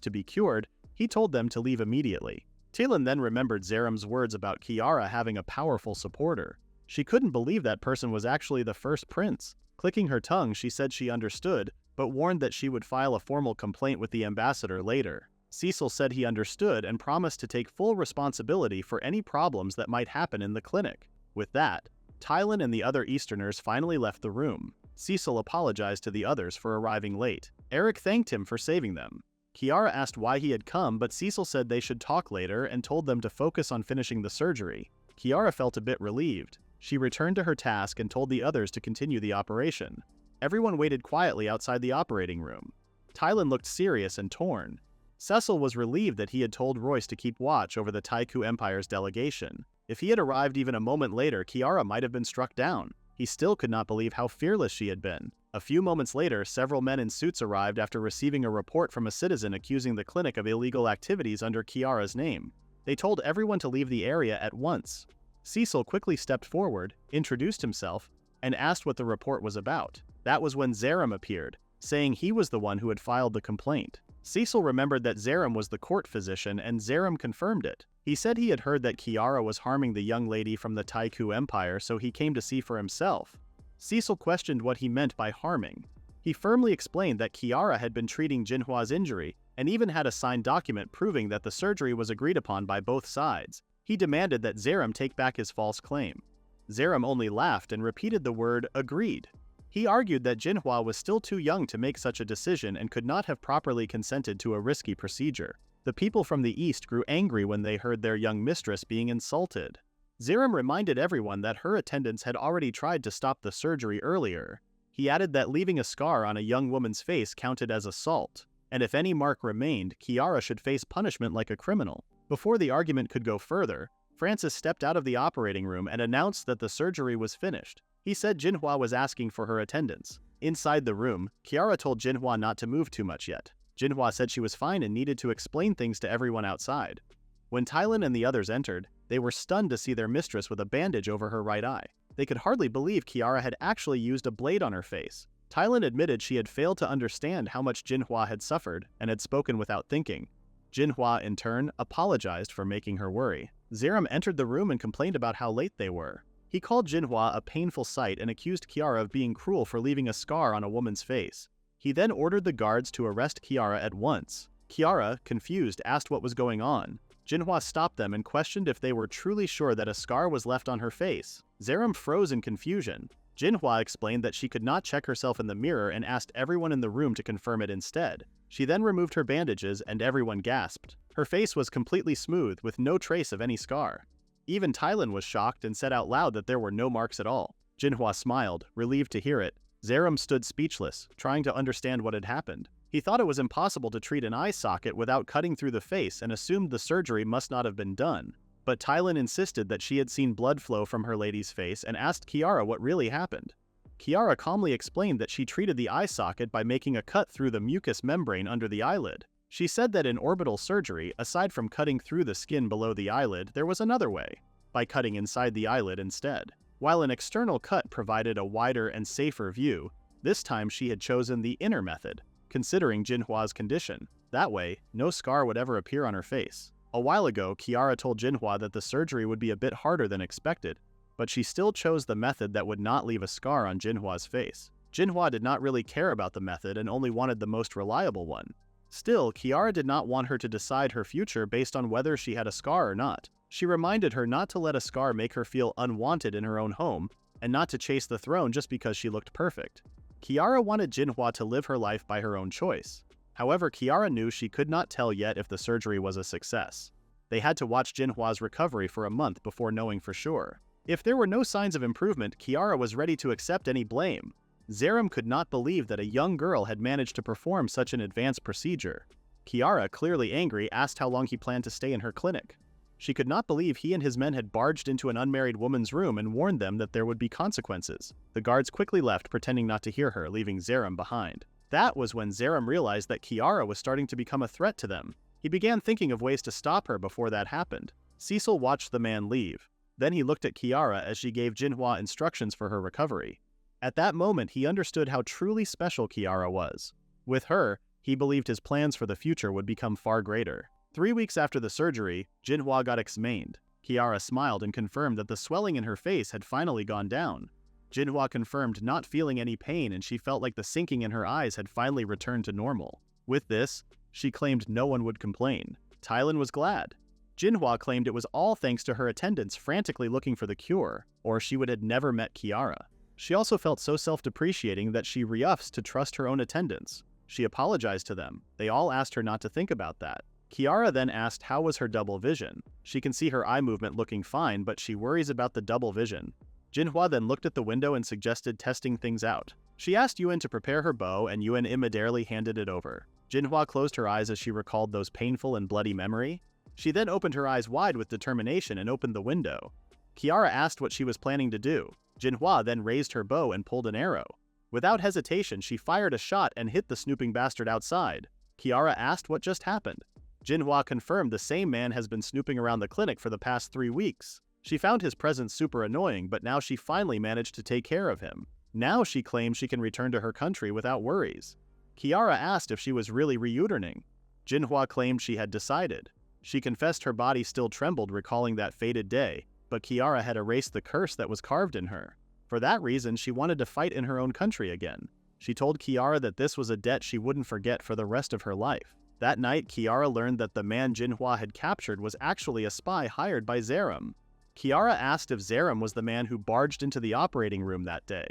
Speaker 1: to be cured, he told them to leave immediately. Tylan then remembered Zeram's words about Kiara having a powerful supporter. She couldn't believe that person was actually the first prince. Clicking her tongue, she said she understood, but warned that she would file a formal complaint with the ambassador later. Cecil said he understood and promised to take full responsibility for any problems that might happen in the clinic. With that, Tylan and the other Easterners finally left the room. Cecil apologized to the others for arriving late. Eric thanked him for saving them. Kiara asked why he had come, but Cecil said they should talk later and told them to focus on finishing the surgery. Kiara felt a bit relieved. She returned to her task and told the others to continue the operation. Everyone waited quietly outside the operating room. Tylan looked serious and torn. Cecil was relieved that he had told Royce to keep watch over the Taiku Empire's delegation. If he had arrived even a moment later, Kiara might have been struck down. He still could not believe how fearless she had been. A few moments later, several men in suits arrived after receiving a report from a citizen accusing the clinic of illegal activities under Kiara's name. They told everyone to leave the area at once. Cecil quickly stepped forward, introduced himself, and asked what the report was about. That was when Zeram appeared, saying he was the one who had filed the complaint. Cecil remembered that Zeram was the court physician, and Zeram confirmed it. He said he had heard that Kiara was harming the young lady from the Taiku Empire, so he came to see for himself. Cecil questioned what he meant by harming. He firmly explained that Kiara had been treating Jinhua's injury, and even had a signed document proving that the surgery was agreed upon by both sides. He demanded that Zeram take back his false claim. Zeram only laughed and repeated the word agreed. He argued that Jinhua was still too young to make such a decision and could not have properly consented to a risky procedure. The people from the east grew angry when they heard their young mistress being insulted. Zeram reminded everyone that her attendants had already tried to stop the surgery earlier. He added that leaving a scar on a young woman's face counted as assault, and if any mark remained, Kiara should face punishment like a criminal. Before the argument could go further, Francis stepped out of the operating room and announced that the surgery was finished. He said Jinhua was asking for her attendants. Inside the room, Kiara told Jinhua not to move too much yet. Jinhua said she was fine and needed to explain things to everyone outside. When Tylin and the others entered, they were stunned to see their mistress with a bandage over her right eye. They could hardly believe Kiara had actually used a blade on her face. Tylin admitted she had failed to understand how much Jinhua had suffered and had spoken without thinking. Jinhua, in turn, apologized for making her worry. Zeram entered the room and complained about how late they were. He called Jinhua a painful sight and accused Kiara of being cruel for leaving a scar on a woman's face. He then ordered the guards to arrest Kiara at once. Kiara, confused, asked what was going on. Jinhua stopped them and questioned if they were truly sure that a scar was left on her face. Zeram froze in confusion. Jinhua explained that she could not check herself in the mirror and asked everyone in the room to confirm it instead. She then removed her bandages and everyone gasped. Her face was completely smooth with no trace of any scar. Even Tylin was shocked and said out loud that there were no marks at all. Jinhua smiled, relieved to hear it. Zeram stood speechless, trying to understand what had happened. He thought it was impossible to treat an eye socket without cutting through the face and assumed the surgery must not have been done. But Tylin insisted that she had seen blood flow from her lady's face and asked Kiara what really happened. Kiara calmly explained that she treated the eye socket by making a cut through the mucous membrane under the eyelid. She said that in orbital surgery, aside from cutting through the skin below the eyelid, there was another way, by cutting inside the eyelid instead. While an external cut provided a wider and safer view, this time she had chosen the inner method, considering Jinhua's condition. That way, no scar would ever appear on her face. A while ago, Kiara told Jinhua that the surgery would be a bit harder than expected, but she still chose the method that would not leave a scar on Jinhua's face. Jinhua did not really care about the method and only wanted the most reliable one. Still, Kiara did not want her to decide her future based on whether she had a scar or not. She reminded her not to let a scar make her feel unwanted in her own home, and not to chase the throne just because she looked perfect. Kiara wanted Jinhua to live her life by her own choice. However, Kiara knew she could not tell yet if the surgery was a success. They had to watch Jinhua's recovery for a month before knowing for sure. If there were no signs of improvement, Kiara was ready to accept any blame. Zeram could not believe that a young girl had managed to perform such an advanced procedure. Kiara, clearly angry, asked how long he planned to stay in her clinic. She could not believe he and his men had barged into an unmarried woman's room and warned them that there would be consequences. The guards quickly left, pretending not to hear her, leaving Zeram behind. That was when Zeram realized that Kiara was starting to become a threat to them. He began thinking of ways to stop her before that happened. Cecil watched the man leave. Then he looked at Kiara as she gave Jinhua instructions for her recovery. At that moment, he understood how truly special Kiara was. With her, he believed his plans for the future would become far greater. 3 weeks after the surgery, Jinhua got examined. Kiara smiled and confirmed that the swelling in her face had finally gone down. Jinhua confirmed not feeling any pain, and she felt like the sinking in her eyes had finally returned to normal. With this, she claimed no one would complain. Tylin was glad. Jinhua claimed it was all thanks to her attendants frantically looking for the cure, or she would have never met Kiara. She also felt so self-depreciating that she refuses to trust her own attendants. She apologized to them. They all asked her not to think about that. Kiara then asked how was her double vision. She can see her eye movement looking fine, but she worries about the double vision. Jinhua then looked at the window and suggested testing things out. She asked Yuan to prepare her bow, and Yuan immediately handed it over. Jinhua closed her eyes as she recalled those painful and bloody memories. She then opened her eyes wide with determination and opened the window. Kiara asked what she was planning to do. Jinhua then raised her bow and pulled an arrow. Without hesitation, she fired a shot and hit the snooping bastard outside. Kiara asked what just happened. Jinhua confirmed the same man has been snooping around the clinic for the past 3 weeks. She found his presence super annoying, but now she finally managed to take care of him. Now she claims she can return to her country without worries. Kiara asked if she was really returning. Jinhua claimed she had decided. She confessed her body still trembled recalling that fated day, but Kiara had erased the curse that was carved in her. For that reason, she wanted to fight in her own country again. She told Kiara that this was a debt she wouldn't forget for the rest of her life. That night, Kiara learned that the man Jinhua had captured was actually a spy hired by Zeram. Kiara asked if Zeram was the man who barged into the operating room that day.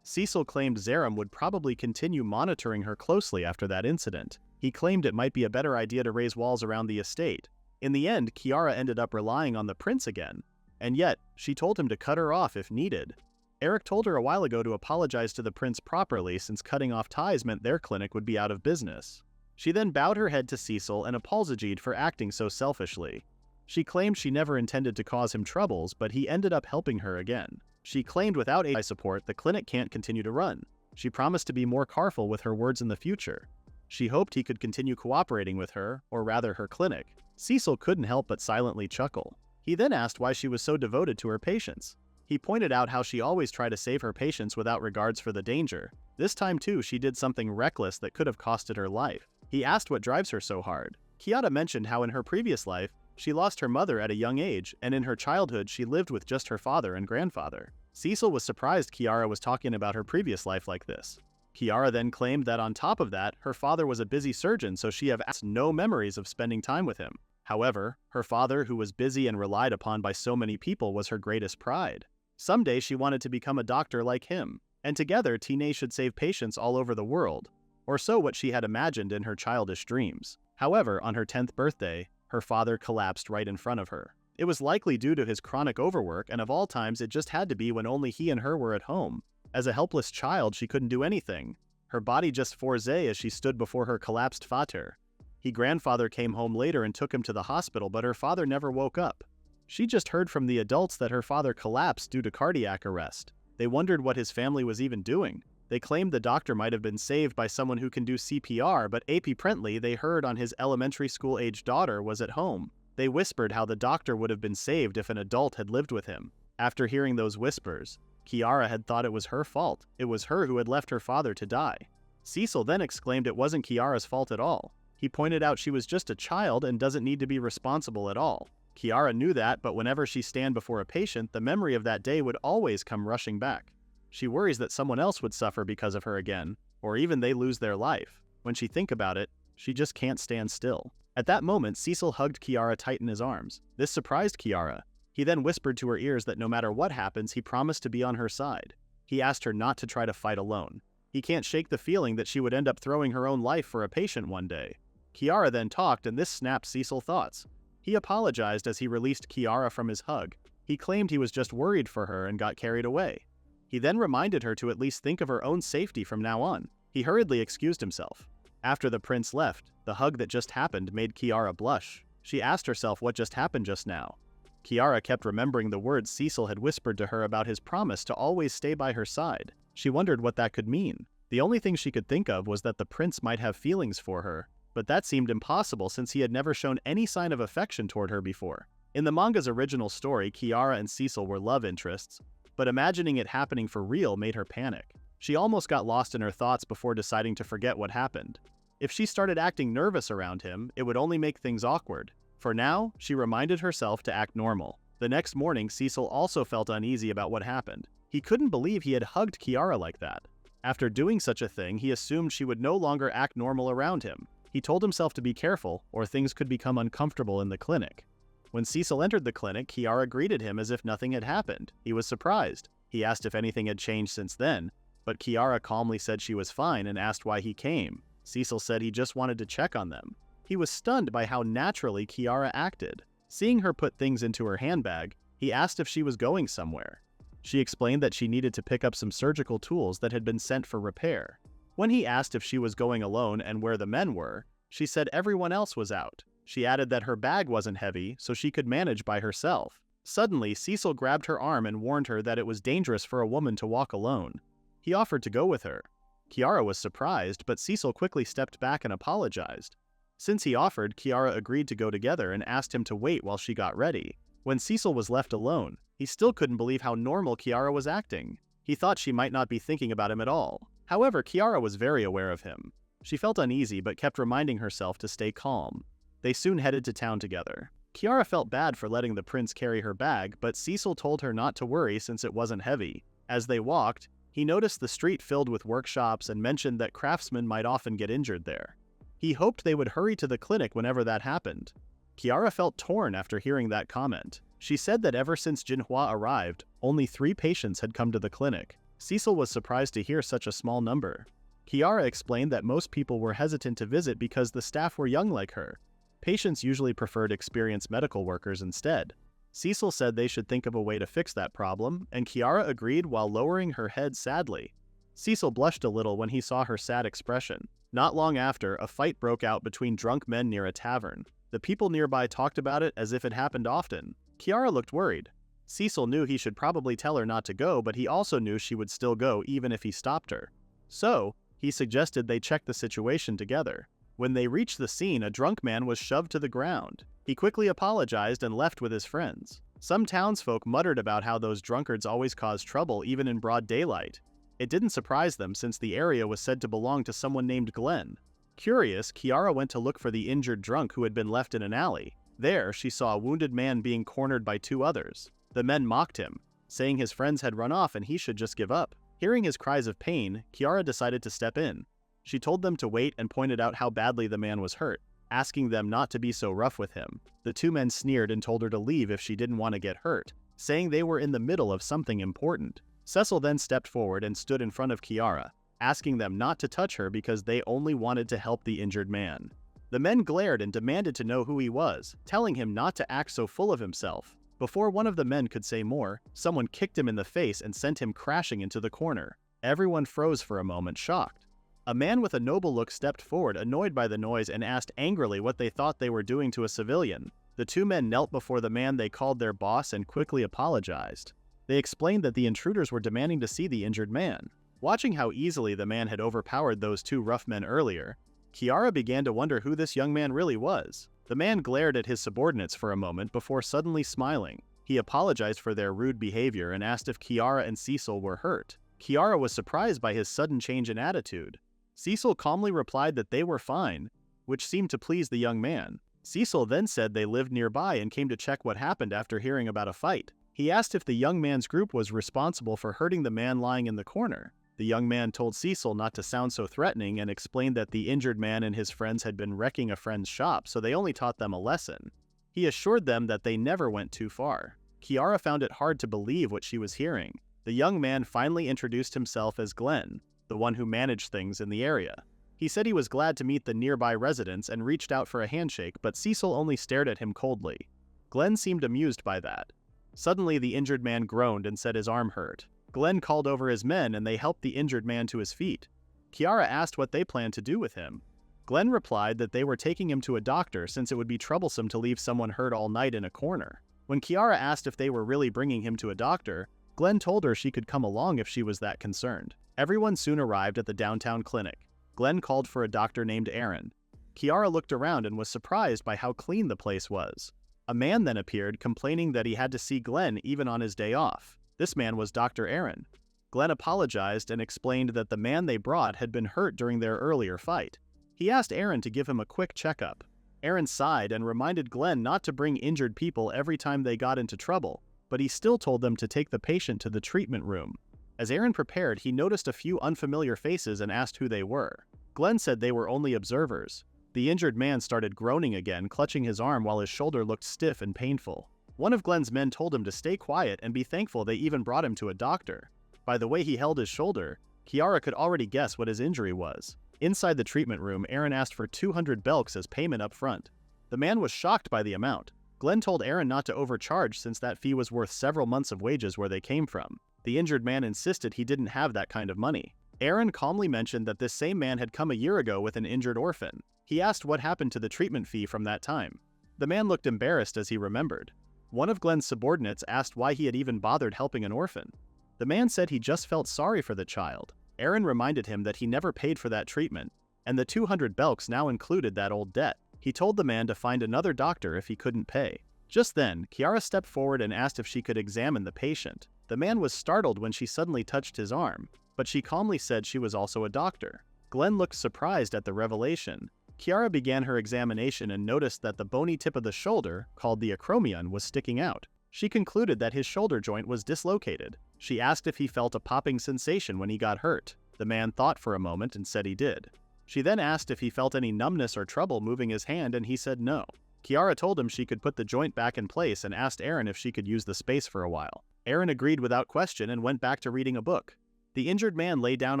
Speaker 1: Cecil claimed Zeram would probably continue monitoring her closely after that incident. He claimed it might be a better idea to raise walls around the estate. In the end, Kiara ended up relying on the prince again. And yet, she told him to cut her off if needed. Eric told her a while ago to apologize to the prince properly since cutting off ties meant their clinic would be out of business. She then bowed her head to Cecil and apologized for acting so selfishly. She claimed she never intended to cause him troubles, but he ended up helping her again. She claimed without AI support, the clinic can't continue to run. She promised to be more careful with her words in the future. She hoped he could continue cooperating with her, or rather her clinic. Cecil couldn't help but silently chuckle. He then asked why she was so devoted to her patients. He pointed out how she always tried to save her patients without regards for the danger. This time too, she did something reckless that could have costed her life. He asked what drives her so hard. Kiara mentioned how in her previous life, she lost her mother at a young age, and in her childhood she lived with just her father and grandfather. Cecil was surprised Kiara was talking about her previous life like this. Kiara then claimed that on top of that, her father was a busy surgeon, so she had no memories of spending time with him. However, her father, who was busy and relied upon by so many people, was her greatest pride. Someday she wanted to become a doctor like him, and together Tina should save patients all over the world, or so what she had imagined in her childish dreams. However, on her 10th birthday, her father collapsed right in front of her. It was likely due to his chronic overwork, and of all times it just had to be when only he and her were at home. As a helpless child, she couldn't do anything. Her body just froze as she stood before her collapsed father. His grandfather came home later and took him to the hospital, but her father never woke up. She just heard from the adults that her father collapsed due to cardiac arrest. They wondered what his family was even doing. They claimed the doctor might have been saved by someone who can do CPR, but apparently they heard on his elementary school-aged daughter was at home. They whispered how the doctor would have been saved if an adult had lived with him. After hearing those whispers, Kiara had thought it was her fault. It was her who had left her father to die. Cecil then exclaimed it wasn't Kiara's fault at all. He pointed out she was just a child and doesn't need to be responsible at all. Kiara knew that, but whenever she stand before a patient, the memory of that day would always come rushing back. She worries that someone else would suffer because of her again, or even they lose their life. When she thinks about it, she just can't stand still. At that moment, Cecil hugged Kiara tight in his arms. This surprised Kiara. He then whispered to her ears that no matter what happens, he promised to be on her side. He asked her not to try to fight alone. He can't shake the feeling that she would end up throwing her own life for a patient one day. Kiara then talked, and this snapped Cecil's thoughts. He apologized as he released Kiara from his hug. He claimed he was just worried for her and got carried away. He then reminded her to at least think of her own safety from now on. He hurriedly excused himself. After the prince left, the hug that just happened made Kiara blush. She asked herself what just happened just now. Kiara kept remembering the words Cecil had whispered to her about his promise to always stay by her side. She wondered what that could mean. The only thing she could think of was that the prince might have feelings for her, but that seemed impossible since he had never shown any sign of affection toward her before. In the manga's original story, Kiara and Cecil were love interests, but imagining it happening for real made her panic. She almost got lost in her thoughts before deciding to forget what happened. If she started acting nervous around him, it would only make things awkward. For now, she reminded herself to act normal. The next morning, Cecil also felt uneasy about what happened. He couldn't believe he had hugged Kiara like that. After doing such a thing, he assumed she would no longer act normal around him. He told himself to be careful, or things could become uncomfortable in the clinic. When Cecil entered the clinic, Kiara greeted him as if nothing had happened. He was surprised. He asked if anything had changed since then, but Kiara calmly said she was fine and asked why he came. Cecil said he just wanted to check on them. He was stunned by how naturally Kiara acted. Seeing her put things into her handbag, he asked if she was going somewhere. She explained that she needed to pick up some surgical tools that had been sent for repair. When he asked if she was going alone and where the men were, she said everyone else was out. She added that her bag wasn't heavy, so she could manage by herself. Suddenly, Cecil grabbed her arm and warned her that it was dangerous for a woman to walk alone. He offered to go with her. Kiara was surprised, but Cecil quickly stepped back and apologized. Since he offered, Kiara agreed to go together and asked him to wait while she got ready. When Cecil was left alone, he still couldn't believe how normal Kiara was acting. He thought she might not be thinking about him at all. However, Kiara was very aware of him. She felt uneasy but kept reminding herself to stay calm. They soon headed to town together. Kiara felt bad for letting the prince carry her bag, but Cecil told her not to worry since it wasn't heavy. As they walked, he noticed the street filled with workshops and mentioned that craftsmen might often get injured there. He hoped they would hurry to the clinic whenever that happened. Kiara felt torn after hearing that comment. She said that ever since Jinhua arrived, only 3 patients had come to the clinic. Cecil was surprised to hear such a small number. Kiara explained that most people were hesitant to visit because the staff were young like her. Patients usually preferred experienced medical workers instead. Cecil said they should think of a way to fix that problem, and Kiara agreed while lowering her head sadly. Cecil blushed a little when he saw her sad expression. Not long after, a fight broke out between drunk men near a tavern. The people nearby talked about it as if it happened often. Kiara looked worried. Cecil knew he should probably tell her not to go, but he also knew she would still go even if he stopped her. So, he suggested they check the situation together. When they reached the scene, a drunk man was shoved to the ground. He quickly apologized and left with his friends. Some townsfolk muttered about how those drunkards always cause trouble even in broad daylight. It didn't surprise them since the area was said to belong to someone named Glenn. Curious, Kiara went to look for the injured drunk who had been left in an alley. There, she saw a wounded man being cornered by two others. The men mocked him, saying his friends had run off and he should just give up. Hearing his cries of pain, Kiara decided to step in. She told them to wait and pointed out how badly the man was hurt, asking them not to be so rough with him. The two men sneered and told her to leave if she didn't want to get hurt, saying they were in the middle of something important. Cecil then stepped forward and stood in front of Kiara, asking them not to touch her because they only wanted to help the injured man. The men glared and demanded to know who he was, telling him not to act so full of himself. Before one of the men could say more, someone kicked him in the face and sent him crashing into the corner. Everyone froze for a moment, shocked. A man with a noble look stepped forward, annoyed by the noise, and asked angrily what they thought they were doing to a civilian. The two men knelt before the man they called their boss and quickly apologized. They explained that the intruders were demanding to see the injured man. Watching how easily the man had overpowered those two rough men earlier, Kiara began to wonder who this young man really was. The man glared at his subordinates for a moment before suddenly smiling. He apologized for their rude behavior and asked if Kiara and Cecil were hurt. Kiara was surprised by his sudden change in attitude. Cecil calmly replied that they were fine, which seemed to please the young man. Cecil then said they lived nearby and came to check what happened after hearing about a fight. He asked if the young man's group was responsible for hurting the man lying in the corner. The young man told Cecil not to sound so threatening and explained that the injured man and his friends had been wrecking a friend's shop, so they only taught them a lesson. He assured them that they never went too far. Kiara found it hard to believe what she was hearing. The young man finally introduced himself as Glenn, the one who managed things in the area. He said he was glad to meet the nearby residents and reached out for a handshake, but Cecil only stared at him coldly. Glenn seemed amused by that. Suddenly, the injured man groaned and said his arm hurt. Glenn called over his men and they helped the injured man to his feet. Kiara asked what they planned to do with him. Glenn replied that they were taking him to a doctor since it would be troublesome to leave someone hurt all night in a corner. When Kiara asked if they were really bringing him to a doctor, Glenn told her she could come along if she was that concerned. Everyone soon arrived at the downtown clinic. Glenn called for a doctor named Aaron. Kiara looked around and was surprised by how clean the place was. A man then appeared, complaining that he had to see Glenn even on his day off. This man was Dr. Aaron. Glenn apologized and explained that the man they brought had been hurt during their earlier fight. He asked Aaron to give him a quick checkup. Aaron sighed and reminded Glenn not to bring injured people every time they got into trouble, but he still told them to take the patient to the treatment room. As Aaron prepared, he noticed a few unfamiliar faces and asked who they were. Glenn said they were only observers. The injured man started groaning again, clutching his arm while his shoulder looked stiff and painful. One of Glenn's men told him to stay quiet and be thankful they even brought him to a doctor. By the way he held his shoulder, Kiara could already guess what his injury was. Inside the treatment room, Aaron asked for 200 belks as payment up front. The man was shocked by the amount. Glenn told Aaron not to overcharge since that fee was worth several months of wages where they came from. The injured man insisted he didn't have that kind of money. Aaron calmly mentioned that this same man had come a year ago with an injured orphan. He asked what happened to the treatment fee from that time. The man looked embarrassed as he remembered. One of Glenn's subordinates asked why he had even bothered helping an orphan. The man said he just felt sorry for the child. Aaron reminded him that he never paid for that treatment, and the 200 belks now included that old debt. He told the man to find another doctor if he couldn't pay. Just then, Kiara stepped forward and asked if she could examine the patient. The man was startled when she suddenly touched his arm, but she calmly said she was also a doctor. Glenn looked surprised at the revelation. Kiara began her examination and noticed that the bony tip of the shoulder, called the acromion, was sticking out. She concluded that his shoulder joint was dislocated. She asked if he felt a popping sensation when he got hurt. The man thought for a moment and said he did. She then asked if he felt any numbness or trouble moving his hand, and he said no. Kiara told him she could put the joint back in place and asked Aaron if she could use the space for a while. Aaron agreed without question and went back to reading a book. The injured man lay down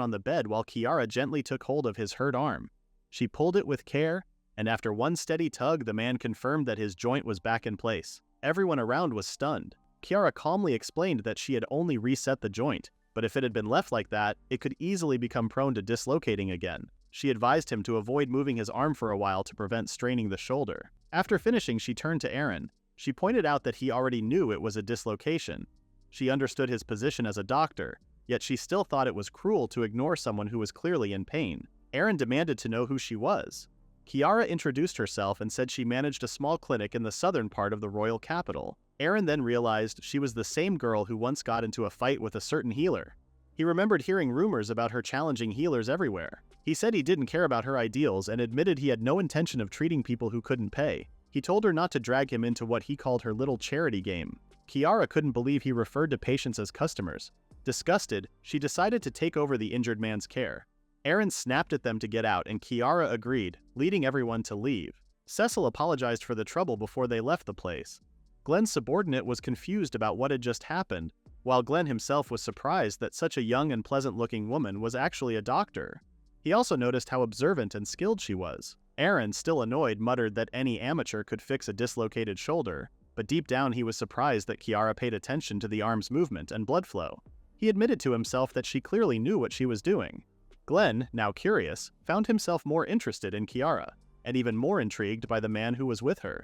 Speaker 1: on the bed while Kiara gently took hold of his hurt arm. She pulled it with care, and after one steady tug, the man confirmed that his joint was back in place. Everyone around was stunned. Kiara calmly explained that she had only reset the joint, but if it had been left like that, it could easily become prone to dislocating again. She advised him to avoid moving his arm for a while to prevent straining the shoulder. After finishing, she turned to Aaron. She pointed out that he already knew it was a dislocation. She understood his position as a doctor, yet she still thought it was cruel to ignore someone who was clearly in pain. Aaron demanded to know who she was. Kiara introduced herself and said she managed a small clinic in the southern part of the royal capital. Aaron then realized she was the same girl who once got into a fight with a certain healer. He remembered hearing rumors about her challenging healers everywhere. He said he didn't care about her ideals and admitted he had no intention of treating people who couldn't pay. He told her not to drag him into what he called her little charity game. Kiara couldn't believe he referred to patients as customers. Disgusted, she decided to take over the injured man's care. Aaron snapped at them to get out and Kiara agreed, leading everyone to leave. Cecil apologized for the trouble before they left the place. Glenn's subordinate was confused about what had just happened, while Glenn himself was surprised that such a young and pleasant-looking woman was actually a doctor. He also noticed how observant and skilled she was. Aaron, still annoyed, muttered that any amateur could fix a dislocated shoulder, but deep down he was surprised that Kiara paid attention to the arm's movement and blood flow. He admitted to himself that she clearly knew what she was doing. Glenn, now curious, found himself more interested in Kiara, and even more intrigued by the man who was with her.